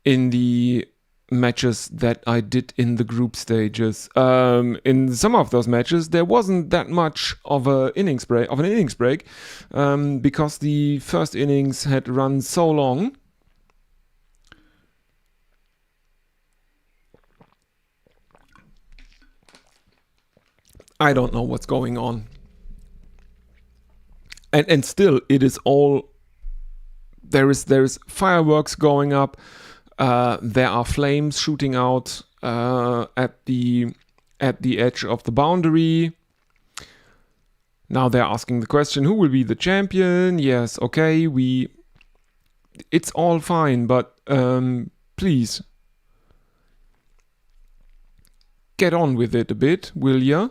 in the matches that I did in the group stages. In some of those matches, there wasn't that much of an innings break, because the first innings had run so long. I don't know what's going on. And still, it is all, there is fireworks going up. There are flames shooting out at the edge of the boundary. Now they're asking the question, who will be the champion? Yes, okay, it's all fine, but please get on with it a bit, will ya?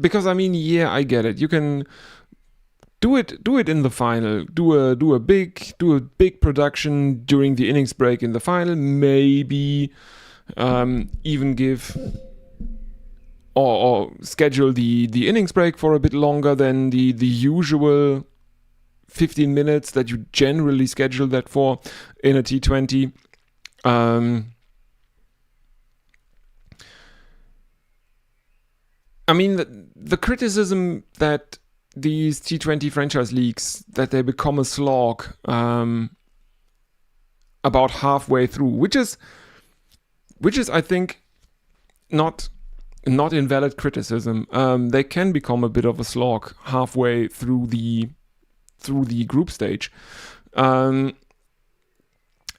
Because I mean, yeah, I get it. You can do it in the final. Do a big production during the innings break in the final. Maybe even give or schedule the innings break for a bit longer than the usual 15 minutes that you generally schedule that for in a T20. I mean, the criticism that these T20 franchise leagues, that they become a slog about halfway through, which is I think not invalid criticism. They can become a bit of a slog halfway through the group stage. And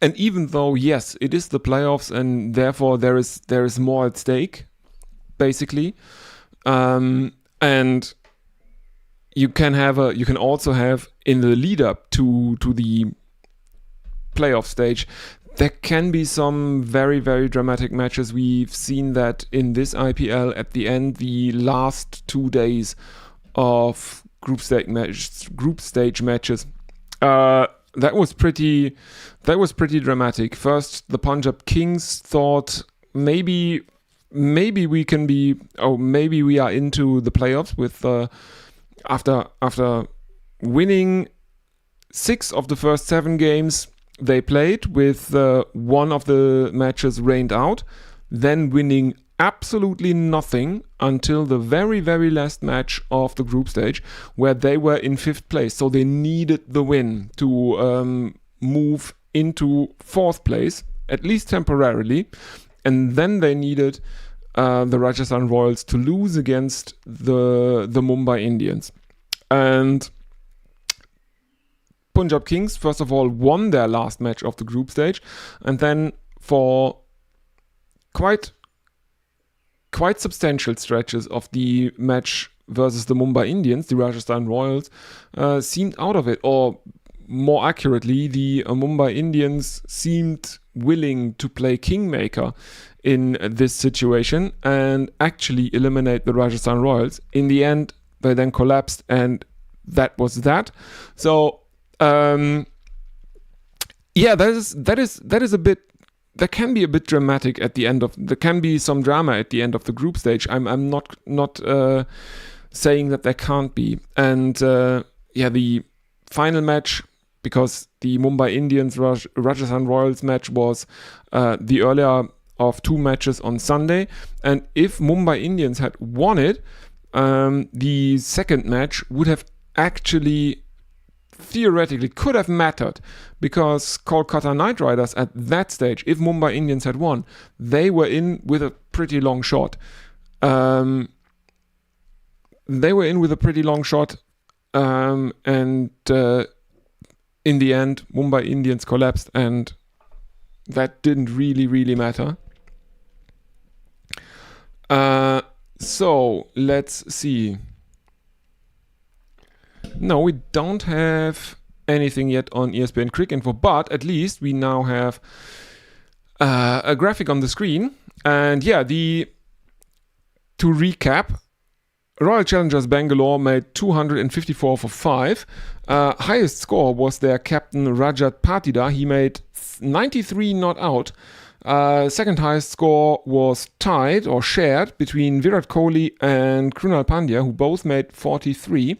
even though, yes, it is the playoffs and therefore there is more at stake, basically. And you can also have in the lead up to the playoff stage, there can be some very, very dramatic matches. We've seen that in this IPL at the end, the last 2 days of group stage matches. That was pretty dramatic. First, the Punjab Kings thought maybe we can be, maybe we are into the playoffs with after winning 6 of the first 7 games they played, with one of the matches rained out, then winning absolutely nothing until the very, very last match of the group stage, where they were in 5th place. So they needed the win to move into 4th place, at least temporarily. And then they needed the Rajasthan Royals to lose against the Mumbai Indians. And Punjab Kings, first of all, won their last match of the group stage, and then for quite substantial stretches of the match versus the Mumbai Indians, the Rajasthan Royals seemed out of it, or more accurately, the Mumbai Indians seemed willing to play kingmaker in this situation and actually eliminate the Rajasthan Royals. In the end, they then collapsed, and that was that. So that is a bit. That can be a bit dramatic at the end of. There can be some drama at the end of the group stage. I'm not saying that there can't be. And the final match, because the Mumbai Indians Rajasthan Royals match was the earlier of 2 matches on Sunday, and if Mumbai Indians had won it, the second match would have actually theoretically could have mattered, because Kolkata Knight Riders at that stage, if Mumbai Indians had won, they were in with a pretty long shot. And in the end, Mumbai Indians collapsed, and that didn't really matter. So let's see. No, we don't have anything yet on ESPN Crick Info, but at least we now have a graphic on the screen. And to recap, Royal Challengers Bangalore made 254 for 5. Highest score was their captain Rajat Patidar. He made 93 not out. Second highest score was tied or shared between Virat Kohli and Krunal Pandya, who both made 43.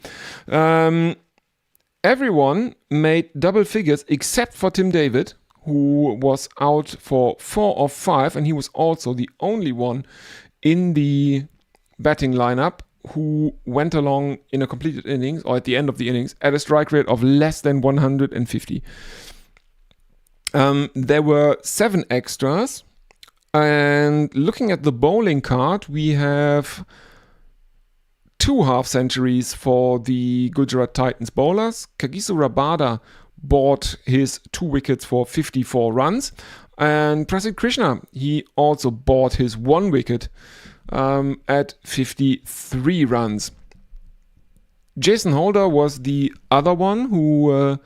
Everyone made double figures except for Tim David, who was out for 4 of 5, and he was also the only one in the batting lineup who went along in a completed innings, or at the end of the innings, at a strike rate of less than 150. There were 7 extras, and looking at the bowling card, we have 2 half centuries for the Gujarat Titans bowlers. Kagiso Rabada bought his 2 wickets for 54 runs, and Prasidh Krishna, he also bought his 1 wicket at 53 runs. Jason Holder was the other one who.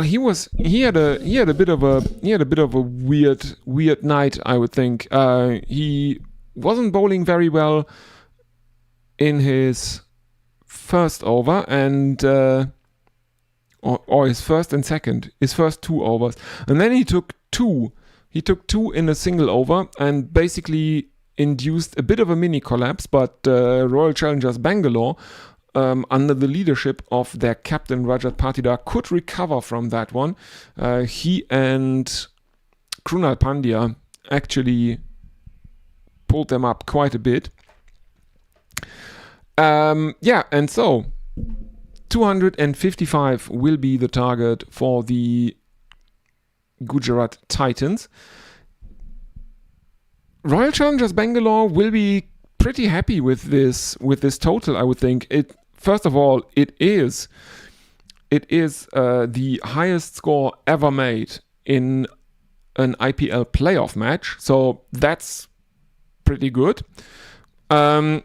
He had a bit of a weird night, I would think. He wasn't bowling very well in his first over and or his first and second, his first 2 overs, and then he took two in a single over and basically induced a bit of a mini collapse. But Royal Challengers Bangalore, under the leadership of their captain Rajat Patidar, could recover from that one. He and Krunal Pandya actually pulled them up quite a bit. And so 255 will be the target for the Gujarat Titans. Royal Challengers Bangalore will be pretty happy with this total, I would think. First of all, it is the highest score ever made in an IPL playoff match, so that's pretty good. And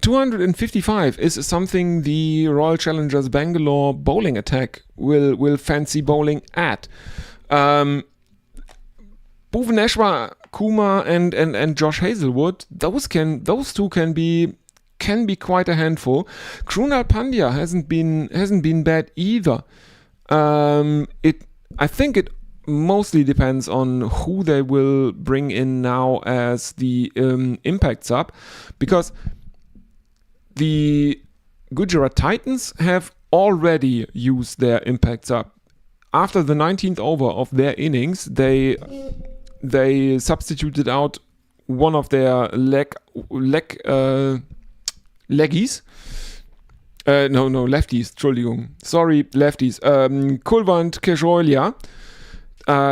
255 is something the Royal Challengers Bangalore bowling attack will fancy bowling at. Bhuvaneshwar Kumar and Josh Hazlewood, those two can be quite a handful. Krunal Pandya hasn't been bad either. I think it mostly depends on who they will bring in now as the impact sub, because the Gujarat Titans have already used their impact sub. After the 19th over of their innings, they substituted out one of their leggies. Lefties, Entschuldigung. Sorry, lefties. Kulwant Kesholia.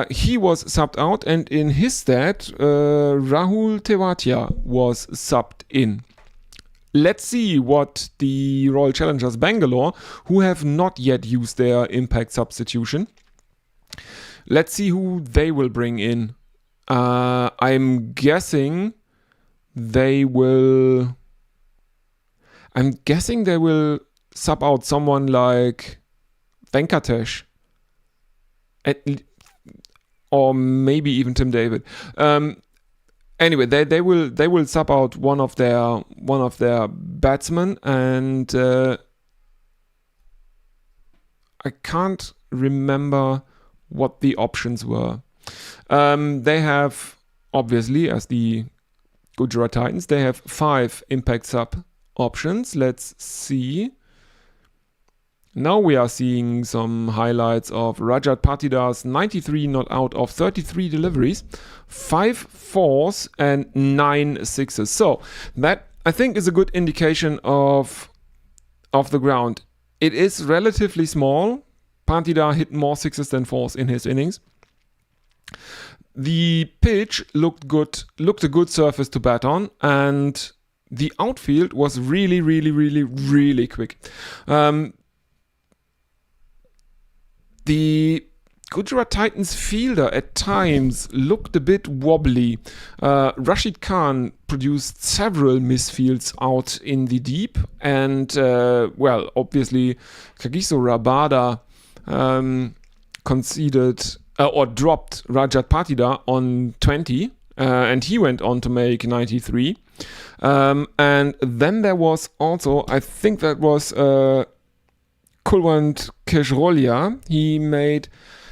He was subbed out, and in his stead, Rahul Tewatia was subbed in. Let's see what the Royal Challengers Bangalore, who have not yet used their impact substitution, let's see who they will bring in. I'm guessing they will sub out someone like Venkatesh, or maybe even Tim David. Anyway, they will sub out one of their batsmen, and I can't remember what the options were. They have, obviously, as the Gujarat Titans, they have 5 impact sub options. Let's see. Now we are seeing some highlights of Rajat Patidar's 93 not out of 33 deliveries, 5 fours and 9 sixes. So that, I think, is a good indication of the ground. It is relatively small. Patidar hit more sixes than fours in his innings. The pitch looked a good surface to bat on, and the outfield was really, really, really, really quick. The Gujarat Titans fielder at times looked a bit wobbly. Rashid Khan produced several misfields out in the deep, and obviously Kagiso Rabada conceded or dropped Rajat Patidar on 20, and he went on to make 93. And then there was also, I think that was Kulwant Kesholia.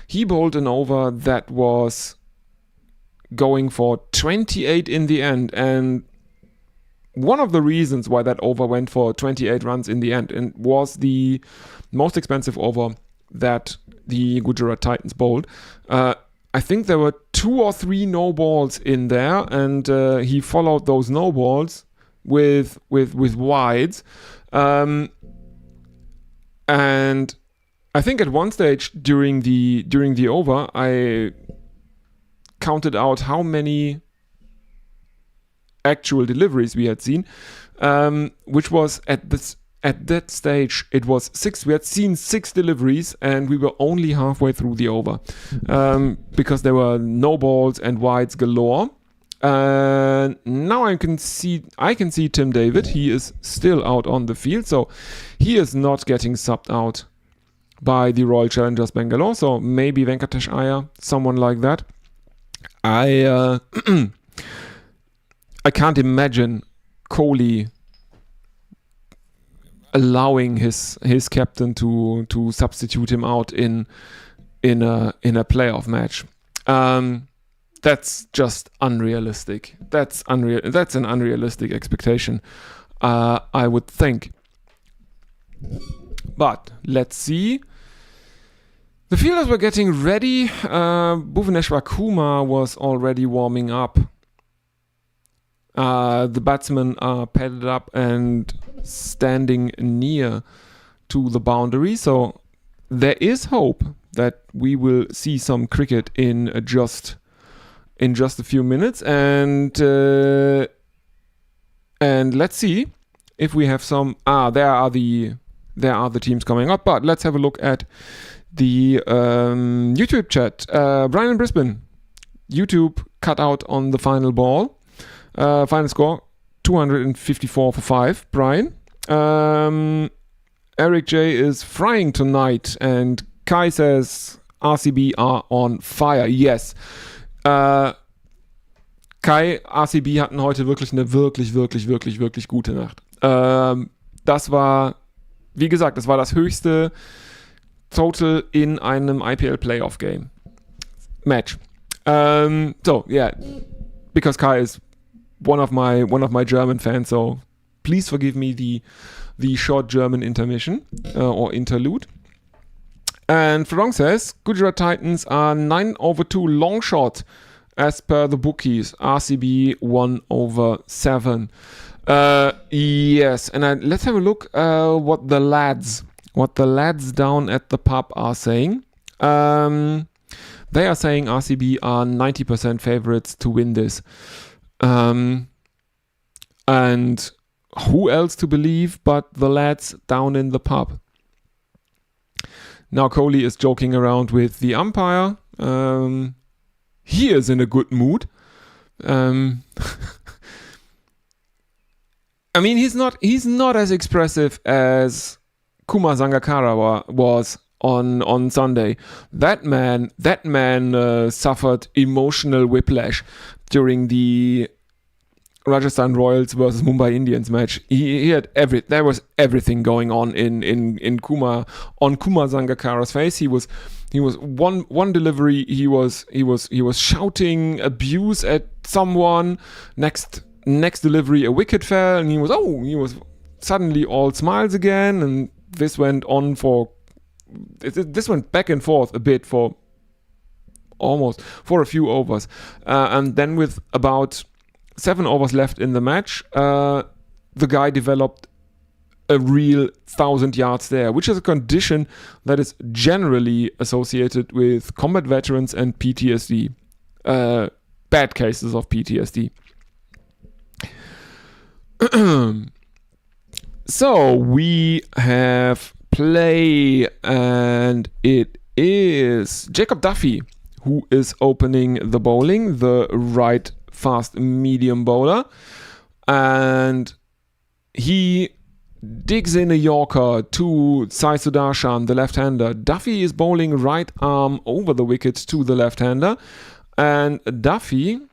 He bowled an over that was going for 28 in the end, and one of the reasons why that over went for 28 runs in the end and was the most expensive over that the Gujarat Titans bowled. I think there were 2 or 3 no balls in there, and he followed those no balls with wides. And I think at one stage during the over, I counted out how many actual deliveries we had seen, which was at that stage it was 6. We had seen 6 deliveries, and we were only halfway through the over, because there were no balls and wides galore. Now I can see Tim David. He is still out on the field, so he is not getting subbed out by the Royal Challengers Bangalore. So maybe Venkatesh Iyer, someone like that. I can't imagine Kohli allowing his captain to substitute him out in a playoff match. That's just unrealistic. That's an unrealistic expectation, I would think. But let's see. The fielders were getting ready. Bhuvaneshwar Kumar was already warming up. The batsmen are padded up and standing near to the boundary. So there is hope that we will see some cricket in just a few minutes, and let's see if we have some. There are the teams coming up, but let's have a look at the YouTube chat. Brian in Brisbane, YouTube cut out on the final ball. Final score 254 for 5. Brian. Eric J is frying tonight, and Kai says RCB are on fire. Yes. Kai, RCB hatten heute wirklich eine wirklich gute Nacht. Das war, wie gesagt, das war das höchste Total in einem IPL Playoff Game Match. So yeah, because Kai is one of my German fans, so please forgive me the short German intermission or interlude. And Frodong says Gujarat Titans are 9/2 long shot as per the bookies. RCB 1/7. Yes, and let's have a look what the lads down at the pub are saying. They are saying RCB are 90% favorites to win this. And who else to believe but the lads down in the pub? Now Kohli is joking around with the umpire. He is in a good mood. I mean, he's not as expressive as Kumar Sangakkara was on Sunday. That man suffered emotional whiplash during the Rajasthan Royals versus Mumbai Indians match. He had there was everything going on in Kumar Sangakkara's face. He was one delivery. He was shouting abuse at someone. Next delivery, a wicket fell, and he was suddenly all smiles again. And this went on this went back and forth a bit for a few overs, and then with about 7 overs left in the match, the guy developed a real 1,000 yards there, which is a condition that is generally associated with combat veterans and PTSD, bad cases of PTSD. So we have play, and it is Jacob Duffy who is opening the bowling, the right fast medium bowler, and he digs in a Yorker to Sai Sudarshan, the left-hander. Duffy is bowling right arm over the wicket to the left-hander, and Sudarshan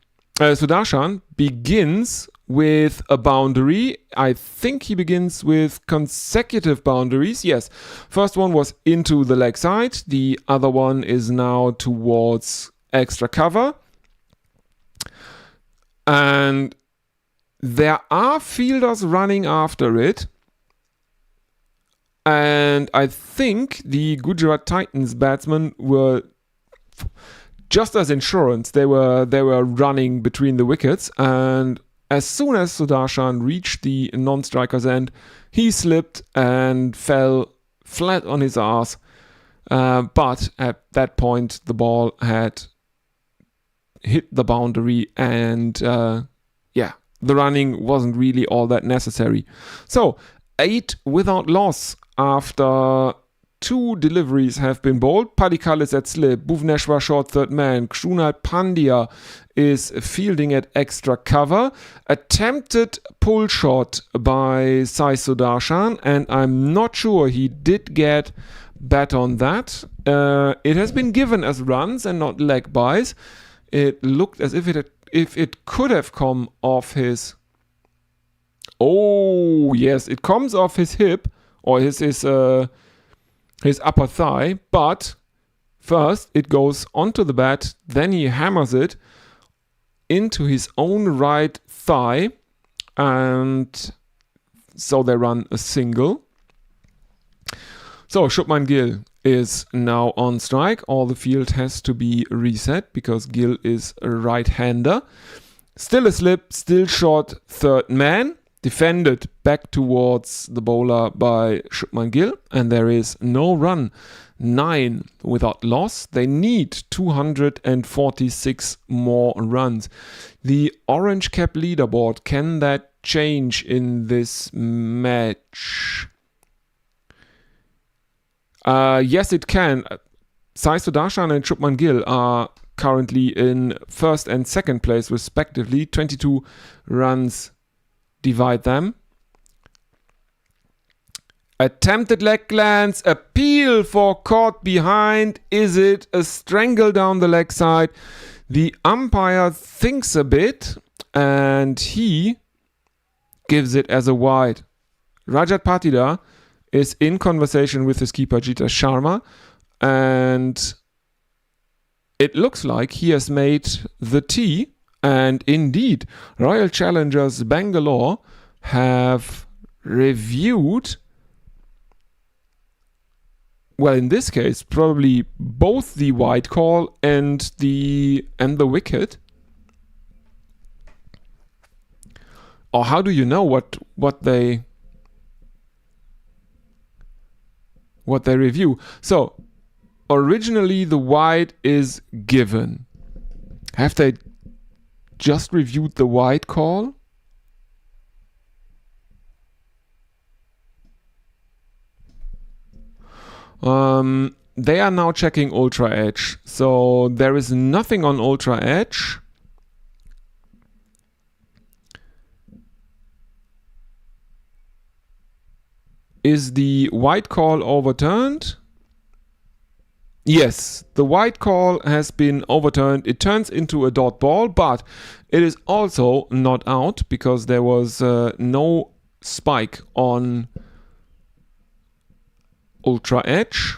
begins with a boundary. I think he begins with consecutive boundaries. Yes, first one was into the leg side, the other one is now towards extra cover. And there are fielders running after it. And I think the Gujarat Titans batsmen were, just as insurance, they were running between the wickets. And as soon as Sudarshan reached the non-striker's end, he slipped and fell flat on his ass. But at that point, the ball had hit the boundary, and the running wasn't really all that necessary. So 8 without loss after 2 deliveries have been bowled. Padikkal is at slip. Bhuvaneshwar short third man. Krunal Pandya is fielding at extra cover. Attempted pull shot by Sai Sudarshan, and I'm not sure he did get bat on that. It has been given as runs and not leg buys. It looked as if it could have come off his... Oh, yes, it comes off his hip or his upper thigh, but first it goes onto the bat, then he hammers it into his own right thigh, and so they run a single. So Shubman Gill is now on strike. All the field has to be reset because Gill is a right-hander. Still a slip, still short third man. Defended back towards the bowler by Shubman Gill, and there is no run. 9 without loss. They need 246 more runs. The orange cap leaderboard, can that change in this match? Yes, it can. Sai Sudarshan and Shubman Gill are currently in first and second place respectively. 22 runs divide them. Attempted leg glance, appeal for caught behind. Is it a strangle down the leg side? The umpire thinks a bit and he gives it as a wide. Rajat Patidar is in conversation with his keeper Jita Sharma, and it looks like he has made the tee. And indeed, Royal Challengers Bangalore have reviewed, well, in this case, probably both the wide call and the wicket. Or how do you know what they review? So originally the wide is given. Have they just reviewed the wide call? They are now checking Ultra Edge. So there is nothing on Ultra Edge. Is the wide call overturned? Yes, the wide call has been overturned. It turns into a dot ball, but it is also not out because there was no spike on Ultra Edge.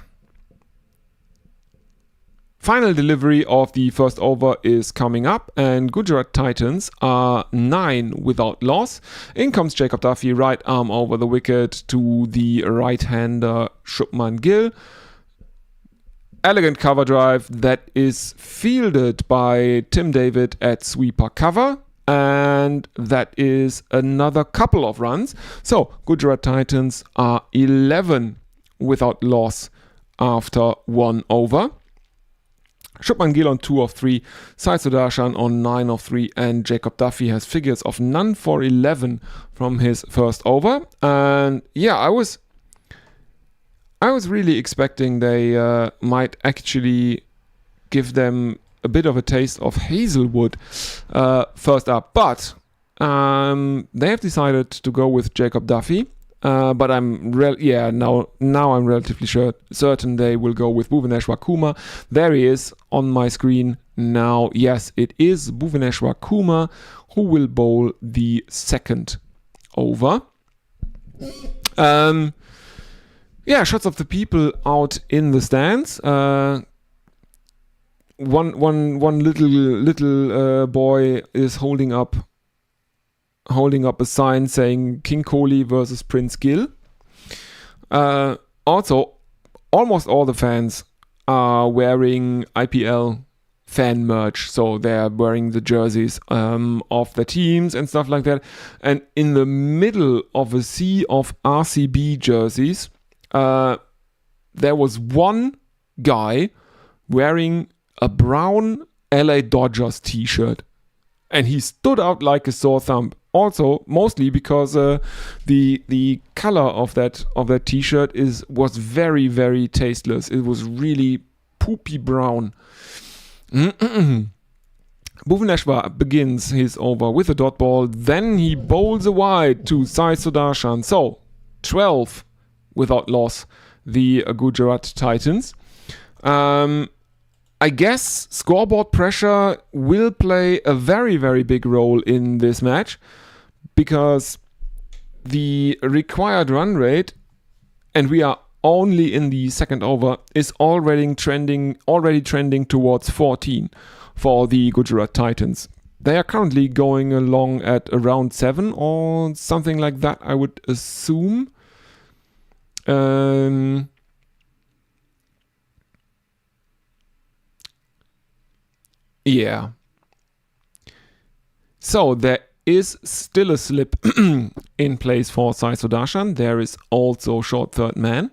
Final delivery of the first over is coming up, and Gujarat Titans are 9 without loss. In comes Jacob Duffy, right arm over the wicket to the right-hander Shubman Gill. Elegant cover drive that is fielded by Tim David at sweeper cover, and that is another couple of runs. So Gujarat Titans are 11 without loss after 1 over. Shubman Gill on 2 of 3, Sai Sudarshan on 9 of 3, and Jacob Duffy has figures of none for 11 from his first over. And yeah, I was really expecting they might actually give them a bit of a taste of Hazelwood first up, but they have decided to go with Jacob Duffy. But I'm now I'm relatively certain they will go with Bhuvaneshwar Kumar. There he is on my screen now. Yes, it is Bhuvaneshwar Kumar who will bowl the second over. Shots of the people out in the stands. One little boy is holding up a sign saying King Kohli versus Prince Gill. Also, almost all the fans are wearing IPL fan merch, so they're wearing the jerseys of the teams and stuff like that. And in the middle of a sea of RCB jerseys, there was one guy wearing a brown LA Dodgers t-shirt, and he stood out like a sore thumb. also mostly because the color of that T-shirt was very, very tasteless. It was really poopy brown. Bhuvaneshwar begins his over with a dot ball, then he bowls a wide to Sai Sudarshan. So 12 without loss, the Gujarat Titans. I guess scoreboard pressure will play a very, very big role in this match, because the required run rate, and we are only in the second over, is already trending towards 14 for the Gujarat Titans. They are currently going along at around 7 or something like that, I would assume. Yeah. So there is still a slip in place for Sai Sudarshan. There is also short third man.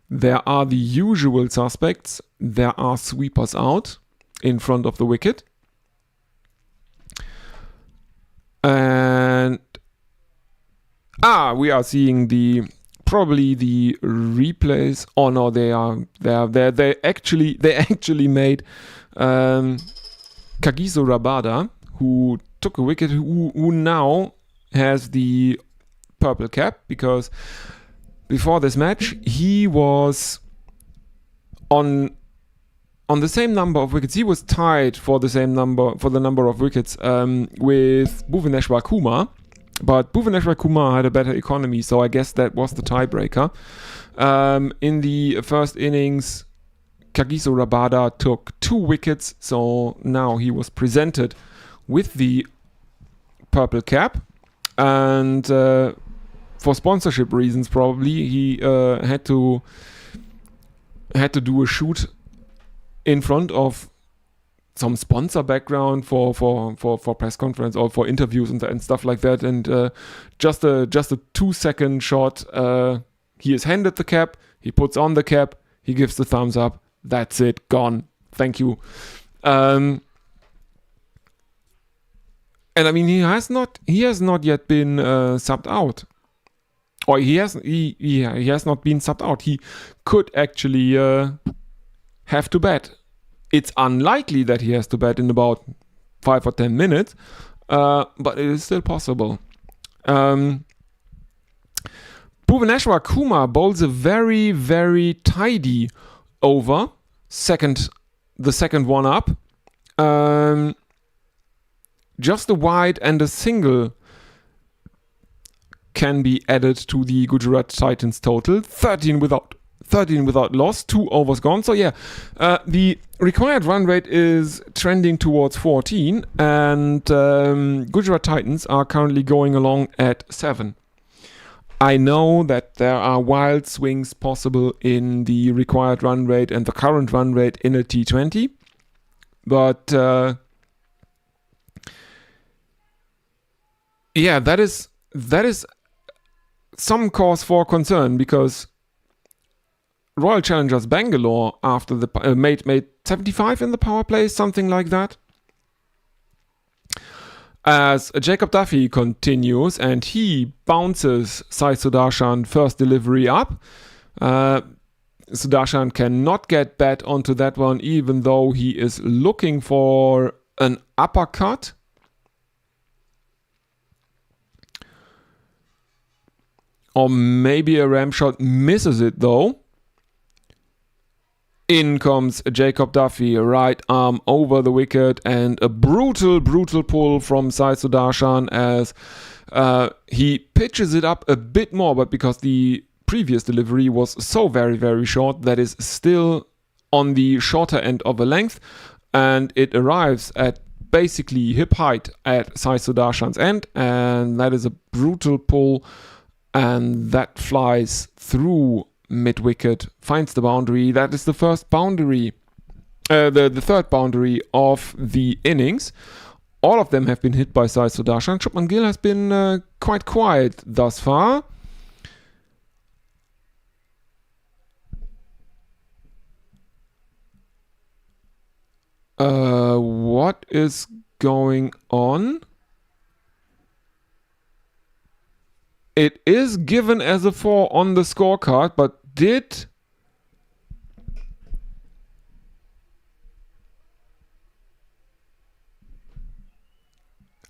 There are the usual suspects. There are sweepers out in front of the wicket. And we are seeing probably the replays. Oh no, they actually made Kagiso Rabada, who took a wicket, who now has the purple cap, because before this match he was on the same number of wickets. He was tied for the number of wickets with Bhuvaneshwar Kumar, but Bhuvaneshwar Kumar had a better economy, so I guess that was the tiebreaker. In the first innings, Kagiso Rabada took 2 wickets, so now he was presented with the purple cap, and for sponsorship reasons probably he had to do a shoot in front of some sponsor background for press conference or for interviews and stuff like that, and just a 2-second shot. He is handed the cap, he puts on the cap, he gives the thumbs up. That's it, gone. Thank you. And I mean, he has not yet been subbed out, or he has not been subbed out. He could actually have to bat. It's unlikely that he has to bat in about 5 or 10 minutes, but it is still possible. Bhuvaneshwar Kumar bowls a very, very tidy over, the second one up. Just a wide and a single can be added to the Gujarat Titans total. 13 without loss, 2 overs gone. So yeah, the required run rate is trending towards 14, and Gujarat Titans are currently going along at 7. I know that there are wild swings possible in the required run rate and the current run rate in a T20, but yeah, that is some cause for concern, because Royal Challengers Bangalore after the made 75 in the power play, something like that. As Jacob Duffy continues and he bounces Sai Sudarshan first delivery up. Sudarshan cannot get bat onto that one, even though he is looking for an uppercut. Or maybe a ram shot, misses it though. In comes Jacob Duffy, right arm over the wicket, and a brutal pull from Sai Sudarshan as he pitches it up a bit more, but because the previous delivery was so very, very short, that is still on the shorter end of a length, and it arrives at basically hip height at Sai Sudarshan's end, and that is a brutal pull, and that flies through mid-wicket, finds the boundary. That is the first boundary, the third boundary of the innings. All of them have been hit by Sai Sudarshan. Shubman Gill has been quite quiet thus far. What is going on? it is given as a 4 on the scorecard, but did...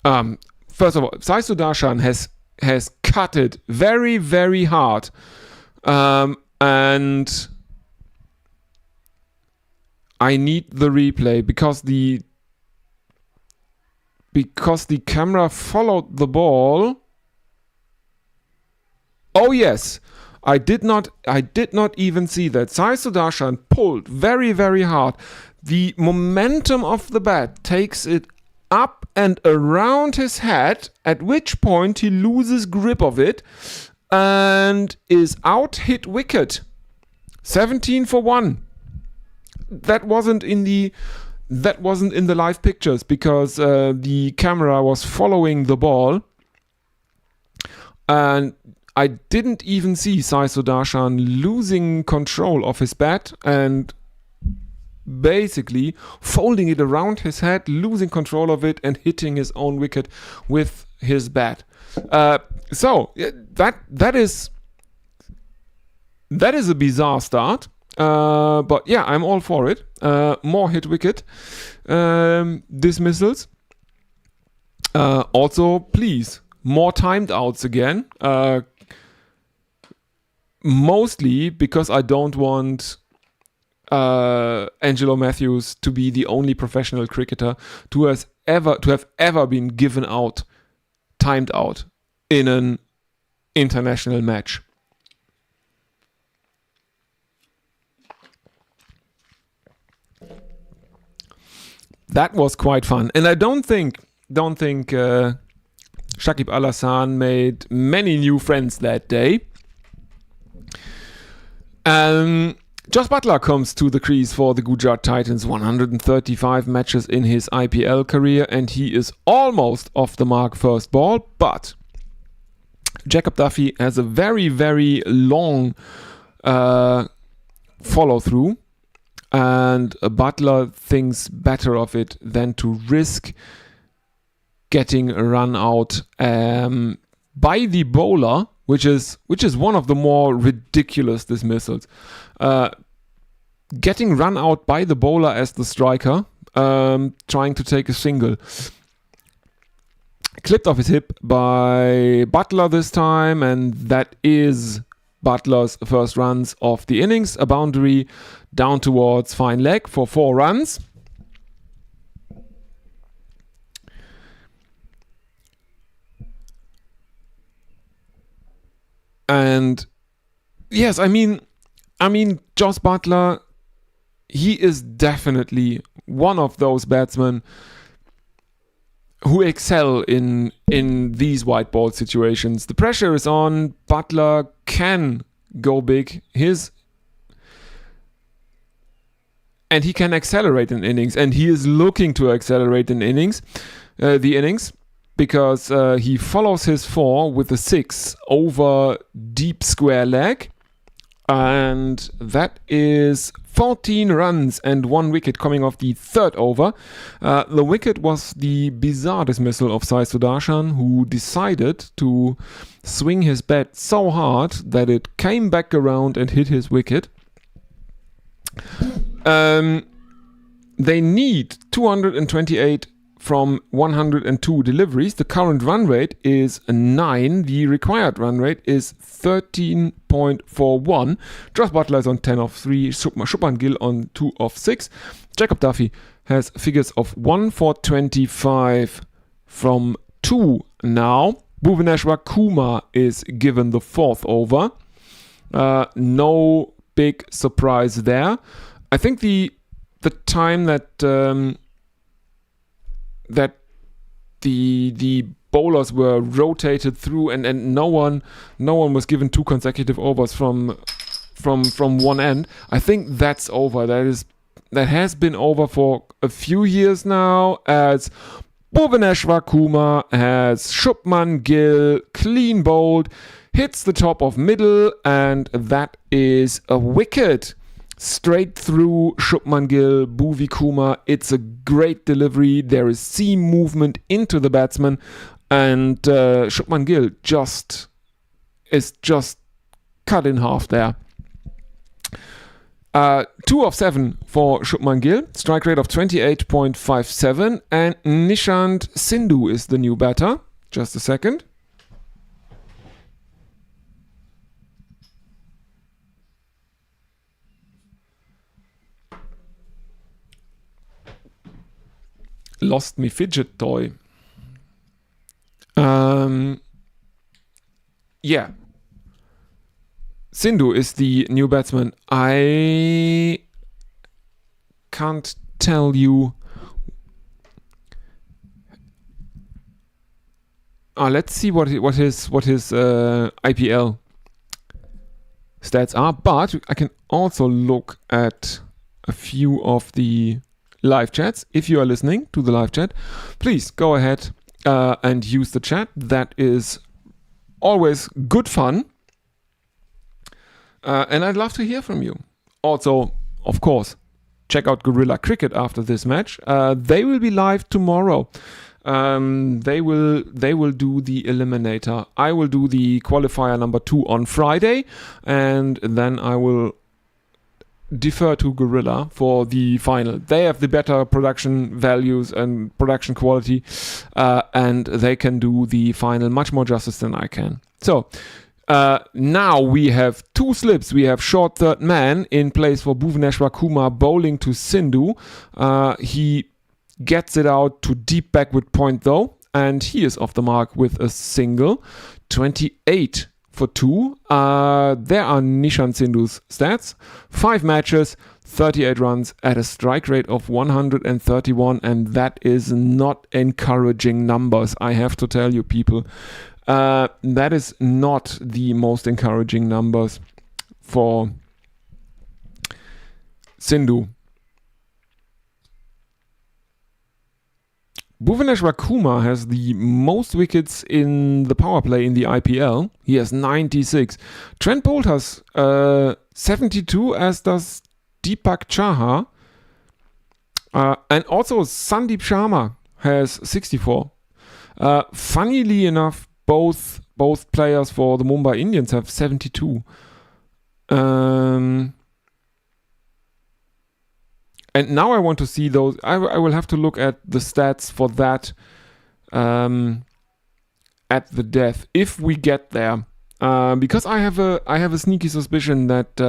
First of all, Sai Sudarshan has cut it very, very hard. And I need the replay because the camera followed the ball. Oh yes, I did not even see that. Sai Sudarshan pulled very, very hard. The momentum of the bat takes it up and around his head, at which point he loses grip of it and is out hit wicket. 17 for 1. That wasn't in the live pictures because the camera was following the ball, and I didn't even see Sai Sudarshan losing control of his bat and basically folding it around his head, losing control of it, and hitting his own wicket with his bat. So that is a bizarre start. But yeah, I'm all for it. More hit wicket dismissals. Also, please, more timed outs again. Mostly because I don't want Angelo Matthews to be the only professional cricketer to have ever been given out, timed out in an international match. That was quite fun, and I don't think Shakib Al Hasan made many new friends that day. Jos Buttler comes to the crease for the Gujarat Titans, 135 matches in his IPL career, and he is almost off the mark first ball, but Jacob Duffy has a very, very long follow-through, and Buttler thinks better of it than to risk getting a run out by the bowler, which is one of the more ridiculous dismissals. Getting run out by the bowler as the striker, trying to take a single. Clipped off his hip by Buttler this time, and that is Butler's first runs of the innings. A boundary down towards fine leg for 4 runs. And yes, I mean, Jos Buttler, he is definitely one of those batsmen who excel in these white ball situations. The pressure is on. Buttler can go big. And he can accelerate in innings, and he is looking to accelerate in innings, because he follows his 4 with a 6 over deep square leg, and that is 14 runs and 1 wicket coming off the 3rd over. The wicket was the bizarre dismissal of Sai Sudarshan, who decided to swing his bat so hard that it came back around and hit his wicket. They need 228 from 102 deliveries. The current run rate is 9. The required run rate is 13.41. Jos Buttler is on 10 of 3. Shubman Gill on 2 of 6. Jacob Duffy has figures of 1 for 25 from 2 now. Bhuvaneshwar Kumar is given the 4th over. No big surprise there. I think the time that the bowlers were rotated through and no one was given 2 consecutive overs from one end. I think that's over. That has been over for a few years now, as Bhuvaneshwar Kumar has Shubman Gill clean bowled, hits the top of middle, and that is a wicket. Straight through Shubman Gill, Bhuvi Kumar. It's a great delivery. There is seam movement into the batsman, and Shubman Gill just is just cut in half there. 2 of 7 for Shubman Gill, strike rate of 28.57, and Nishant Sindhu is the new batter. Just a second. Lost me fidget toy. Yeah. Sindhu is the new batsman. I can't tell you. Let's see what his IPL stats are. But I can also look at a few of the live chats. If you are listening to the live chat, please go ahead and use the chat. That is always good fun. And I'd love to hear from you. Also, of course, check out Guerrilla Cricket after this match. They will be live tomorrow. They will do the eliminator. I will do the qualifier number 2 on Friday, and then I will defer to Guerrilla for the final. They have the better production values and production quality, and they can do the final much more justice than I can. So now we have 2 slips. We have short third man in place for Bhuvaneshwar Kumar, bowling to Sindhu. He gets it out to deep backward point though, and he is off the mark with a single. 28 for 2. There are Nishant Sindhu's stats. 5 matches, 38 runs at a strike rate of 131, and that is not encouraging numbers, I have to tell you, people. That is not the most encouraging numbers for Sindhu. Bhuvaneshwar Kumar has the most wickets in the power play in the IPL. He has 96. Trent Boult has 72, as does Deepak Chahar. And also Sandeep Sharma has 64. Funnily enough, both players for the Mumbai Indians have 72. And now I want to see those. I will have to look at the stats for that at the death if we get there, because I have a sneaky suspicion that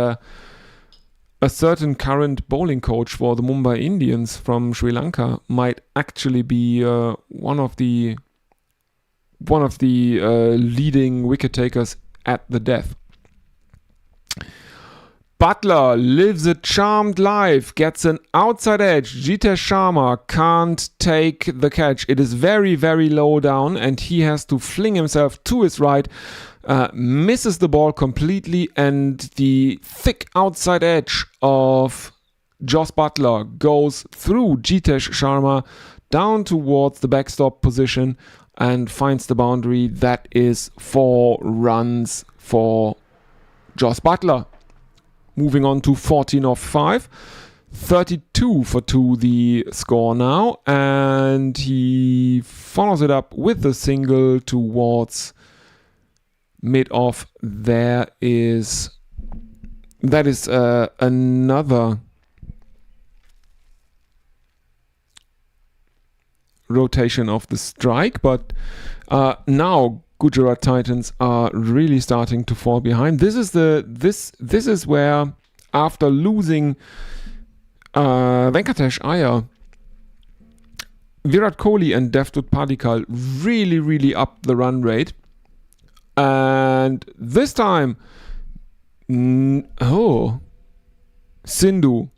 a certain current bowling coach for the Mumbai Indians from Sri Lanka might actually be one of the leading wicket takers at the death. Butler lives a charmed life, gets an outside edge. Jitesh Sharma can't take the catch. It is very, very low down, and he has to fling himself to his right. Misses the ball completely, and the thick outside edge of Jos Buttler goes through Jitesh Sharma down towards the backstop position and finds the boundary. That is 4 runs for Jos Buttler. Moving on to 14 of 5. 32 for 2 the score now. And he follows it up with a single towards mid-off. That is another rotation of the strike. But now Gujarat Titans are really starting to fall behind. This is where, after losing Venkatesh Iyer, Virat Kohli and Devdutt Padikkal really upped the run rate. And this time, Sindhu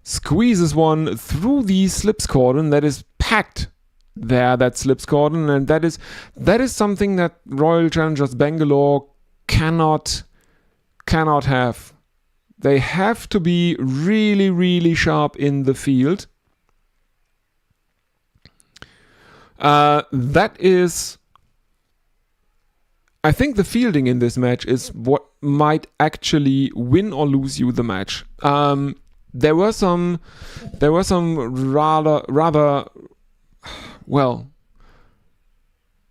squeezes one through the slips cordon that is packed there, that slips cordon, and that is something that Royal Challengers Bangalore cannot have. They have to be really sharp in the field. That is, I think the fielding in this match is what might actually win or lose you the match. There were some rather well,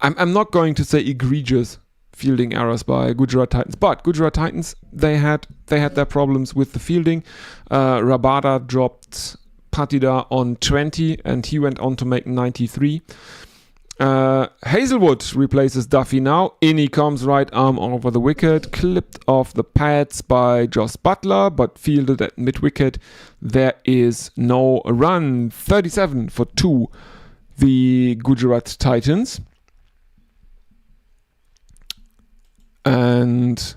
I'm not going to say egregious fielding errors by Gujarat Titans. But Gujarat Titans, they had their problems with the fielding. Rabada dropped Patida on 20 and he went on to make 93. Hazelwood replaces Duffy now. In he comes, right arm over the wicket, clipped off the pads by Jos Buttler, but fielded at mid-wicket. There is no run. 37 for 2, the Gujarat Titans. And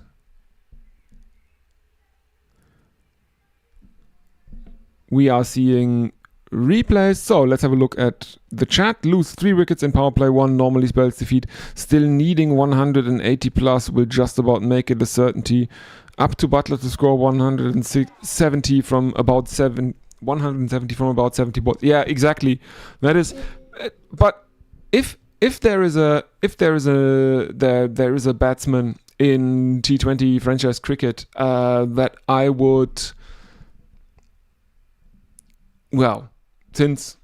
we are seeing replays. So let's have a look at the chat. Lose 3 wickets in power play 1 normally spells defeat. Still needing 180 plus will just about make it a certainty. Up to Buttler to score 170 from about 170 from about 70 balls. Yeah, exactly. That is. But if there is a batsman in T20 franchise cricket that I would, well, since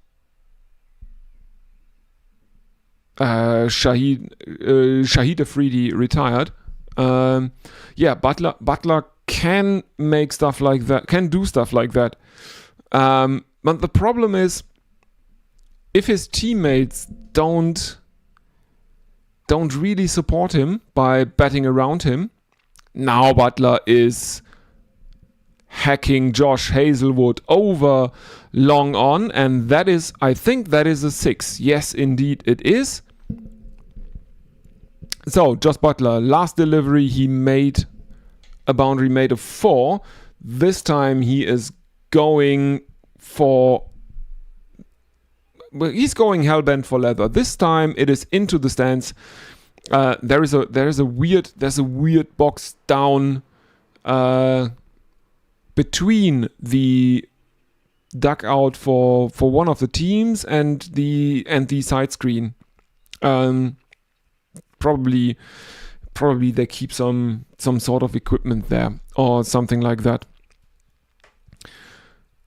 Shahid Afridi retired, Buttler can make stuff like that, can do stuff like that. But the problem is, if his teammates don't really support him by batting around him, now Buttler is hacking Josh Hazelwood over long on, and that is, I think that is a 6. Yes, indeed it is. So, Jos Buttler, last delivery he made a boundary made of 4. This time he is going for... Well, he's going hellbent for leather. This time it is into the stands. There's a weird box down between the dugout for one of the teams and the side screen. Probably they keep some sort of equipment there or something like that.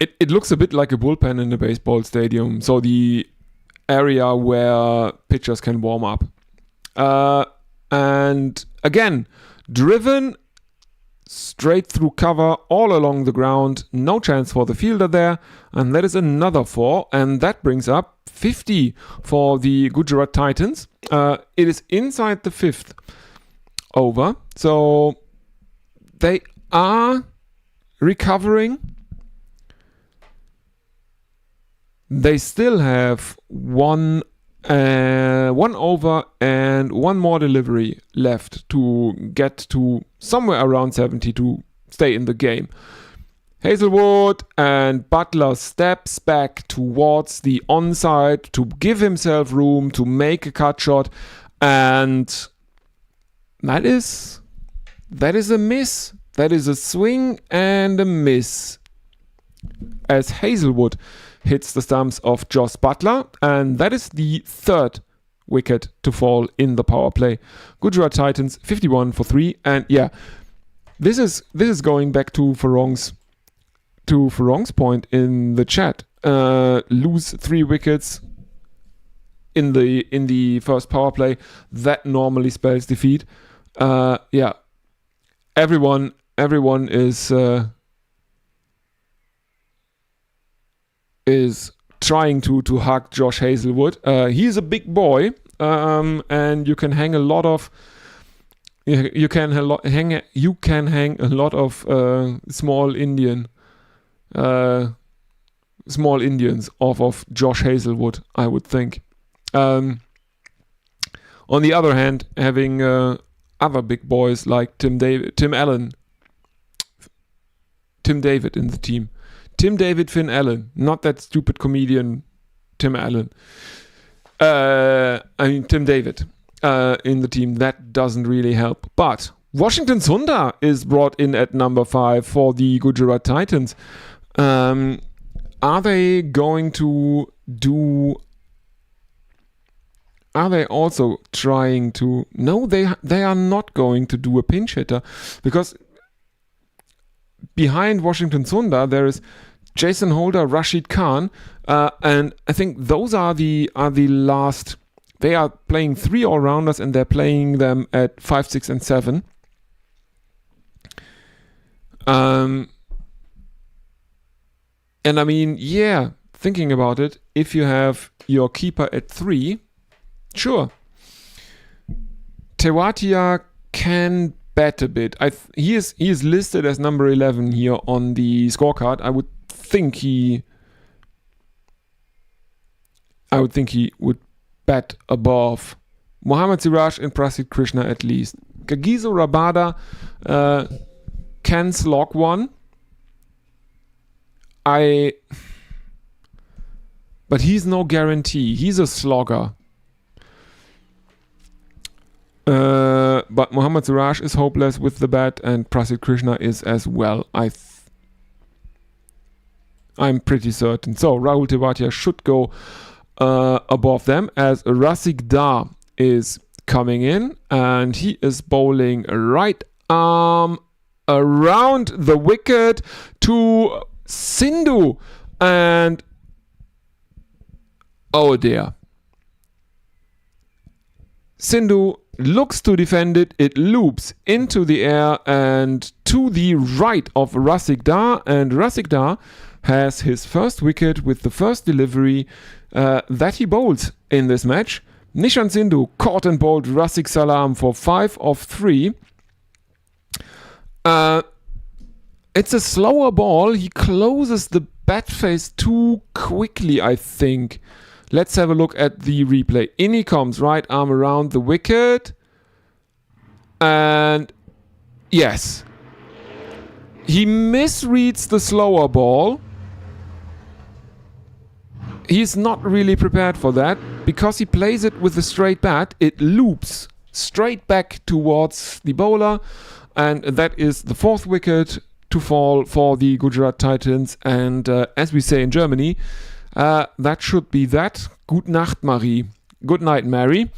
It looks a bit like a bullpen in a baseball stadium, so the area where pitchers can warm up. And again, driven straight through cover all along the ground, no chance for the fielder there, and that is another 4, and that brings up 50 for the Gujarat Titans. It is inside the 5th over, so they are recovering. They still have one over and one more delivery left to get to somewhere around 70 to stay in the game. Hazelwood and Buttler steps back towards the onside to give himself room to make a cut shot, and that is a miss. That is a swing and a miss, as Hazelwood hits the stumps of Jos Buttler, and that is the 3rd wicket to fall in the power play. Gujarat Titans 51 for 3, and yeah, this is going back to Farong's point in the chat. Lose 3 wickets in the first power play, that normally spells defeat. Everyone is trying to hug Josh Hazelwood. He's a big boy, and you can hang a lot of hang a lot of small Indians off of Josh Hazelwood, I would think. On the other hand, having other big boys like Tim David in the team. Tim David, Finn Allen, not that stupid comedian Tim Allen. Tim David in the team. That doesn't really help. But Washington Sundar is brought in at number 5 for the Gujarat Titans. Are they going to do... Are they also trying to... No, they are not going to do a pinch hitter, because behind Washington Sundar there is Jason Holder, Rashid Khan, and I think those are the last they are playing 3 all-rounders and they're playing them at 5, 6, and 7. And I mean, yeah, thinking about it, if you have your keeper at 3, sure. Tewatia can bet a bit. He is listed as number 11 here on the scorecard. I would think he would bet above Mohammad Siraj and Prasid Krishna at least. Kagiso Rabada can slog one. But he's no guarantee. He's a slogger. But Mohammad Siraj is hopeless with the bet, and Prasid Krishna is as well. I'm pretty certain. So Rahul Tewatia should go above them, as Rasik Dar is coming in, and he is bowling right arm around the wicket to Sindhu, and oh dear. Sindhu looks to defend it. It loops into the air and to the right of Rasik Dar, and Rasik Dar has his first wicket with the first delivery that he bowls in this match. Nishan Sindhu caught and bowled Rasik Salam for 5 of 3. It's a slower ball. He closes the bat face too quickly, I think. Let's have a look at the replay. In he comes, right arm around the wicket. And yes, he misreads the slower ball. He's not really prepared for that. Because he plays it with a straight bat, it loops straight back towards the bowler. And that is the 4th wicket to fall for the Gujarat Titans. And as we say in Germany, that should be that. Gut Nacht, Marie. Good night, Mary.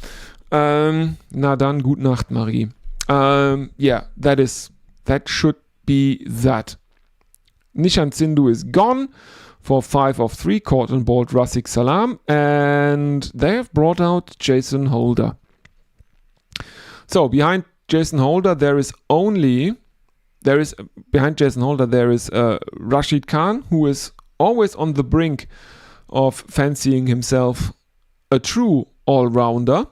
Na dann, gut Nacht, Marie. Yeah, that should be that. Nishan Sindhu is gone for 5 of 3, caught and bowled Rasik Salam, and they have brought out Jason Holder. So behind Jason Holder there is Rashid Khan, who is always on the brink of fancying himself a true all-rounder.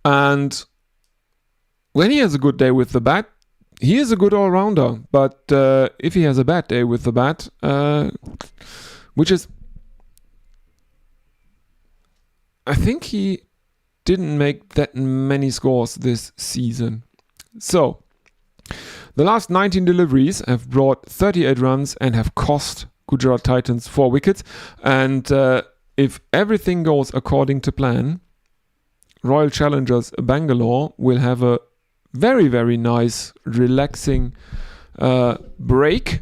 And when he has a good day with the bat, he is a good all-rounder. But if he has a bad day with the bat, which is... I think he didn't make that many scores this season. So, the last 19 deliveries have brought 38 runs and have cost Gujarat Titans 4 wickets. And if everything goes according to plan, Royal Challengers Bangalore will have a very, very nice, relaxing break.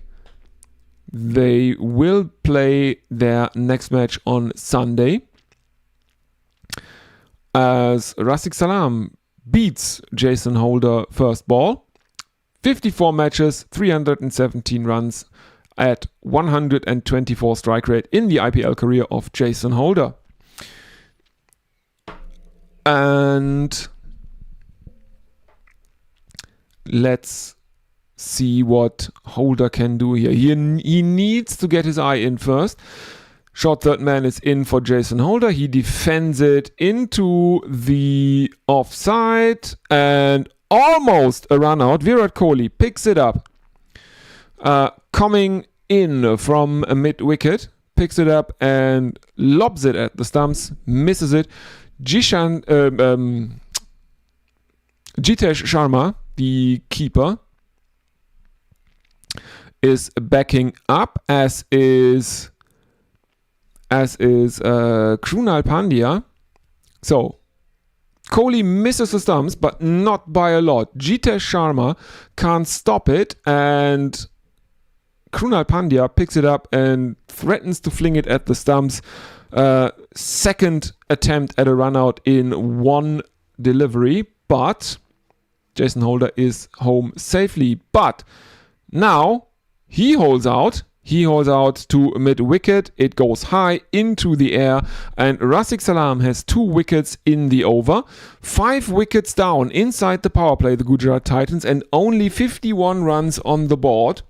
They will play their next match on Sunday, as Rasik Salam beats Jason Holder first ball. 54 matches, 317 runs at 124 strike rate in the IPL career of Jason Holder. And let's see what Holder can do here. He needs to get his eye in first. Short third man is in for Jason Holder. He defends it into the offside and almost a run out. Virat Kohli picks it up. Coming in from a mid-wicket, picks it up and lobs it at the stumps, misses it. Jitesh Sharma, the keeper, is backing up, as is Krunal Pandya. So Kohli misses the stumps, but not by a lot. Jitesh Sharma can't stop it, and Krunal Pandya picks it up and threatens to fling it at the stumps. Second attempt at a run out in one delivery, but Jason Holder is home safely. But now he holds out. He holds out to mid-wicket. It goes high into the air. And Rafiq Salam has 2 wickets in the over. 5 wickets down inside the power play, the Gujarat Titans, and only 51 runs on the board.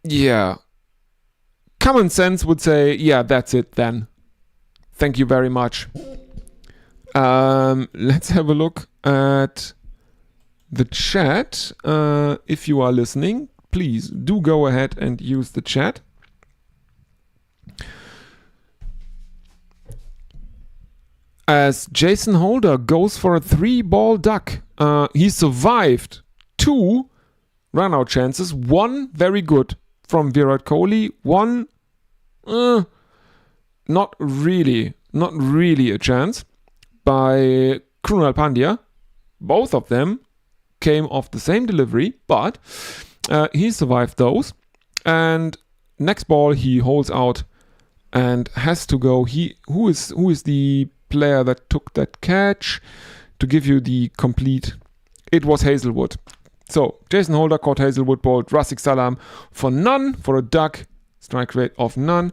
Yeah. Common sense would say, yeah, that's it then. Thank you very much. Let's have a look at the chat. If you are listening, please do go ahead and use the chat. As Jason Holder goes for a 3-ball duck. He survived 2 run-out chances. 1 very good from Virat Kohli. 1 not really a chance by Krunal Pandya. Both of them came off the same delivery, but he survived those. And next ball he holds out and has to go. Who is the player that took that catch? To give you the complete, it was Hazelwood. So Jason Holder caught Hazelwood, bowled Rafiq Salam for none, for a duck, strike rate of none.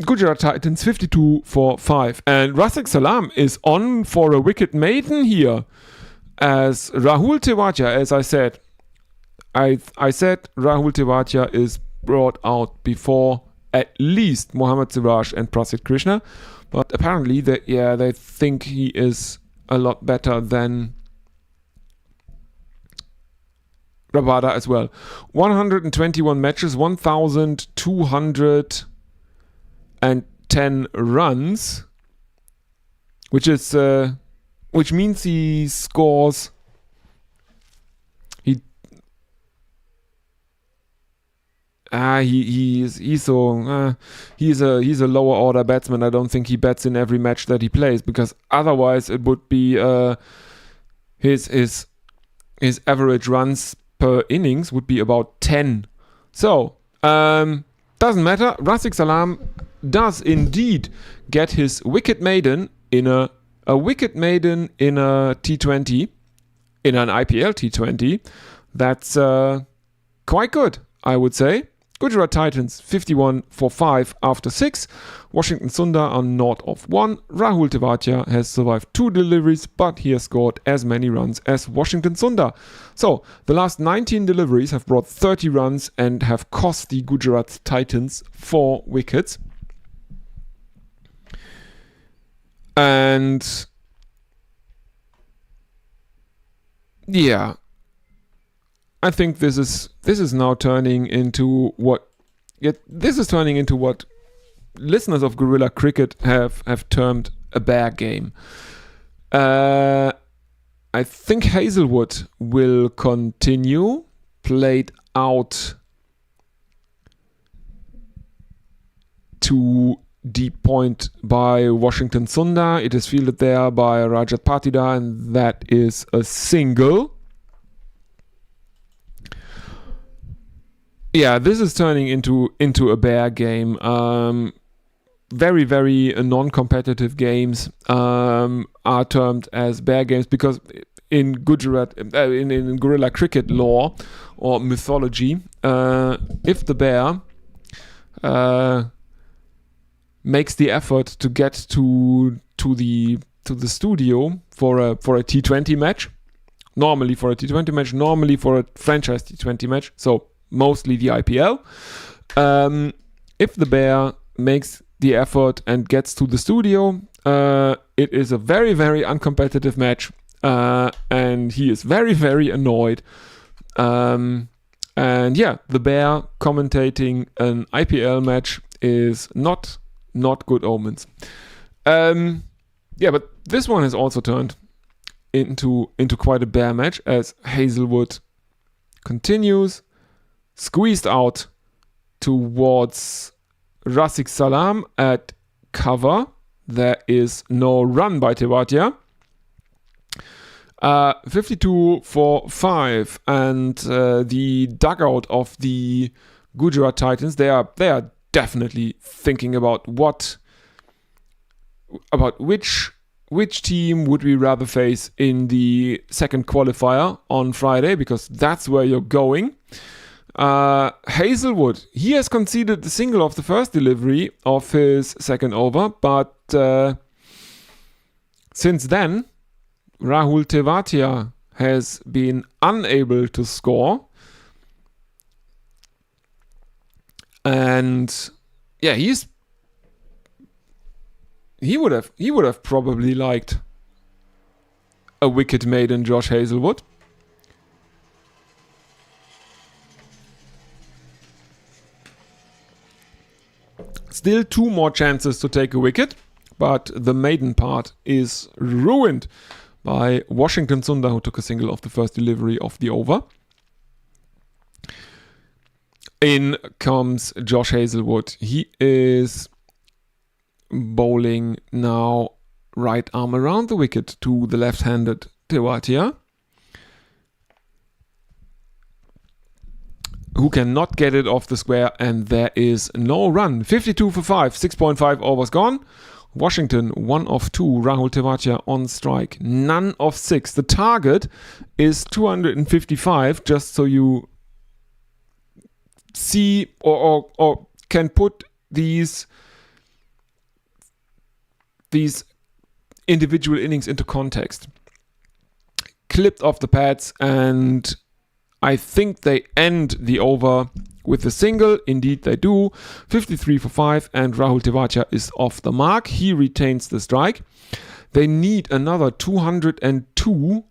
Gujarat Titans 52 for 5. And Rafiq Salam is on for a wicket maiden here. As Rahul Tewatia, as I said, I said Rahul Tewatia is brought out before at least Mohammad Siraj and Prasidh Krishna. But apparently they think he is a lot better than Rabada as well. 121 matches, 1,210 runs, which means he scores. He's a lower order batsman. I don't think he bats in every match that he plays, because otherwise it would be his average runs per innings would be about 10. So doesn't matter. Rafiq Salam does indeed get his wicket maiden in a T20, in an IPL T20. That's quite good, I would say. Gujarat Titans 51 for 5 after 6. Washington Sundar are north of 1. Rahul Tewatia has survived 2 deliveries, but he has scored as many runs as Washington Sundar. So the last 19 deliveries have brought 30 runs and have cost the Gujarat Titans 4 wickets. And yeah, I think this is now turning into what listeners of Guerrilla Cricket have termed a bear game. I think Hazelwood will continue, played out to deep point by Washington Sundar. It is fielded there by Rajat Patidar, and that is a single. Yeah, this is turning into a bear game. Very, very non-competitive games are termed as bear games because in Gujarat, in Guerrilla Cricket lore or mythology, if the bear makes the effort to get to the studio for a T20 match, normally for a T20 match, normally for a franchise T20 match, so mostly the IPL. If the bear makes the effort and gets to the studio, it is a very, very uncompetitive match, and he is very, very annoyed. And yeah, the bear commentating an IPL match is not good omens. Yeah, but this one has also turned into quite a bear match as Hazelwood continues, squeezed out towards Rafiq Salam at cover. There is no run by Tewatia. 52 for 5, and the dugout of the Gujarat Titans, they are definitely thinking about which which team would we rather face in the second qualifier on Friday, because that's where you're going. Hazelwood, he has conceded the single of the first delivery of his second over, but since then, Rahul Tewatia has been unable to score. And yeah, he would have probably liked a wicket made in Josh Hazelwood. Still 2 more chances to take a wicket, but the maiden part is ruined by Washington Sundar, who took a single of the first delivery of the over. In comes Josh Hazelwood. He is bowling now right arm around the wicket to the left-handed Tewatia, who cannot get it off the square, and there is no run. 52 for 5, 6.5 overs gone. Washington, 1 of 2. Rahul Tewatia on strike, none of 6. The target is 255, just so you see or can put these individual innings into context. Clipped off the pads, and I think they end the over with a single. Indeed they do. 53 for 5, and Rahul Tewatia is off the mark. He retains the strike. They need another 202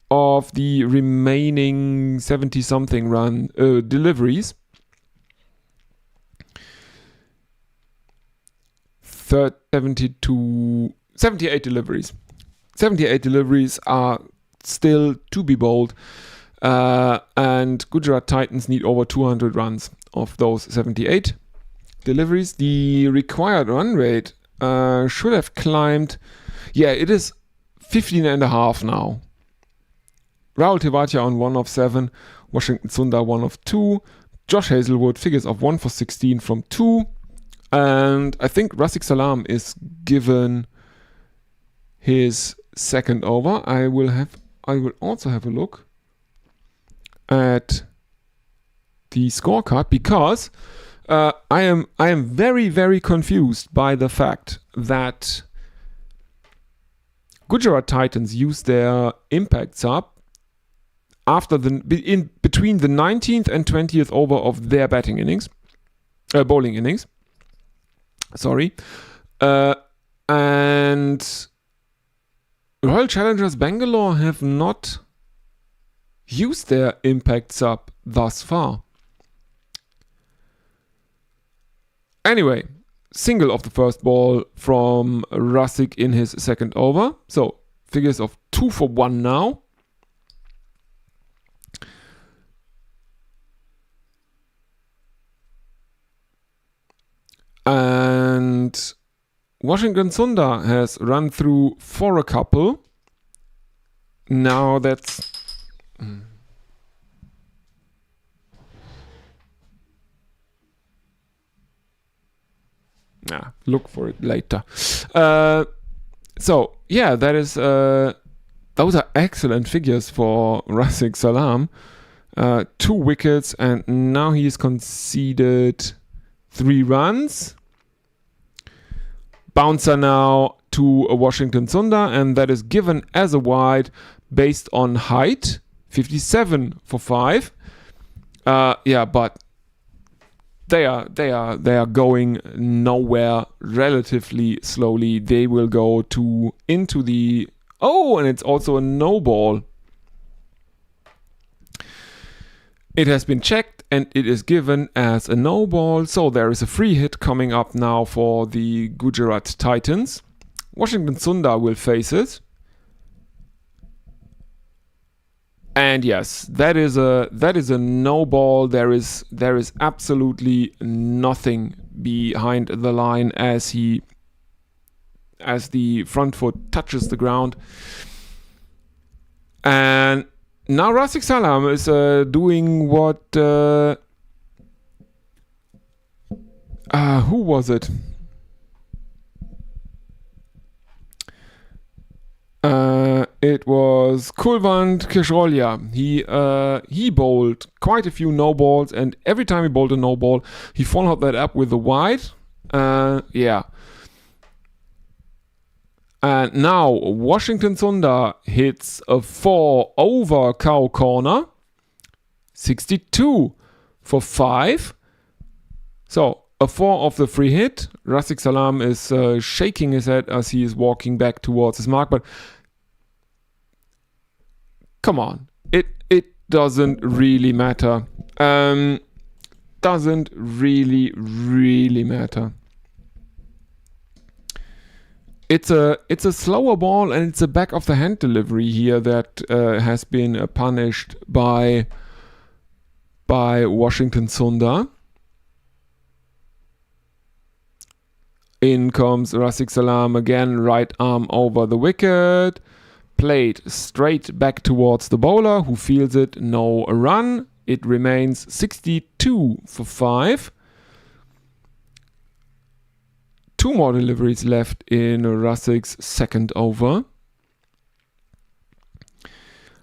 of the remaining 70-something run deliveries. 78 deliveries. 78 deliveries are still to be bowled. And Gujarat Titans need over 200 runs of those 78 deliveries. The required run rate should have climbed. Yeah, it is 15.5 now. Rahul Tewatia on 1 of 7. Washington Sundar 1 of 2. Josh Hazelwood figures of 1 for 16 from 2. And I think Rafiq Salam is given his second over. I will also have a look at the scorecard, because I am very, very confused by the fact that Gujarat Titans used their impact sub after between the 19th and 20th over of their bowling innings. Sorry. And Royal Challengers Bangalore have not used their impact sub thus far. Anyway, single of the first ball from Rafiq in his second over. So figures of 2 for 1 now. And Washington Sundar has run through for a couple. Now that's... look for it later. So, yeah, that is... those are excellent figures for Rafiq Salam. 2 wickets, and now he's conceded 3 runs. Bouncer now to Washington Sundar, and that is given as a wide based on height. 57 for 5. But they are going nowhere relatively slowly. They will go into the... Oh, and it's also a no ball. It has been checked and it is given as a no ball. So there is a free hit coming up now for the Gujarat Titans. Washington Sundar will face it. And yes, that is a no ball. There is absolutely nothing behind the line as the front foot touches the ground. And now Rafiq Salam is doing what... who was it? It was Kulwant Kishrolya. He bowled quite a few no balls, and every time he bowled a no ball, he followed that up with a wide. Yeah. And now Washington Sundar hits a 4 over cow corner. 62 for 5. So a 4 off the free hit. Rafiq Salam is shaking his head as he is walking back towards his mark. But come on, it doesn't really matter. Doesn't really matter. It's a slower ball, and it's a back of the hand delivery here that has been punished by Washington Sundar. In comes Rafiq Salam again, right arm over the wicket, played straight back towards the bowler, who feels it, no run. It remains 62 for 5. 2 more deliveries left in Rafiq's second over.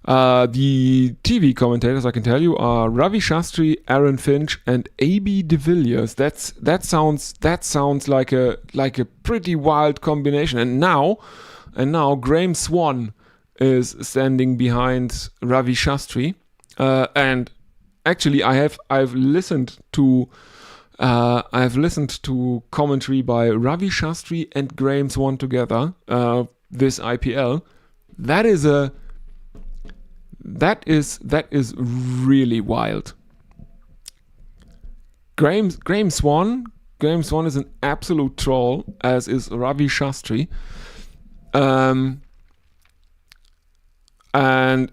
The TV commentators, I can tell you, are Ravi Shastri, Aaron Finch, and A.B. de Villiers. That sounds like a pretty wild combination. And now Graham Swan is standing behind Ravi Shastri. And actually, I've listened to commentary by Ravi Shastri and Graham Swan together this IPL. That is really wild. Graham Swan is an absolute troll, as is Ravi Shastri. And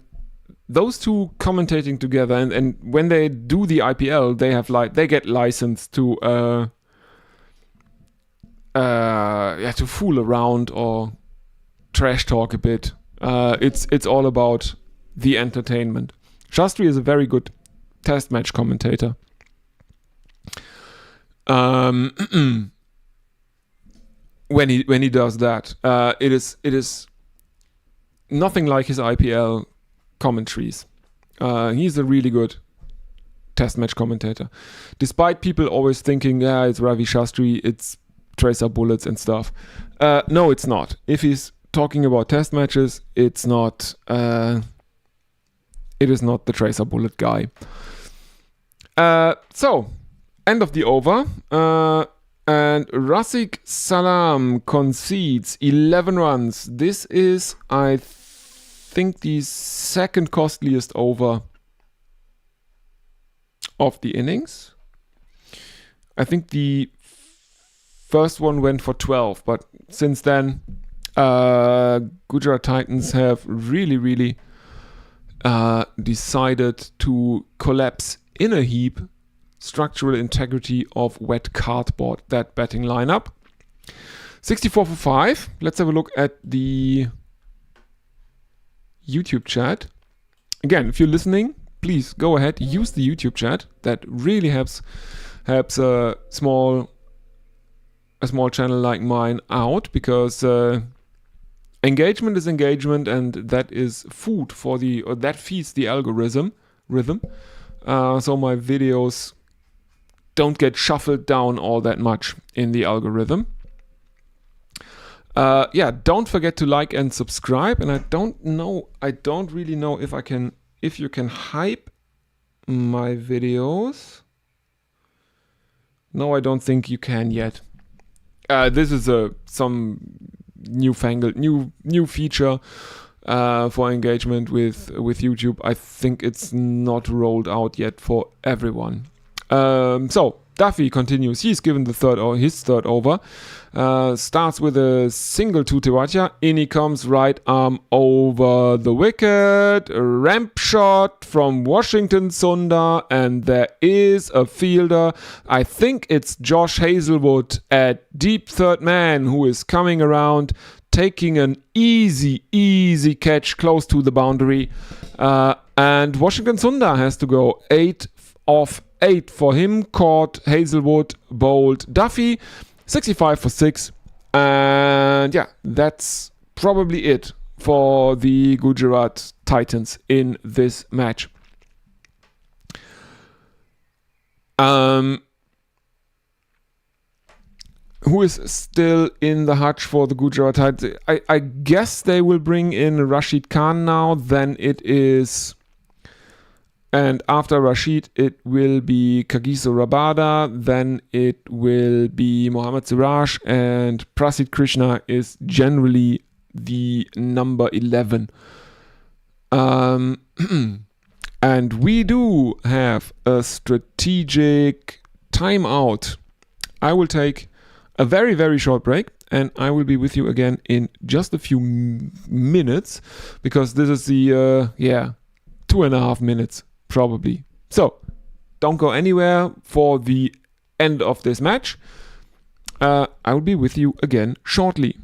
those two commentating together, and when they do the IPL, they get licensed to fool around or trash talk a bit. It's all about the entertainment. Shastri is a very good test match commentator. When he does that, it is nothing like his IPL commentaries. He's a really good test match commentator. Despite people always thinking, it's Ravi Shastri, it's Tracer Bullets and stuff. No, it's not. If he's talking about test matches, it's not. It is not the Tracer Bullet guy. So, end of the over. And Rafiq Salam concedes 11 runs. This is, I think, the second costliest over of the innings. I think the first one went for 12, but since then, Gujarat Titans have really decided to collapse in a heap structural integrity of wet cardboard, that batting lineup. 64 for 5. Let's have a look at the YouTube chat. Again, if you're listening, please go ahead, use the YouTube chat. That really helps a small channel like mine out, because engagement is engagement, and that is food for that feeds the algorithm. So my videos don't get shuffled down all that much in the algorithm. Don't forget to like and subscribe. And I don't really know if you can hype my videos. No, I don't think you can yet. This is some newfangled new feature for engagement with YouTube. I think it's not rolled out yet for everyone. So Duffy continues. He's given his third over. Starts with a single to Tewatia. In he comes, right arm over the wicket. Ramp shot from Washington Sundar, and there is a fielder. I think it's Josh Hazlewood at deep third man, who is coming around, taking an easy catch close to the boundary. And Washington Sundar has to go 8 off 8 for him. Caught Hazlewood, bowled Duffy. 65 for 6. And yeah, that's probably it for the Gujarat Titans in this match. Who is still in the hutch for the Gujarat Titans? I guess they will bring in Rashid Khan now. Then it is... And after Rashid, it will be Kagiso Rabada. Then it will be Mohammad Siraj. And Prasid Krishna is generally the number 11. And we do have a strategic timeout. I will take a very, very short break. And I will be with you again in just a few minutes. Because this is the, 2.5 minutes. Probably. So, don't go anywhere for the end of this match. I will be with you again shortly.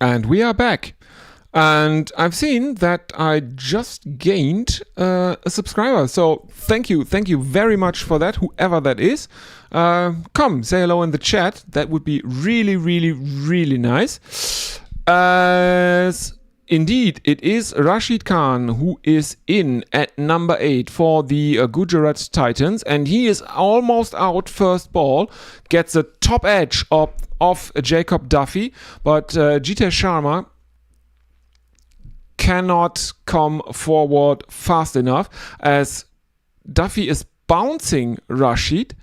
And we are back. And I've seen that I just gained a subscriber. So thank you very much for that, whoever that is. Come, say hello in the chat. That would be really, really, really nice. Indeed, it is Rashid Khan who is in at number 8 for the Gujarat Titans. And he is almost out first ball. Gets a top edge of Jacob Duffy. But Jitesh Sharma cannot come forward fast enough as Duffy is bouncing Rashid.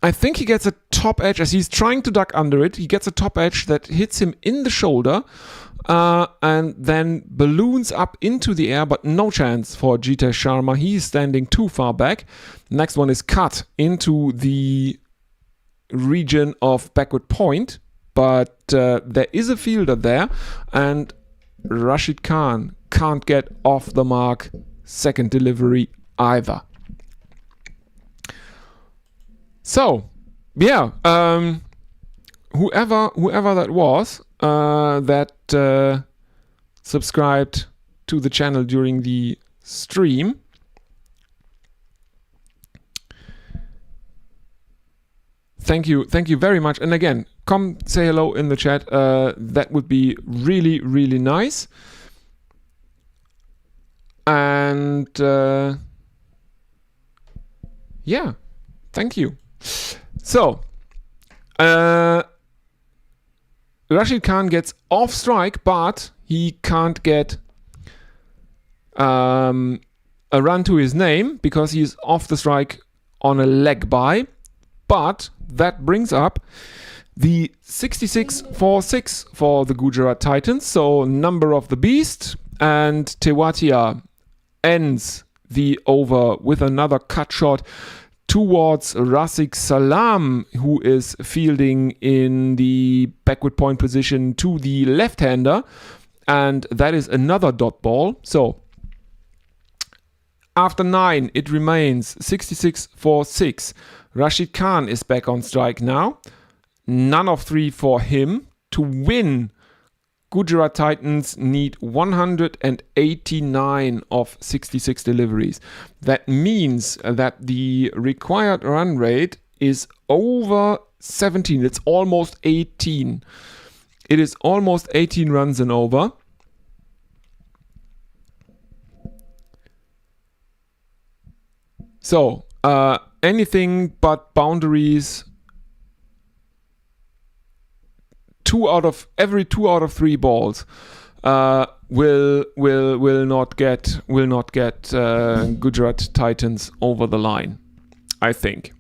I think he gets a top edge as he's trying to duck under it. He gets a top edge that hits him in the shoulder and then balloons up into the air, but no chance for Jitesh Sharma. He's standing too far back. Next one is cut into the region of backward point, but there is a fielder there, and Rashid Khan can't get off the mark second delivery either. So, yeah, whoever that was that subscribed to the channel during the stream, Thank you very much. And again, come say hello in the chat. That would be really, really nice. And yeah, thank you. So, Rashid Khan gets off strike, but he can't get a run to his name because he's off the strike on a leg bye. But that brings up the 66-6 for the Gujarat Titans. So number of the beast, and Tewatia ends the over with another cut shot towards Rafiq Salam, who is fielding in the backward point position to the left-hander, and that is another dot ball. So after 9, it remains 66-6. Rashid Khan is back on strike now. None of 3 for him. To win, Gujarat Titans need 189 of 66 deliveries. That means that the required run rate is over 17. It's almost 18. It is almost 18 runs and over. So, anything but boundaries. Every 2 out of 3 balls will not get Gujarat Titans over the line, I think.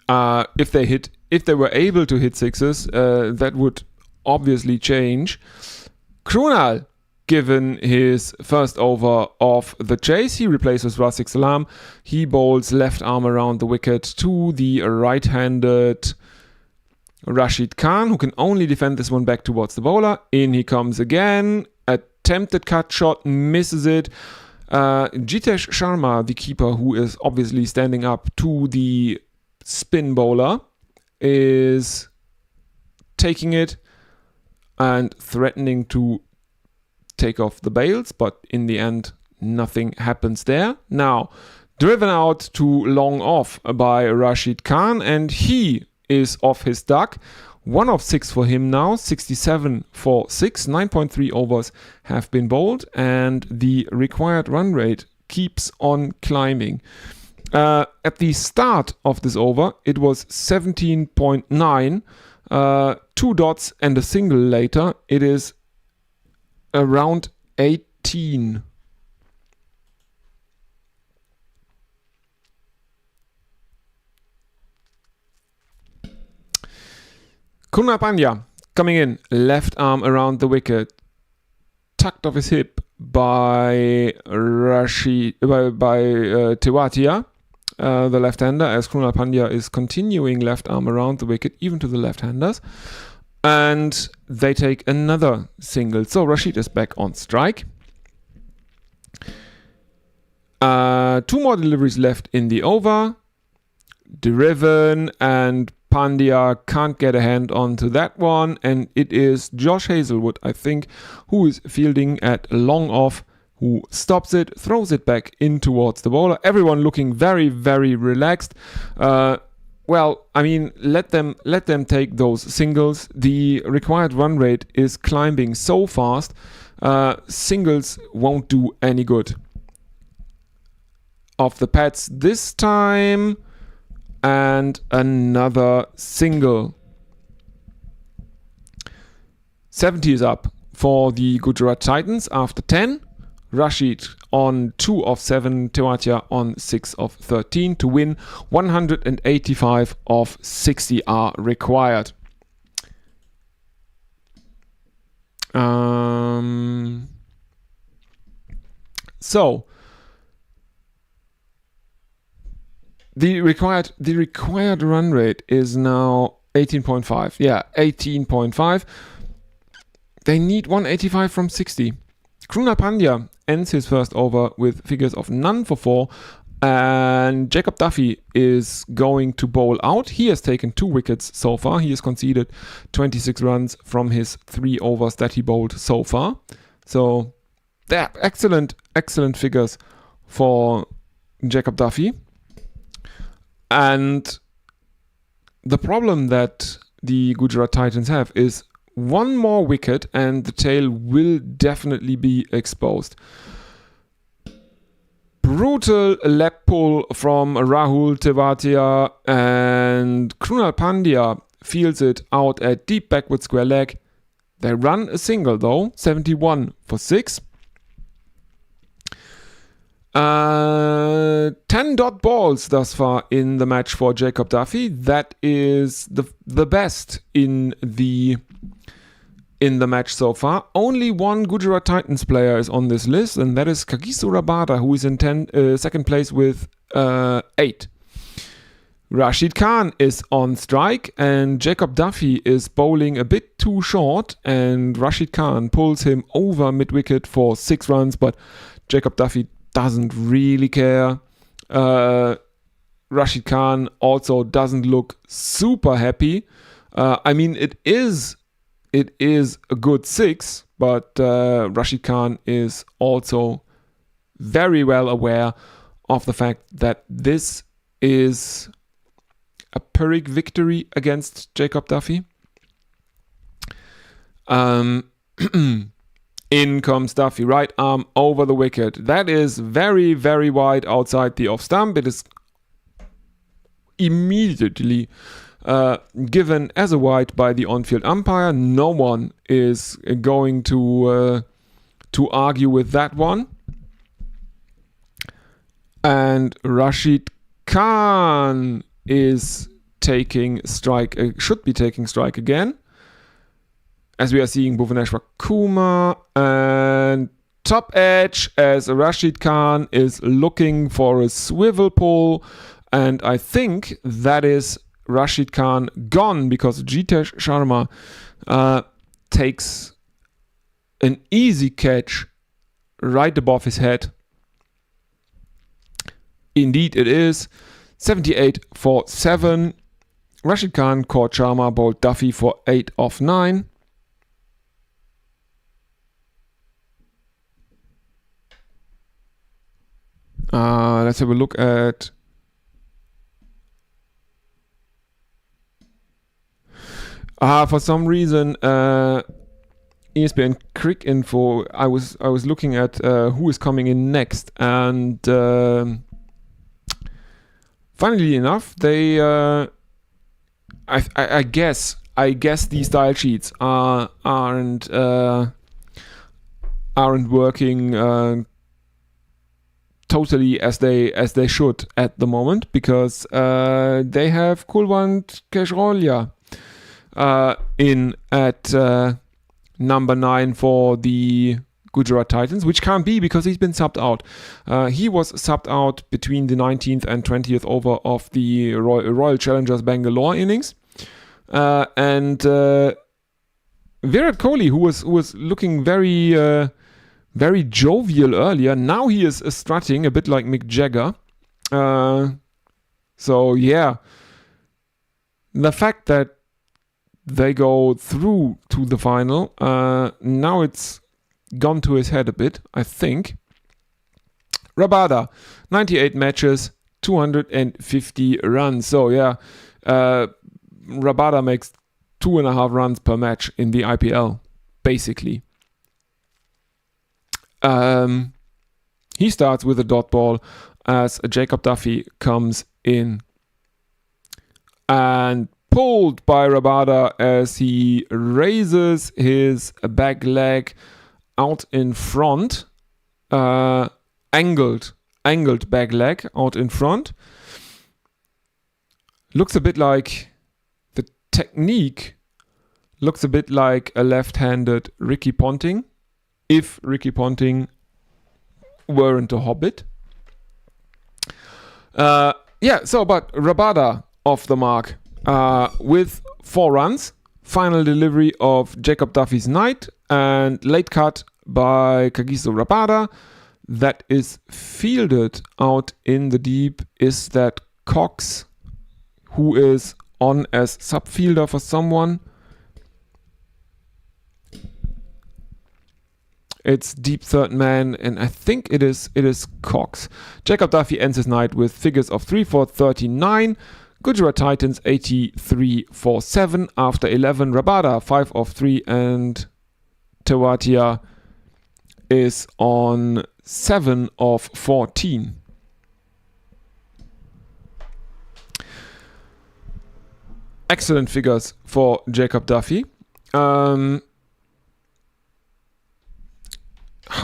If they were able to hit sixes, that would obviously change. Krunal, given his first over of the chase, he replaces Rafiq Salam. He bowls left arm around the wicket to the right-handed Rashid Khan, who can only defend this one back towards the bowler. In he comes again. Attempted cut shot, misses it. Jitesh Sharma, the keeper, who is obviously standing up to the spin bowler, is taking it and threatening to take off the bails, but in the end nothing happens there. Now driven out to long off by Rashid Khan, and he is off his duck. 1 of 6 for him now, 67 for 6. 9.3 overs have been bowled, and the required run rate keeps on climbing. At the start of this over, it was 17.9. 2 dots and a single later, it is around 18. Kunal Pandya coming in, left arm around the wicket, tucked off his hip by Tewatia, the left-hander, as Kunal Pandya is continuing left arm around the wicket, even to the left-handers. And they take another single. So Rashid is back on strike. 2 more deliveries left in the over. Driven, and Pandya can't get a hand onto that one. And it is Josh Hazlewood, I think, who is fielding at long off, who stops it, throws it back in towards the bowler. Everyone looking very, very relaxed. Well, I mean, let them take those singles. The required run rate is climbing so fast. Singles won't do any good. Off the pads this time, and another single. 70 is up for the Gujarat Titans after 10. Rashid on 2 of 7, Tewatia on 6 of 13 to win. 185 of 60 are required. So the required run rate is now 18.5. Yeah, 18.5. They need 185 from 60. Krunal Pandya ends his first over with figures of none for 4, and Jacob Duffy is going to bowl out. He has taken 2 wickets so far. He has conceded 26 runs from his 3 overs that he bowled so far. So, excellent figures for Jacob Duffy. And the problem that the Gujarat Titans have is one more wicket and the tail will definitely be exposed. Brutal leg pull from Rahul Tewatia, and Krunal Pandya fields it out at deep backward square leg. They run a single though, 71 for 6. 10 dot balls thus far in the match for Jacob Duffy. That is the best in the match so far. Only one Gujarat Titans player is on this list, and that is Kagiso Rabada, who is in second place with 8. Rashid Khan is on strike, and Jacob Duffy is bowling a bit too short, and Rashid Khan pulls him over mid-wicket for 6 runs, but Jacob Duffy doesn't really care. Rashid Khan also doesn't look super happy. I mean, it is a good 6, but Rashid Khan is also very well aware of the fact that this is a Pyrrhic victory against Jacob Duffy. In comes Duffy, right arm over the wicket. That is very, very wide outside the off stump. It is immediately given as a wide by the on-field umpire. No one is going to argue with that one. And Rashid Khan is taking strike, should be taking strike again. As we are seeing Bhuvaneshwar Kumar and top edge as Rashid Khan is looking for a swivel pull, and I think that is Rashid Khan gone because Jitesh Sharma takes an easy catch right above his head. Indeed it is. 78 for 7. Rashid Khan caught Sharma, bowled Duffy for 8 off 9. Let's have a look at for some reason ESPN Crick Info, I was looking at who is coming in next, and funnily enough they I guess these style sheets aren't working totally as they should at the moment, because they have Kulwant Kejrolia in at number 9 for the Gujarat Titans, which can't be because he's been subbed out. He was subbed out between the 19th and 20th over of the Royal Challengers Bangalore innings, and Virat Kohli, who was looking very jovial earlier. Now he is strutting a bit like Mick Jagger. So yeah, the fact that they go through to the final, now it's gone to his head a bit, I think. Rabada, 98 matches, 250 runs. So yeah, Rabada makes 2.5 runs per match in the IPL, basically. He starts with a dot ball as Jacob Duffy comes in, and pulled by Rabada as he raises his back leg out in front, angled back leg out in front. Looks a bit like the technique looks a bit like a left-handed Ricky Ponting, if Ricky Ponting weren't a hobbit. But Rabada off the mark with 4 runs. Final delivery of Jacob Duffy's night, and late cut by Kagiso Rabada. That is fielded out in the deep. Is that Cox, who is on as subfielder for someone? It's deep third man, and I think it is Cox. Jacob Duffy ends his night with figures of 3 for 39. Gujarat Titans 83 for 7 after 11. Rabada 5 of 3, and Tewatia is on 7 of 14. Excellent figures for Jacob Duffy. How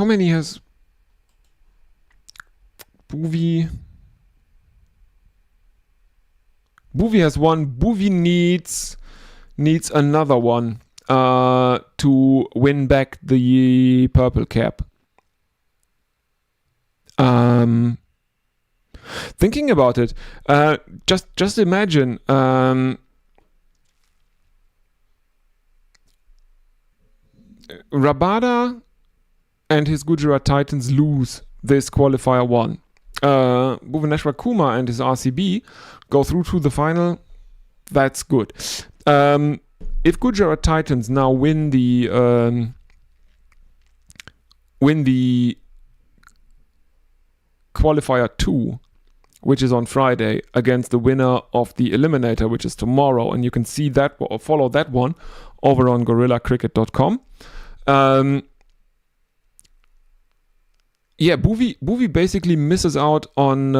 many has Bhuvi? Bhuvi has one. Bhuvi needs another one to win back the purple cap. Thinking about it, just imagine Rabada and his Gujarat Titans lose this qualifier 1. Bhuvaneshwar Kumar and his RCB go through to the final. That's good. If Gujarat Titans now win the qualifier 2, which is on Friday, against the winner of the eliminator, which is tomorrow, and you can see that or follow that one over on GorillaCricket.com. Bhuvi basically misses out on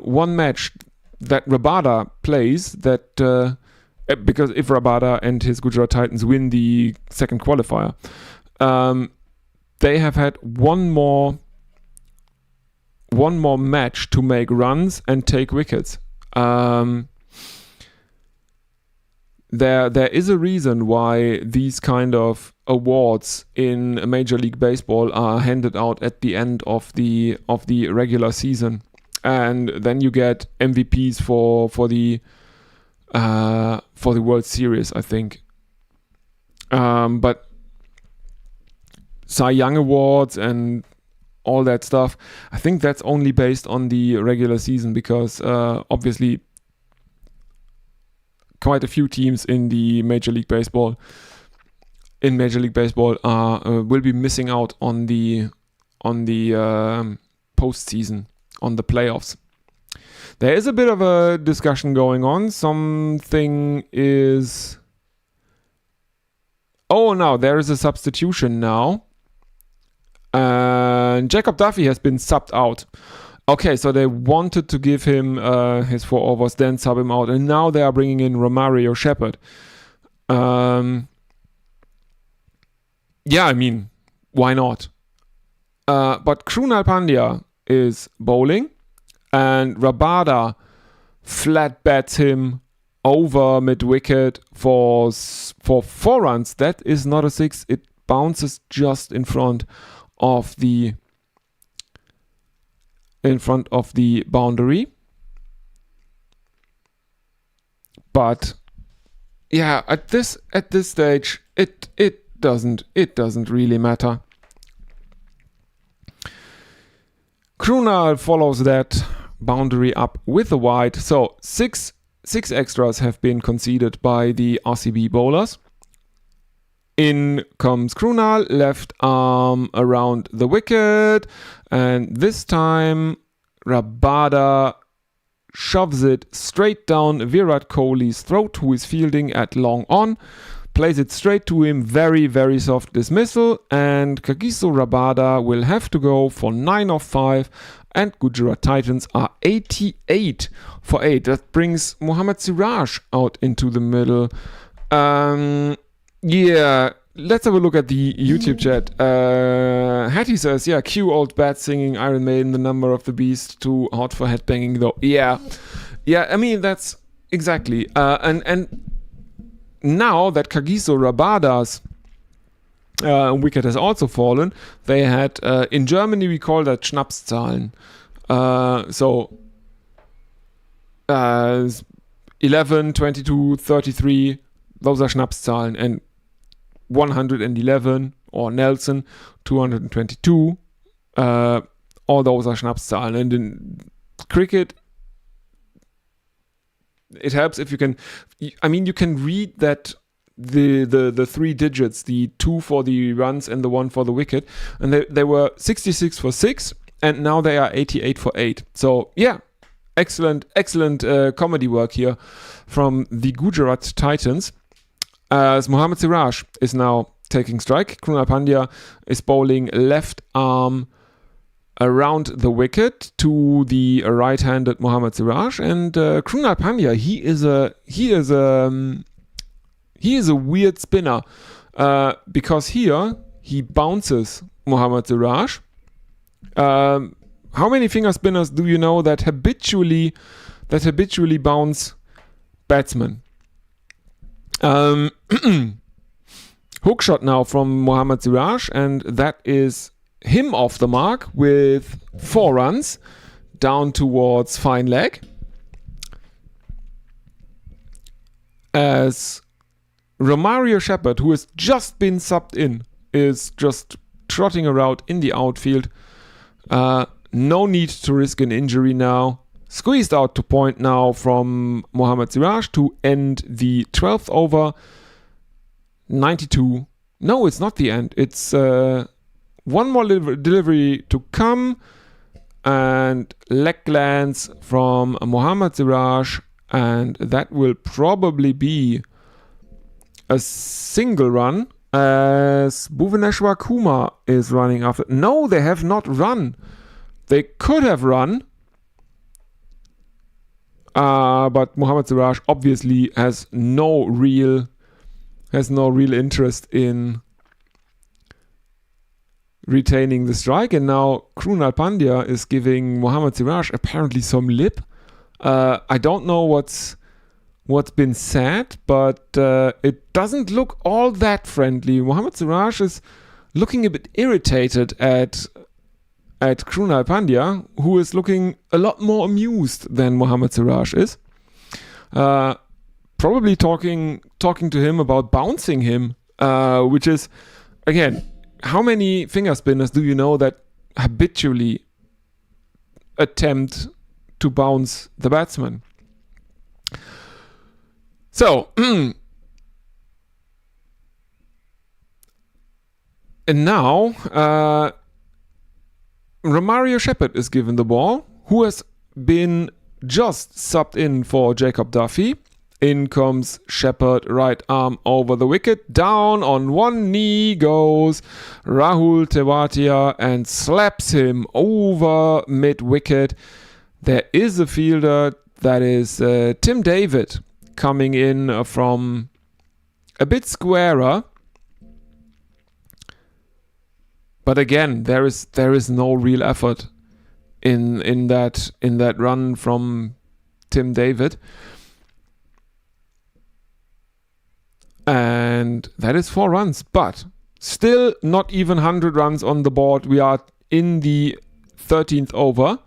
one match that Rabada plays, that because if Rabada and his Gujarat Titans win the second qualifier, they have had one more match to make runs and take wickets. There is a reason why these kind of awards in Major League Baseball are handed out at the end of the regular season, and then you get MVPs for the World Series, I think. But Cy Young Awards and all that stuff, I think that's only based on the regular season, because obviously quite a few teams in the Major League Baseball will be missing out on the postseason, on the playoffs. There is a bit of a discussion going on. Something is... Oh, no, there is a substitution now. And Jacob Duffy has been subbed out. Okay, so they wanted to give him his 4 overs, then sub him out, and now they are bringing in Romario Shepherd. Yeah, I mean, why not? But Krunal Pandya is bowling, and Rabada flat bats him over mid-wicket for 4 runs. That is not a 6. It bounces just in front of the boundary. But yeah, at this stage, it doesn't really matter. Krunal follows that boundary up with a wide. So six extras have been conceded by the RCB bowlers. In comes Krunal, left arm around the wicket, and this time Rabada shoves it straight down Virat Kohli's throat, who is fielding at long on, plays it straight to him, very, very soft dismissal, and Kagiso Rabada will have to go for 9 of 5, and Gujarat Titans are 88 for 8. That brings Mohammad Siraj out into the middle. Yeah, let's have a look at the YouTube chat. Hattie says, yeah, cue old bat singing Iron Maiden, the number of the beast, too hot for headbanging though. Yeah, I mean, that's exactly. And now that Kagiso Rabada's wicket has also fallen, they had, in Germany we call that Schnapszahlen. So 11, 22, 33, those are Schnapszahlen, and 111 or Nelson 222, all those are Schnapszahlen. And in cricket, it helps if you can, I mean, you can read that the three digits, the 2 for the runs and the 1 for the wicket, and they were 66 for 6, and now they are 88 for 8. So yeah, excellent comedy work here from the Gujarat Titans. As Mohammad Siraj is now taking strike, Krunal Pandya is bowling left arm around the wicket to the right-handed Mohammad Siraj, and Krunal Pandya, he is a weird spinner because here he bounces Mohammad Siraj. How many finger spinners do you know that habitually bounce batsmen? Hook shot now from Mohammad Siraj, and that is him off the mark with 4 runs down towards fine leg. As Romario Shepherd, who has just been subbed in, is just trotting around in the outfield. No need to risk an injury now. Squeezed out to point now from Mohammad Siraj to end the 12th over. 92. No, it's not the end. It's one more delivery to come, and leg glance from Mohammad Siraj, and that will probably be a single run as Bhuvaneshwar Kumar is running after. No, they have not run. They could have run, but Mohammad Siraj obviously has no real interest in retaining the strike, and now Krunal Pandya is giving Mohammad Siraj apparently some lip. I don't know what's been said, but it doesn't look all that friendly. Mohammad Siraj is looking a bit irritated at Krunal Pandya, who is looking a lot more amused than Mohammad Siraj is. Probably talking to him about bouncing him, which is, again, how many finger spinners do you know that habitually attempt to bounce the batsman? So, and now Romario Shepherd is given the ball, who has been just subbed in for Jacob Duffy. In comes Shepherd, right arm over the wicket. Down on one knee goes Rahul Tewatia and slaps him over mid-wicket. There is a fielder, that is Tim David, coming in from a bit squarer. But again, there is no real effort in that run from Tim David. And that is 4 runs, but still not even 100 runs on the board. We are in the 13th over.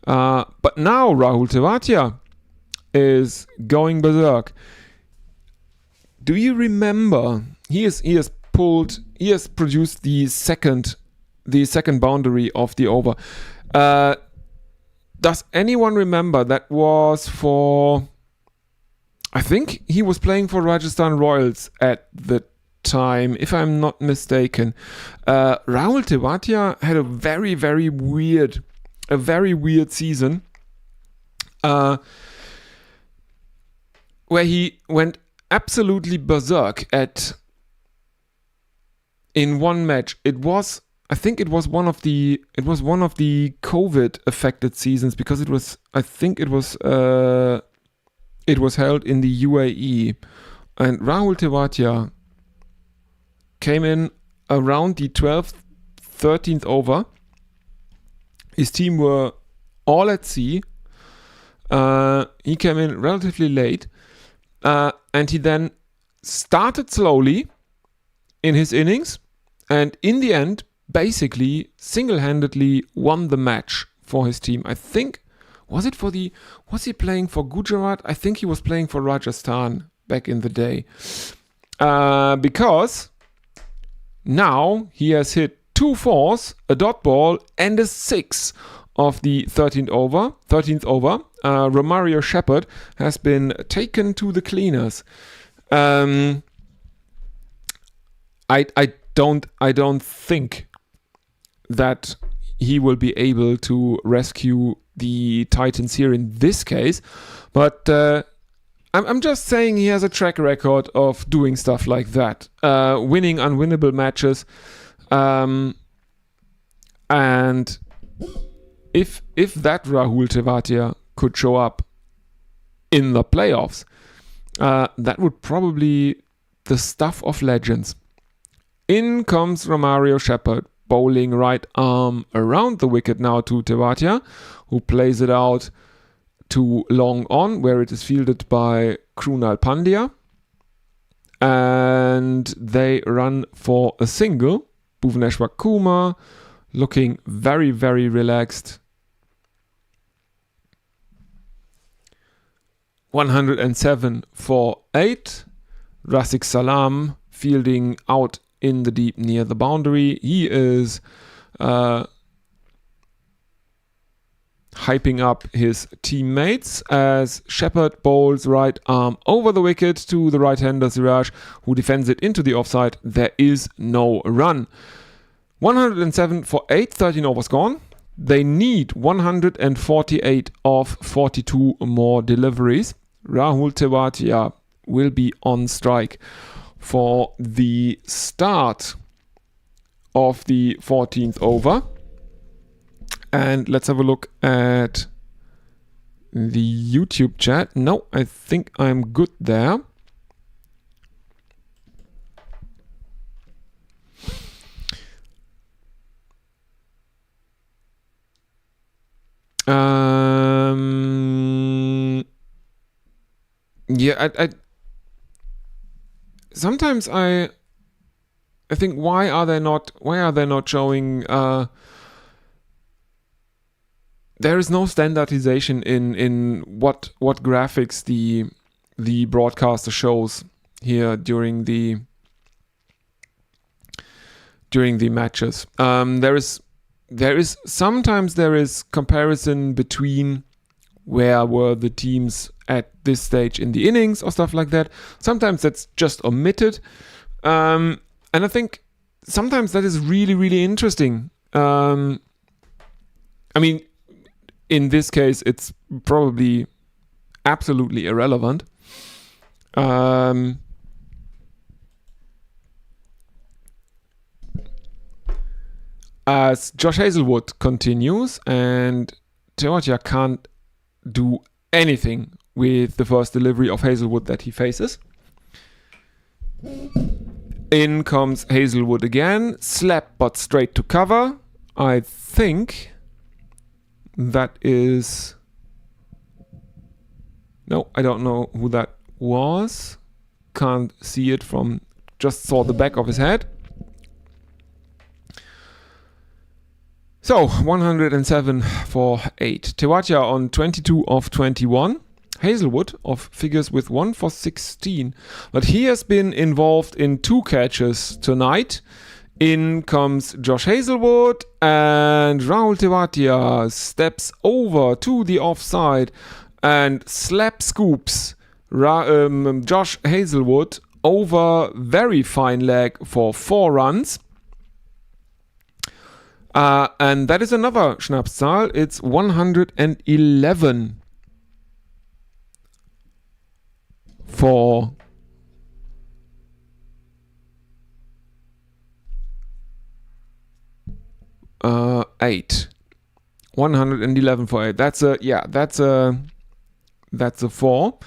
But now Rahul Tewatia is going berserk. Do you remember? He has produced the second boundary of the over. Does anyone remember? That was for, I think he was playing for Rajasthan Royals at the time, if I'm not mistaken. Rahul Tewatia had a very, very weird season, where he went absolutely berserk in one match. I think it was one of the COVID affected seasons, because it was held in the UAE, and Rahul Tewatia came in around the 12th, 13th over. His team were all at sea. He came in relatively late, and he then started slowly in his innings, and in the end, basically single-handedly won the match for his team. I think, was he playing for Gujarat? I think he was playing for Rajasthan back in the day. Because now he has hit 2 4s, a dot ball, and a 6 of the 13th over. Romario Shepherd has been taken to the cleaners. I don't think that he will be able to rescue the Titans here in this case, but I'm just saying he has a track record of doing stuff like that, winning unwinnable matches, and if that Rahul Tewatia could show up in the playoffs, that would probably the stuff of legends. In comes Romario Shepherd, bowling right arm around the wicket now to Tewatia, who plays it out to long on, where it is fielded by Krunal Pandya. And they run for a single. Bhuvaneshwar Kumar looking very, very relaxed. 107 for 8. Rasik Salam fielding out in the deep near the boundary. He is hyping up his teammates as Shepherd bowls right arm over the wicket to the right-hander Siraj, who defends it into the offside. There is no run. 107 for 8, 13 overs gone. They need 148 of 42 more deliveries. Rahul Tewatia will be on strike for the start of the 14th over. And let's have a look at the YouTube chat. No, I think I'm good there. Yeah, I sometimes I think why are they not showing there is no standardization in what graphics the broadcaster shows here during the matches. There is sometimes comparison between where were the teams at this stage in the innings or stuff like that. Sometimes that's just omitted, and I think sometimes that is really, really interesting. I mean, in this case, it's probably absolutely irrelevant. As Josh Hazlewood continues, and Tewatia can't do anything with the first delivery of Hazlewood that he faces. In comes Hazlewood again, slap but straight to cover. I think that is... No, I don't know who that was. Can't see it from... Just saw the back of his head. So, 107 for 8. Tewatia on 22 of 21. Hazlewood off figures with 1 for 16. But he has been involved in 2 catches tonight. In comes Josh Hazlewood, and Rahul Tewatia steps over to the offside and slap scoops Josh Hazlewood over very fine leg for 4 runs. And that is another Schnapszahl. It's 111 for 8. 111 for 8. That's a 4.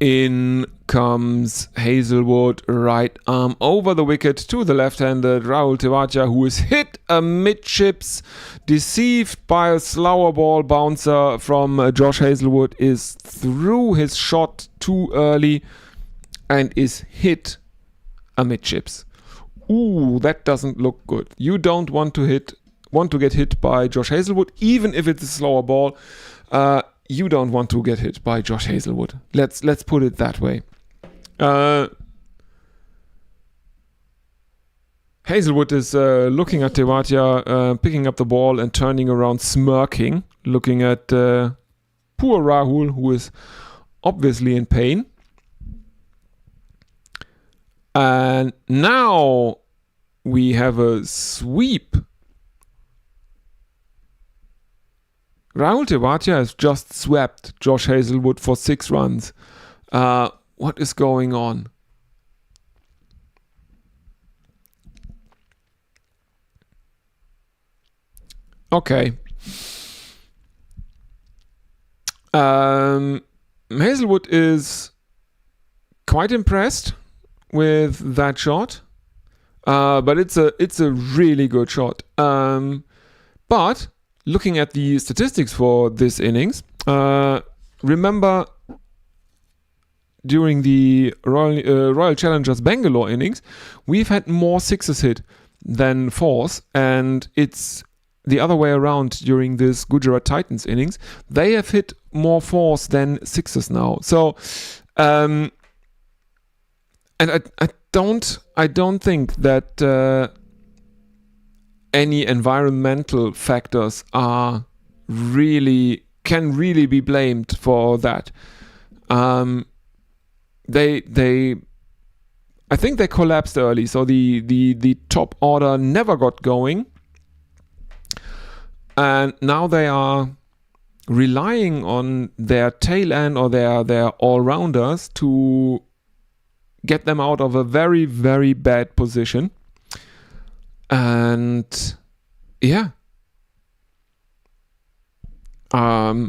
In comes Hazlewood, right arm over the wicket to the left-handed Rahul Tewatia, who is hit amidships, deceived by a slower ball bouncer from Josh Hazlewood, is through his shot too early and is hit amidships. Ooh, that doesn't look good. You don't want to get hit by Josh Hazlewood, even if it's a slower ball. You don't want to get hit by Josh Hazlewood. Let's put it that way. Hazlewood is looking at Tewatia, picking up the ball and turning around smirking, looking at poor Rahul, who is obviously in pain. And now we have a sweep. Rahul Tewatia has just swept Josh Hazlewood for 6 runs. What is going on? Okay. Hazlewood is quite impressed with that shot, but it's a really good shot. But looking at the statistics for this innings, remember during the Royal Challengers Bangalore innings, we've had more sixes hit than fours, and it's the other way around during this Gujarat Titans innings. They have hit more fours than sixes now. So, and I don't think that any environmental factors can really be blamed for that. I think they collapsed early, so the top order never got going, and now they are relying on their tail end or their all-rounders to get them out of a very, very bad position. And yeah, I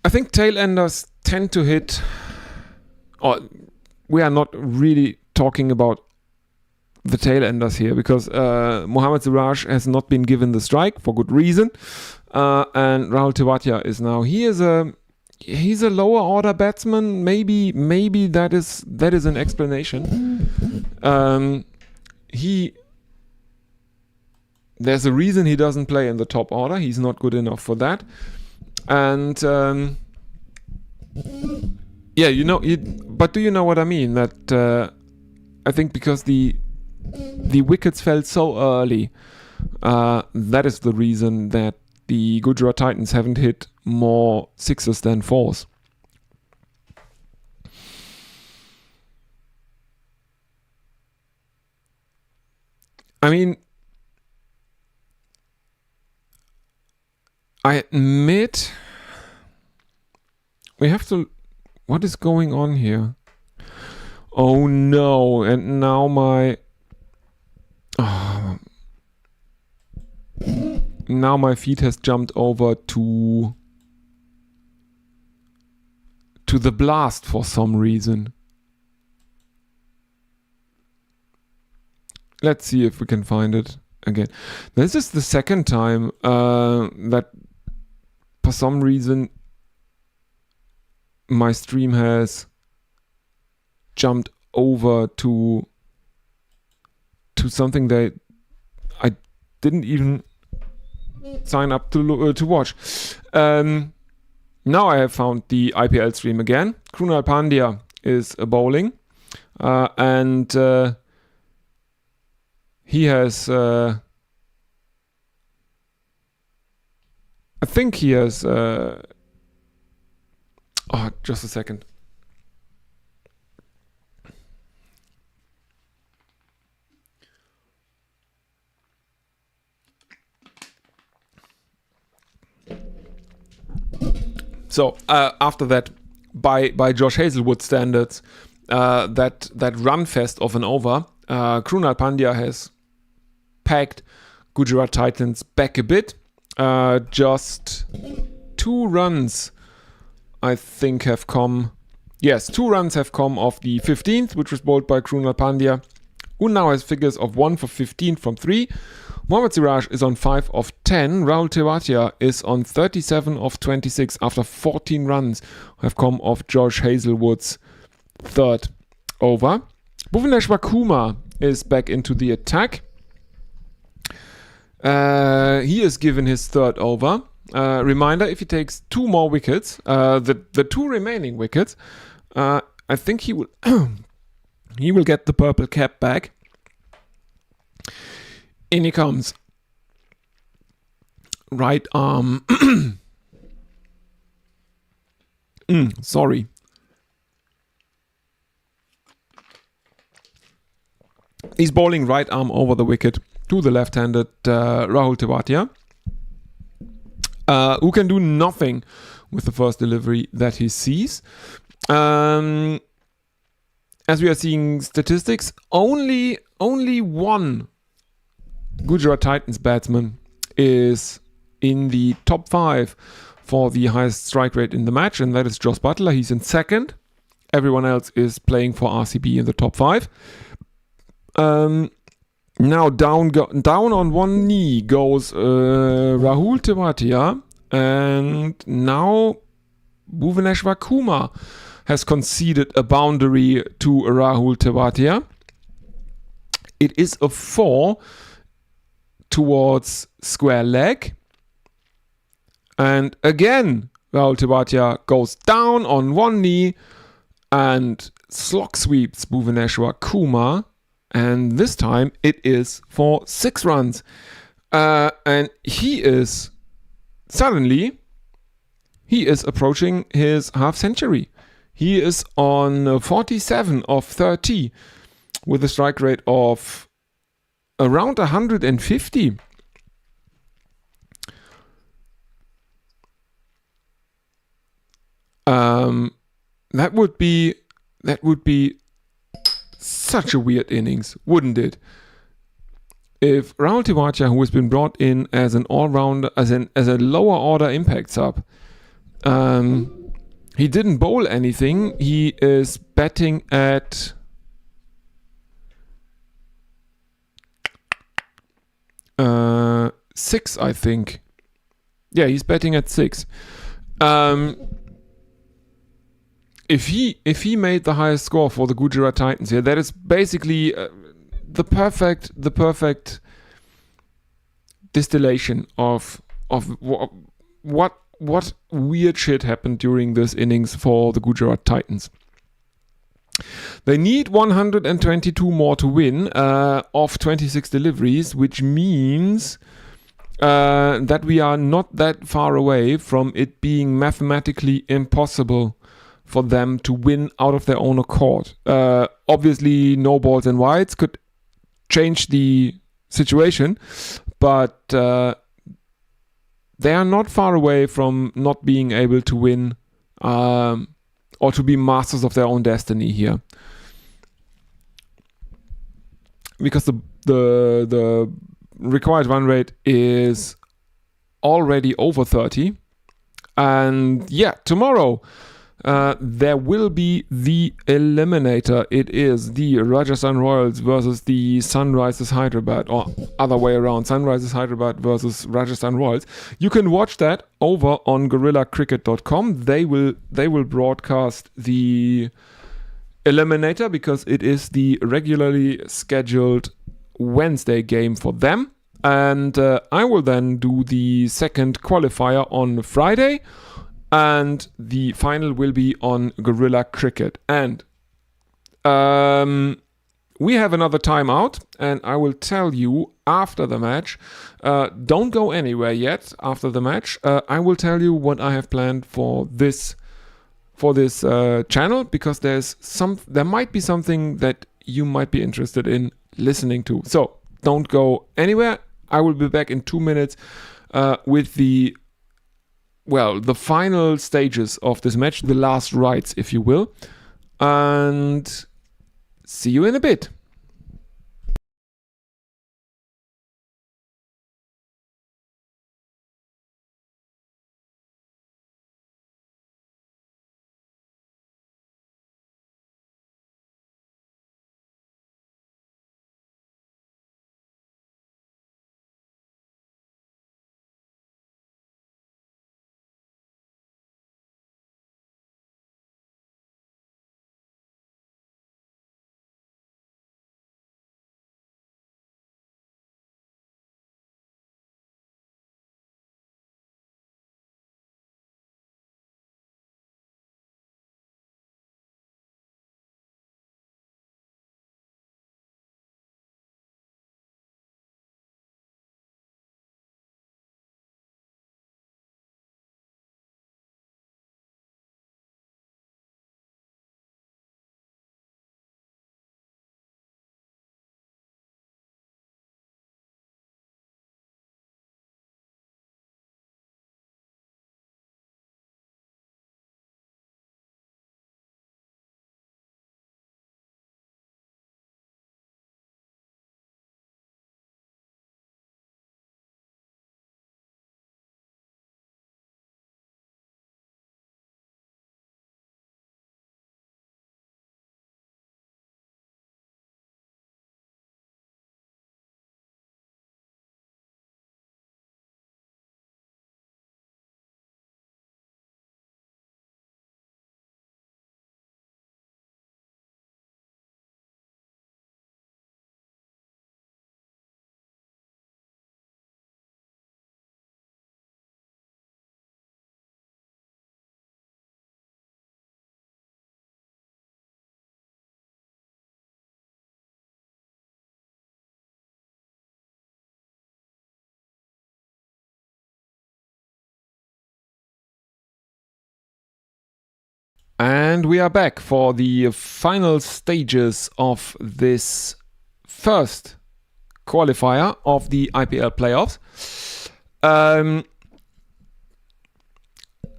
think tail-enders tend to hit, or we are not really talking about the tail-enders here, because Mohammad Siraj has not been given the strike for good reason, and Rahul Tewatia is now, he's a lower order batsman. Maybe that is an explanation. There's a reason he doesn't play in the top order. He's not good enough for that. And but do you know what I mean? That I think because the wickets fell so early, that is the reason that the Gujarat Titans haven't hit more sixes than fours. I mean, I admit we have to. What is going on here? Oh no! And now now my feed has jumped over to the blast for some reason. Let's see if we can find it again. This is the second time that for some reason my stream has jumped over to something that I didn't even sign up to watch. Now I have found the IPL stream again. Krunal Pandya is bowling, and he has, I think he has, just a second. So after that, by Josh Hazlewood standards, that run fest of an over, Krunal Pandya has packed Gujarat Titans back a bit. Just 2 runs, I think, have come. Yes, 2 runs have come off the 15th, which was bowled by Krunal Pandya, who now has figures of 1 for 15 from 3. Mohammad Siraj is on 5 of 10. Rahul Tewatia is on 37 of 26 after 14 runs have come off Josh Hazlewood's 3rd over. Bhuvneshwar Kumar is back into the attack. He is given his 3rd over. Reminder, if he takes 2 more wickets, the 2 remaining wickets, I think he will he will get the purple cap back. In he comes. Right arm. Sorry. He's bowling right arm over the wicket to the left-handed Rahul Tewatia, who can do nothing with the first delivery that he sees. As we are seeing statistics, only one Gujarat Titans batsman is in the top 5 for the highest strike rate in the match, and that is Jos Buttler. He's in second. Everyone else is playing for RCB in the top 5. Now down on one knee goes Rahul Tewatia, and now Bhuvaneshwar Kumar has conceded a boundary to Rahul Tewatia. It is a 4 towards square leg. And again, Rahul Tewatia goes down on one knee and slog sweeps Bhuvaneshwar Kumar. And this time it is for 6 runs. And he is approaching his half century. He is on 47 of 30 with a strike rate of around 150. That would be such a weird innings, wouldn't it? If Rahul Tewatia, who has been brought in as an all-rounder, as a lower order impact sub, he didn't bowl anything. He is batting at six, I think. Yeah, he's batting at 6. If he made the highest score for the Gujarat Titans here, that is basically the perfect distillation of what weird shit happened during this innings for the Gujarat Titans. They need 122 more to win of 26 deliveries, which means that we are not that far away from it being mathematically impossible for them to win out of their own accord. Obviously, no balls and wides could change the situation, but they are not far away from not being able to win or to be masters of their own destiny here. Because the required run rate is already over 30. And yeah, tomorrow there will be the eliminator. It is the Rajasthan Royals versus the Sunrisers Hyderabad, or other way around, Sunrisers Hyderabad versus Rajasthan Royals. You can watch that over on GorillaCricket.com. They will broadcast the eliminator because it is the regularly scheduled Wednesday game for them. And I will then do the second qualifier on Friday. And the final will be on Gorilla Cricket. And we have another timeout, and I will tell you after the match. Don't go anywhere yet after the match. I will tell you what I have planned for this channel, because there might be something that you might be interested in listening to. So don't go anywhere. I will be back in 2 minutes with the final stages of this match, the last rites, if you will. And see you in a bit. And we are back for the final stages of this first qualifier of the IPL playoffs. Rahul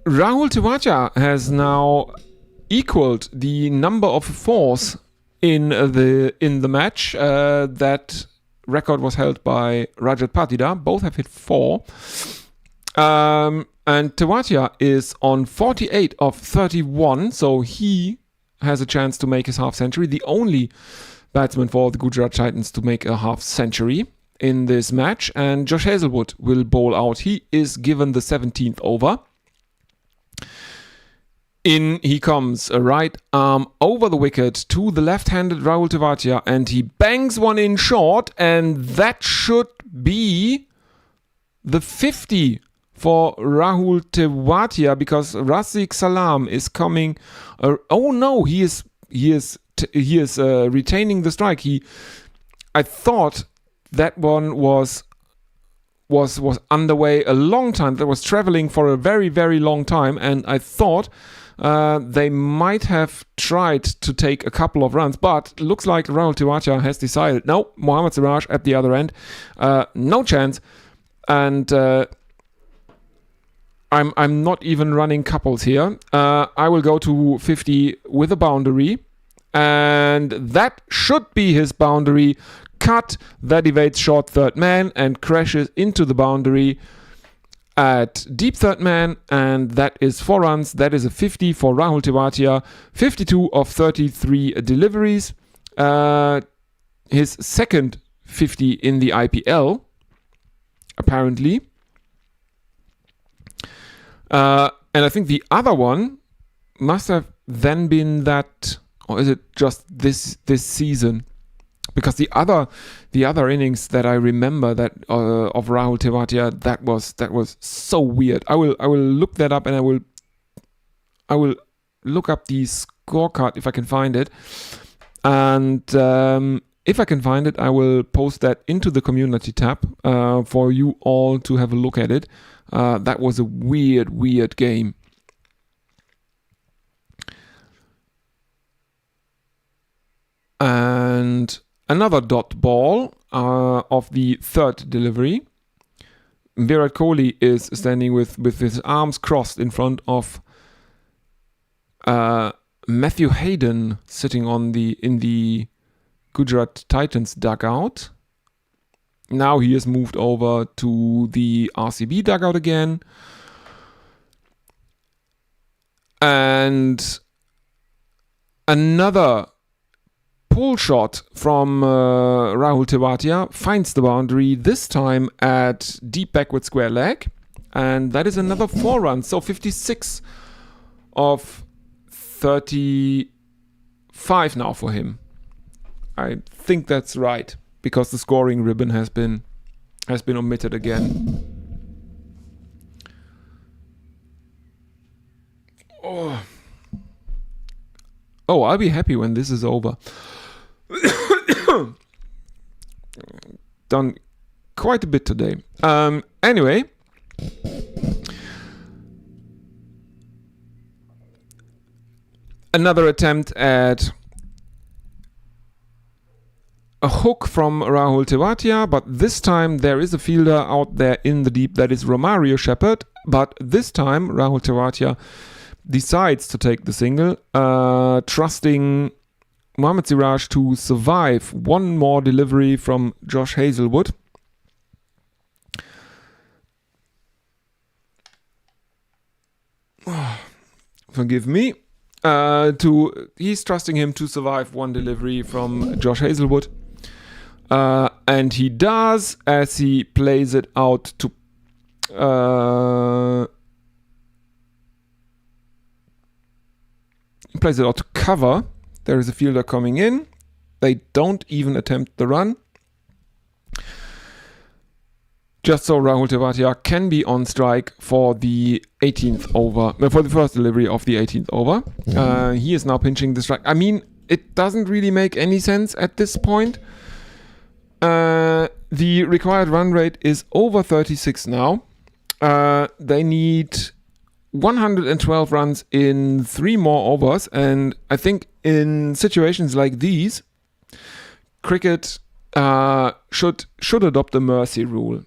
Tewatia has now equaled the number of fours in the match. That record was held by Rajat Patidar. Both have hit 4. And Tewatia is on 48 of 31, so he has a chance to make his half century. The only batsman for the Gujarat Titans to make a half century in this match. And Josh Hazlewood will bowl out. He is given the 17th over. In he comes, a right arm over the wicket to the left-handed Rahul Tewatia, and he bangs one in short, and that should be the 50 for Rahul Tewatia, because Rafiq Salam is coming. Oh no, he is retaining the strike. I thought that one was underway a long time. That was traveling for a very, very long time, and I thought they might have tried to take a couple of runs, but looks like Rahul Tewatia has decided, no, Mohammad Siraj at the other end, no chance, and I'm not even running couples here. I will go to 50 with a boundary, and that should be his boundary. Cut, that evades short third man and crashes into the boundary at deep third man, and that is 4 runs. That is a 50 for Rahul Tewatia. 52 of 33 deliveries. His second 50 in the IPL, apparently. And I think the other one must have then been that, or is it just this season? Because the other innings that I remember that of Rahul Tewatia, that was so weird. I will look that up, and I will look up the scorecard if I can find it, and if I can find it, I will post that into the community tab for you all to have a look at it. That was a weird game. And another dot ball of the third delivery. Virat Kohli is standing with his arms crossed in front of Matthew Hayden sitting in the Gujarat Titans dugout. Now he has moved over to the RCB dugout again. And another pull shot from Rahul Tewatia finds the boundary, this time at deep backward square leg. And that is another 4 runs. So 56 of 35 now for him. I think that's right, because the scoring ribbon has been omitted again. Oh, I'll be happy when this is over. Done quite a bit today. Anyway, another attempt at a hook from Rahul Tewatia, but this time there is a fielder out there in the deep, that is Romario Shepherd, but this time Rahul Tewatia decides to take the single, trusting Mohammad Siraj to survive one more delivery from Josh Hazlewood. Forgive me. He's trusting him to survive one delivery from Josh Hazlewood. And he does, as he plays it out to cover. There is a fielder coming in. They don't even attempt the run. Just so Rahul Tewatia can be on strike for the 18th over, for the first delivery of the 18th over. He is now pinching the strike. I mean, it doesn't really make any sense at this point. The required run rate is over 36 now. They need 112 runs in 3 more overs, and I think in situations like these, cricket should adopt a mercy rule,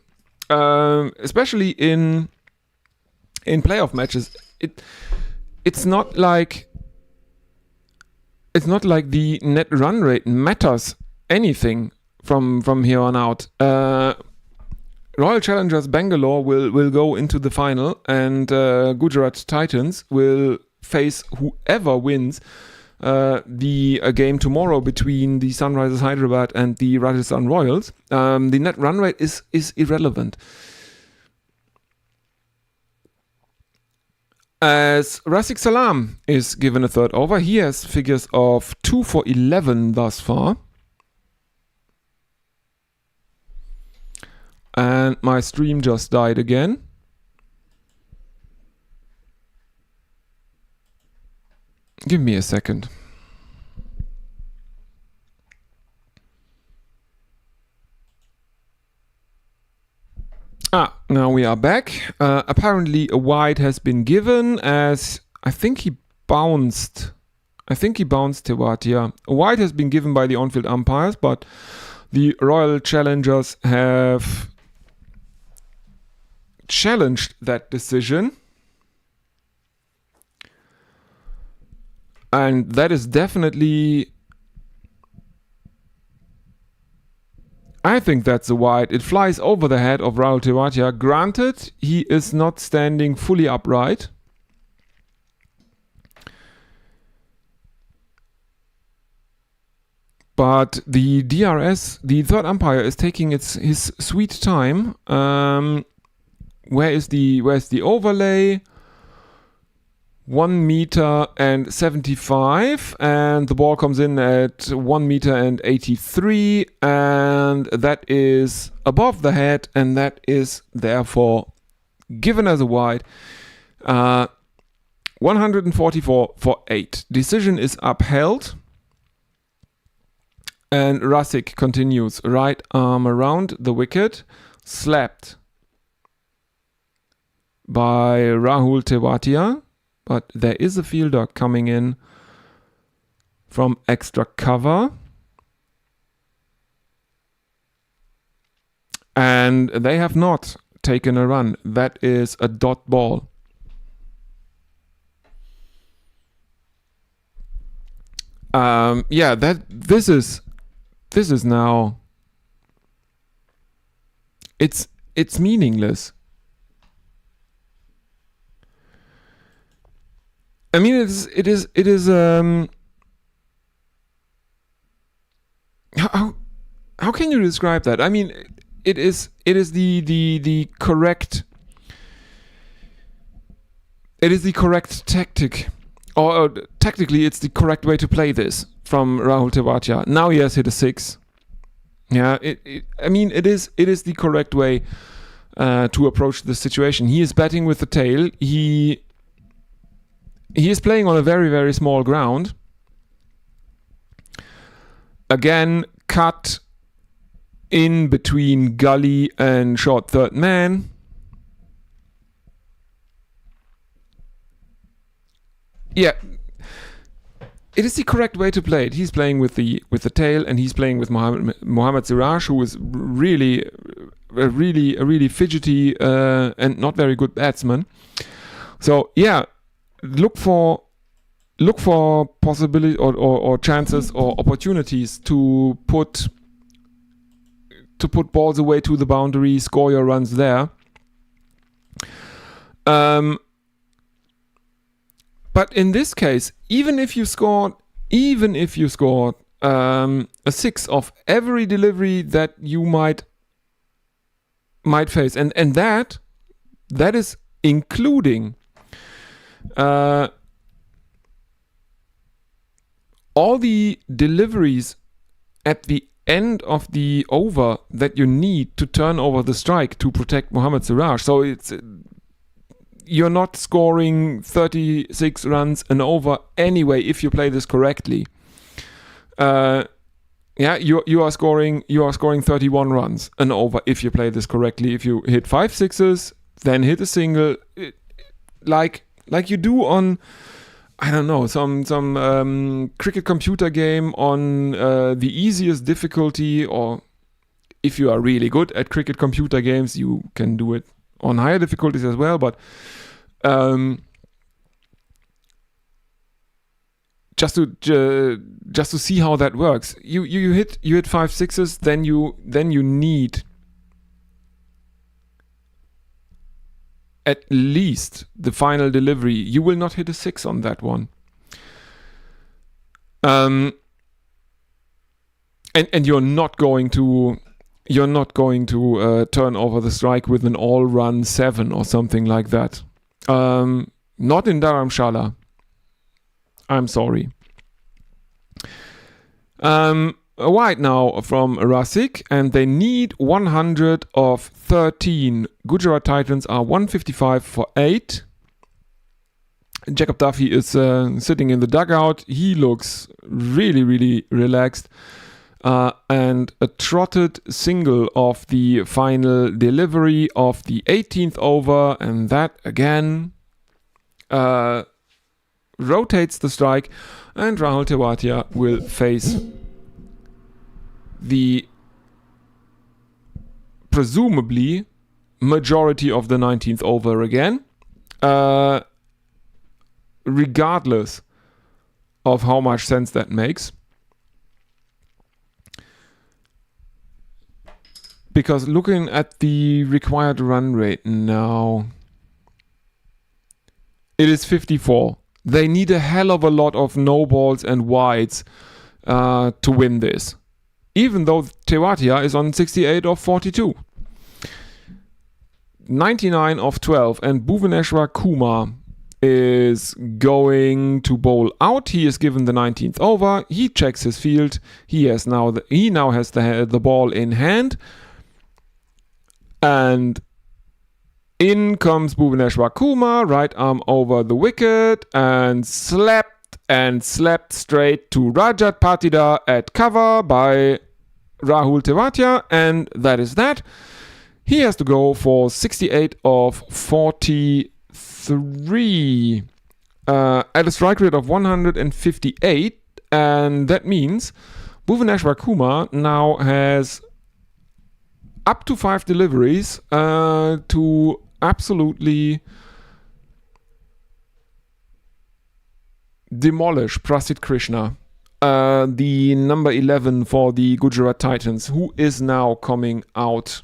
especially in playoff matches. It's not like the net run rate matters anything from here on out. Royal Challengers Bangalore will go into the final, and Gujarat Titans will face whoever wins the game tomorrow between the Sunrisers Hyderabad and the Rajasthan Royals. The net run rate is irrelevant. As Rafiq Salam is given a third over, he has figures of 2 for 11 thus far. And my stream just died again. Give me a second. Now we are back. Apparently a wide has been given, as I think he bounced Tewatia. A wide has been given by the on-field umpires, but the Royal Challengers have challenged that decision. And that is definitely, I think that's a wide. It flies over the head of Rahul Tewatia. Granted, he is not standing fully upright. But the DRS, the third umpire, is taking his sweet time. Where's the overlay? 1 meter and 75, and the ball comes in at 1 meter and 83, and that is above the head, and that is therefore given as a wide. 144 for 8. Decision is upheld, and Rafiq continues. Right arm around the wicket, slapped by Rahul Tewatia. But there is a fielder coming in from extra cover. And they have not taken a run. That is a dot ball. This is now, it's meaningless. I mean, it is. How can you describe that? I mean, it is the correct. It is the correct tactic, or tactically, it's the correct way to play this from Rahul Tewatia. Now he has hit a 6. Yeah, I mean, it is the correct way to approach the situation. He is batting with the tail. He is playing on a very, very small ground. Again, cut in between gully and short third man. Yeah, it is the correct way to play it. He's playing with the tail, and he's playing with Mohammad Siraj, who is really a really fidgety and not very good batsman. So yeah. Look for possibility or chances or opportunities to put balls away to the boundary, score your runs there. But in this case, even if you scored a 6 of every delivery that you might face, and that is including all the deliveries at the end of the over that you need to turn over the strike to protect Mohammad Siraj. So you're not scoring 36 runs an over anyway if you play this correctly. You are scoring 31 runs an over if you play this correctly. If you hit 5 sixes, then hit a single, like like you do on, I don't know, some cricket computer game on the easiest difficulty, or if you are really good at cricket computer games, you can do it on higher difficulties as well. But just to see how that works, you hit 5 sixes, then you need at least the final delivery. You will not hit a 6 on that one. And you're not going to turn over the strike with an all-run 7 or something like that. Not in Dharamshala. I'm sorry. A wide now from Rasik, and they need 100 of 13. Gujarat Titans are 155 for 8. Jacob Duffy is sitting in the dugout. He looks really, really relaxed. And a trotted single of the final delivery of the 18th over, and that again rotates the strike, and Rahul Tewatia will face the presumably majority of the 19th over again, regardless of how much sense that makes. Because looking at the required run rate now, it is 54. They need a hell of a lot of no balls and wides to win this. Even though Tewatia is on 68 of 42. 99 of 12, and Bhuvaneshwar Kumar is going to bowl out. He is given the 19th over. He checks his field. He now has the ball in hand. And in comes Bhuvaneshwar Kumar, right arm over the wicket, and slapped straight to Rajat Patidar at cover by Rahul Tewatia, and that is that. He has to go for 68 of 43 at a strike rate of 158, and that means Bhuvaneshwar Kumar now has up to 5 deliveries to absolutely demolish Prasidh Krishna, the number 11 for the Gujarat Titans, who is now coming out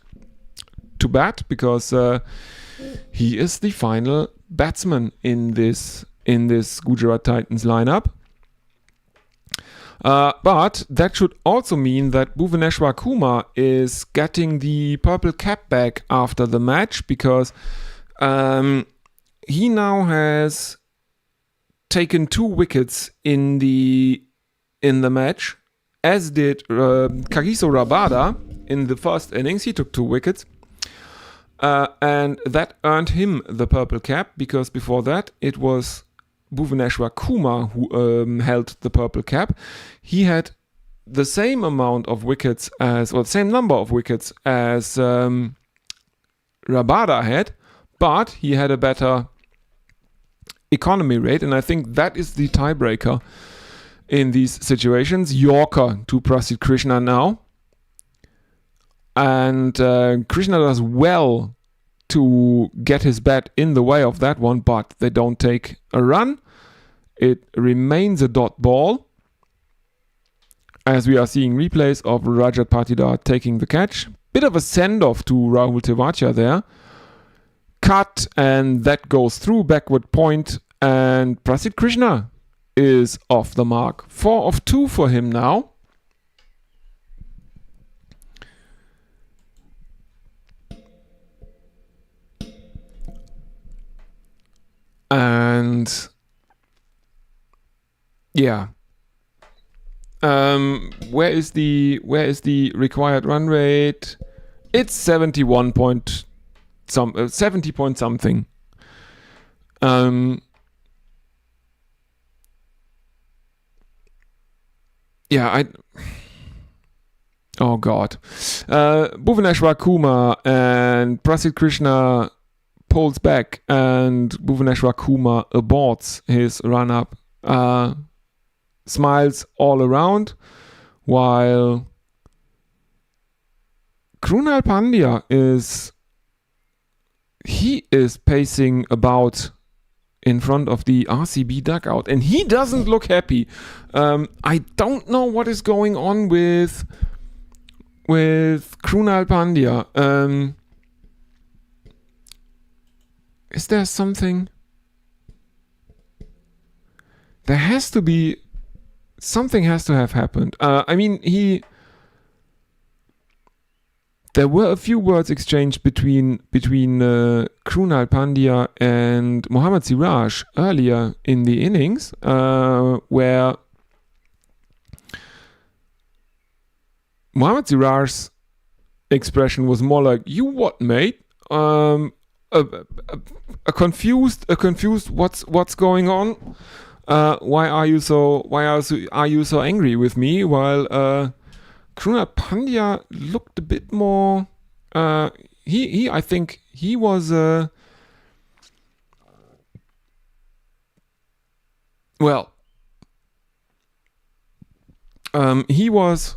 to bat because he is the final batsman in this Gujarat Titans lineup. But that should also mean that Bhuvaneshwar Kumar is getting the purple cap back after the match, because he now has taken 2 wickets in the match, as did Kagiso Rabada in the first innings. He took 2 wickets. And that earned him the purple cap, because before that it was Bhuvaneshwar Kumar who held the purple cap. He had the same amount of wickets same number of wickets as Rabada had, but he had a better economy rate, and I think that is the tiebreaker in these situations. Yorker to Prasidh Krishna now. And Krishna does well to get his bat in the way of that one, but they don't take a run. It remains a dot ball, as we are seeing replays of Rajat Patidar taking the catch. Bit of a send-off to Rahul Tewatia there. Cut, and that goes through, backward point, and Prasidh Krishna is off the mark. 4 of 2 for him now. And yeah, where is the required run rate? It's 70 point something. Oh God, Bhuvaneshwar Kumar and Prasidh Krishna pulls back and Bhuvaneshwar Kumar aborts his run-up. Smiles all around, while Krunal Pandya is pacing about in front of the RCB dugout, and he doesn't look happy. I don't know what is going on with Krunal Pandya. Is there something? There has to be something. Has to have happened. I mean, there were a few words exchanged between Krunal Pandya and Mohammad Siraj earlier in the innings, where Mohammad Siraj's expression was more like, "You what, mate?" A confused what's going on? Why are you so angry with me? While Krunal Pandya looked a bit more. I think he was. He was.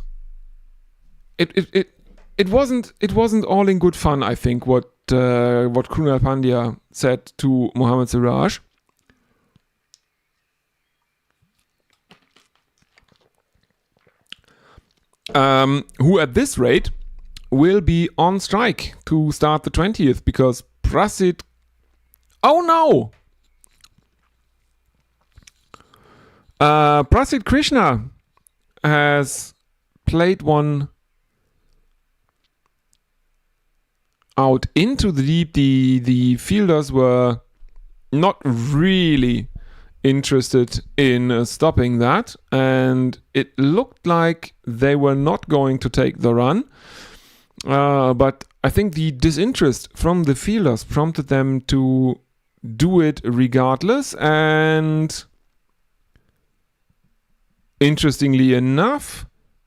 It wasn't all in good fun. I think what Krunal Pandya said to Mohammad Siraj. Who at this rate will be on strike to start the 20th, because Prasid... Oh no! Prasid Krishna has played one out into the deep. The fielders were not really interested in stopping that, and it looked like they were not going to take the run, but I think the disinterest from the fielders prompted them to do it regardless. And interestingly enough,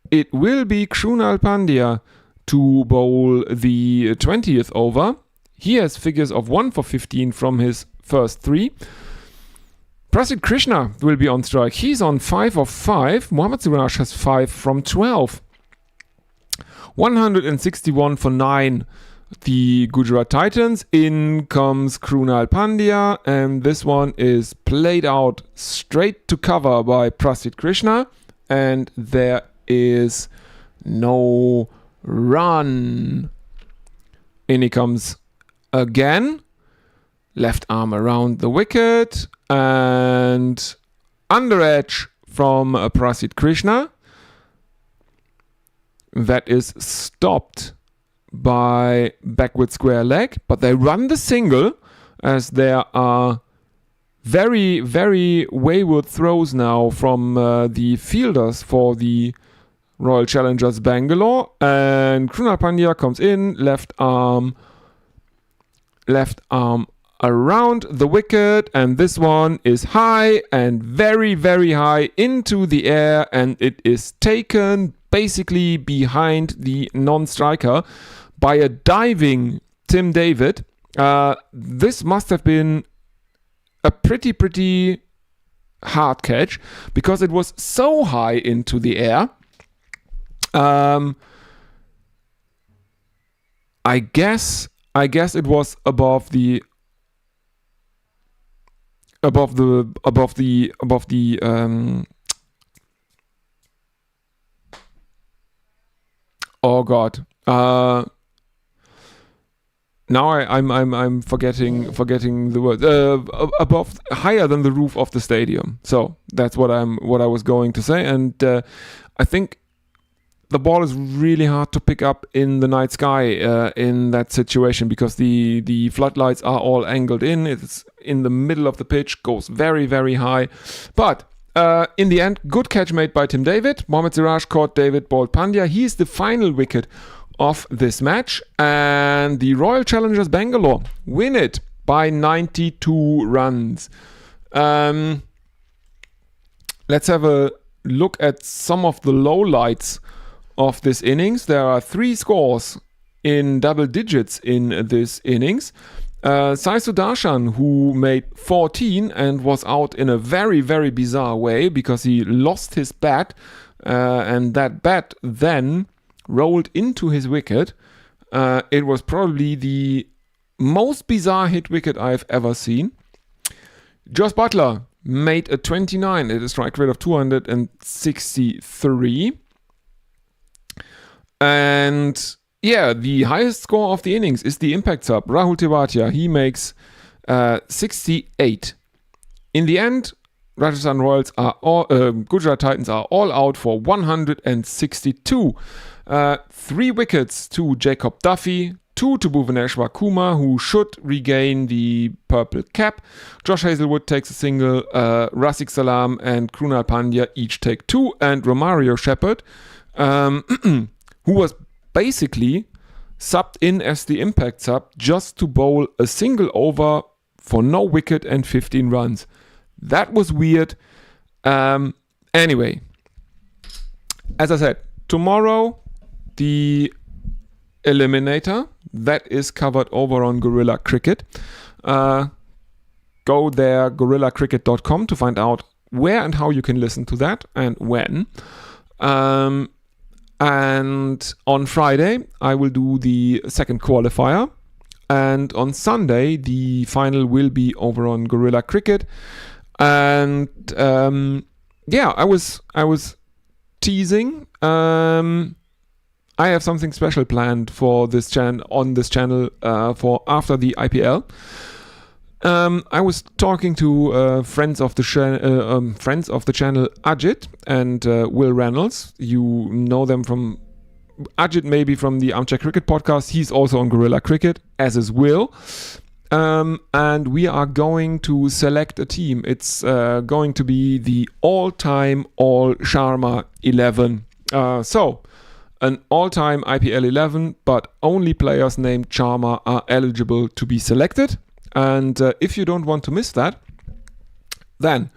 it will be Krunal Pandya to bowl the 20th over. He has figures of 1 for 15 from his first 3. Prasid Krishna will be on strike. He's on 5 of 5. Mohammad Siraj has 5 from 12. 161 for 9. The Gujarat Titans. In comes Krunal Pandya, and this one is played out straight to cover by Prasid Krishna, and there is no run. In he comes again. Left arm around the wicket, and under edge from Prasid Krishna. That is stopped by backward square leg, but they run the single, as there are very, very wayward throws now from the fielders for the Royal Challengers Bangalore, and Krunal Pandya comes in, left arm around the wicket, and this one is high and very, very high into the air, and it is taken basically behind the non-striker by a diving Tim David. This must have been a pretty hard catch, because it was so high into the air. I guess it was above the oh god. Now I'm forgetting the word. Above, higher than the roof of the stadium. So that's what I was going to say, and I think the ball is really hard to pick up in the night sky in that situation, because the floodlights are all angled in. It's in the middle of the pitch, goes very, very high. But in the end, good catch made by Tim David. Mohammad Siraj caught David, bowled Pandya. He is the final wicket of this match, and the Royal Challengers Bangalore win it by 92 runs. Let's have a look at some of the lowlights of this innings. There are 3 scores in double digits in this innings. Sai Sudarshan, who made 14 and was out in a very, very bizarre way because he lost his bat, and that bat then rolled into his wicket. It was probably the most bizarre hit wicket I've ever seen. Josh Butler made a 29 at a strike rate of 263. And yeah, the highest score of the innings is the impact sub, Rahul Tewatia. He makes 68. In the end, Rajasthan Royals Gujarat Titans are all out for 162. 3 wickets to Jacob Duffy, 2 to Bhuvaneshwar Kumar, who should regain the purple cap. Josh Hazlewood takes a single, Rafiq Salam and Krunal Pandya each take 2, and Romario Shepherd, who was basically subbed in as the impact sub just to bowl a single over for no wicket and 15 runs. That was weird. Anyway, as I said, tomorrow the eliminator that is covered over on Gorilla Cricket. Go there, gorillacricket.com, to find out where and how you can listen to that and when. And on Friday, I will do the second qualifier. And on Sunday, the final will be over on Gorilla Cricket. And yeah, I was teasing. I have something special planned for this on this channel for after the IPL. I was talking to friends of the channel Ajit and Will Reynolds. You know them from Ajit, maybe from the Armchair Cricket podcast. He's also on Gorilla Cricket, as is Will. And we are going to select a team. It's going to be the all-time All Sharma 11. So an all-time IPL 11, but only players named Sharma are eligible to be selected. And if you don't want to miss that, then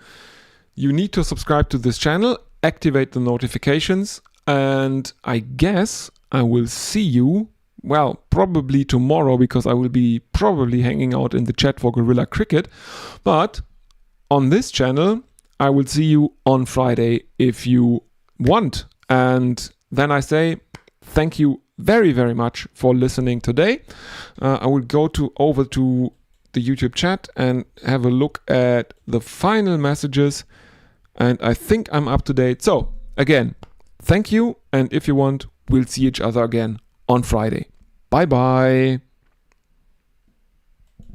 you need to subscribe to this channel, activate the notifications, and I guess I will see you, well, probably tomorrow, because I will be probably hanging out in the chat for Gorilla Cricket. But on this channel, I will see you on Friday if you want. And then I say thank you very, very much for listening today. I will go over to the YouTube chat and have a look at the final messages, and I think I'm up to date. So again, thank you, and if you want, we'll see each other again on Friday. Bye bye.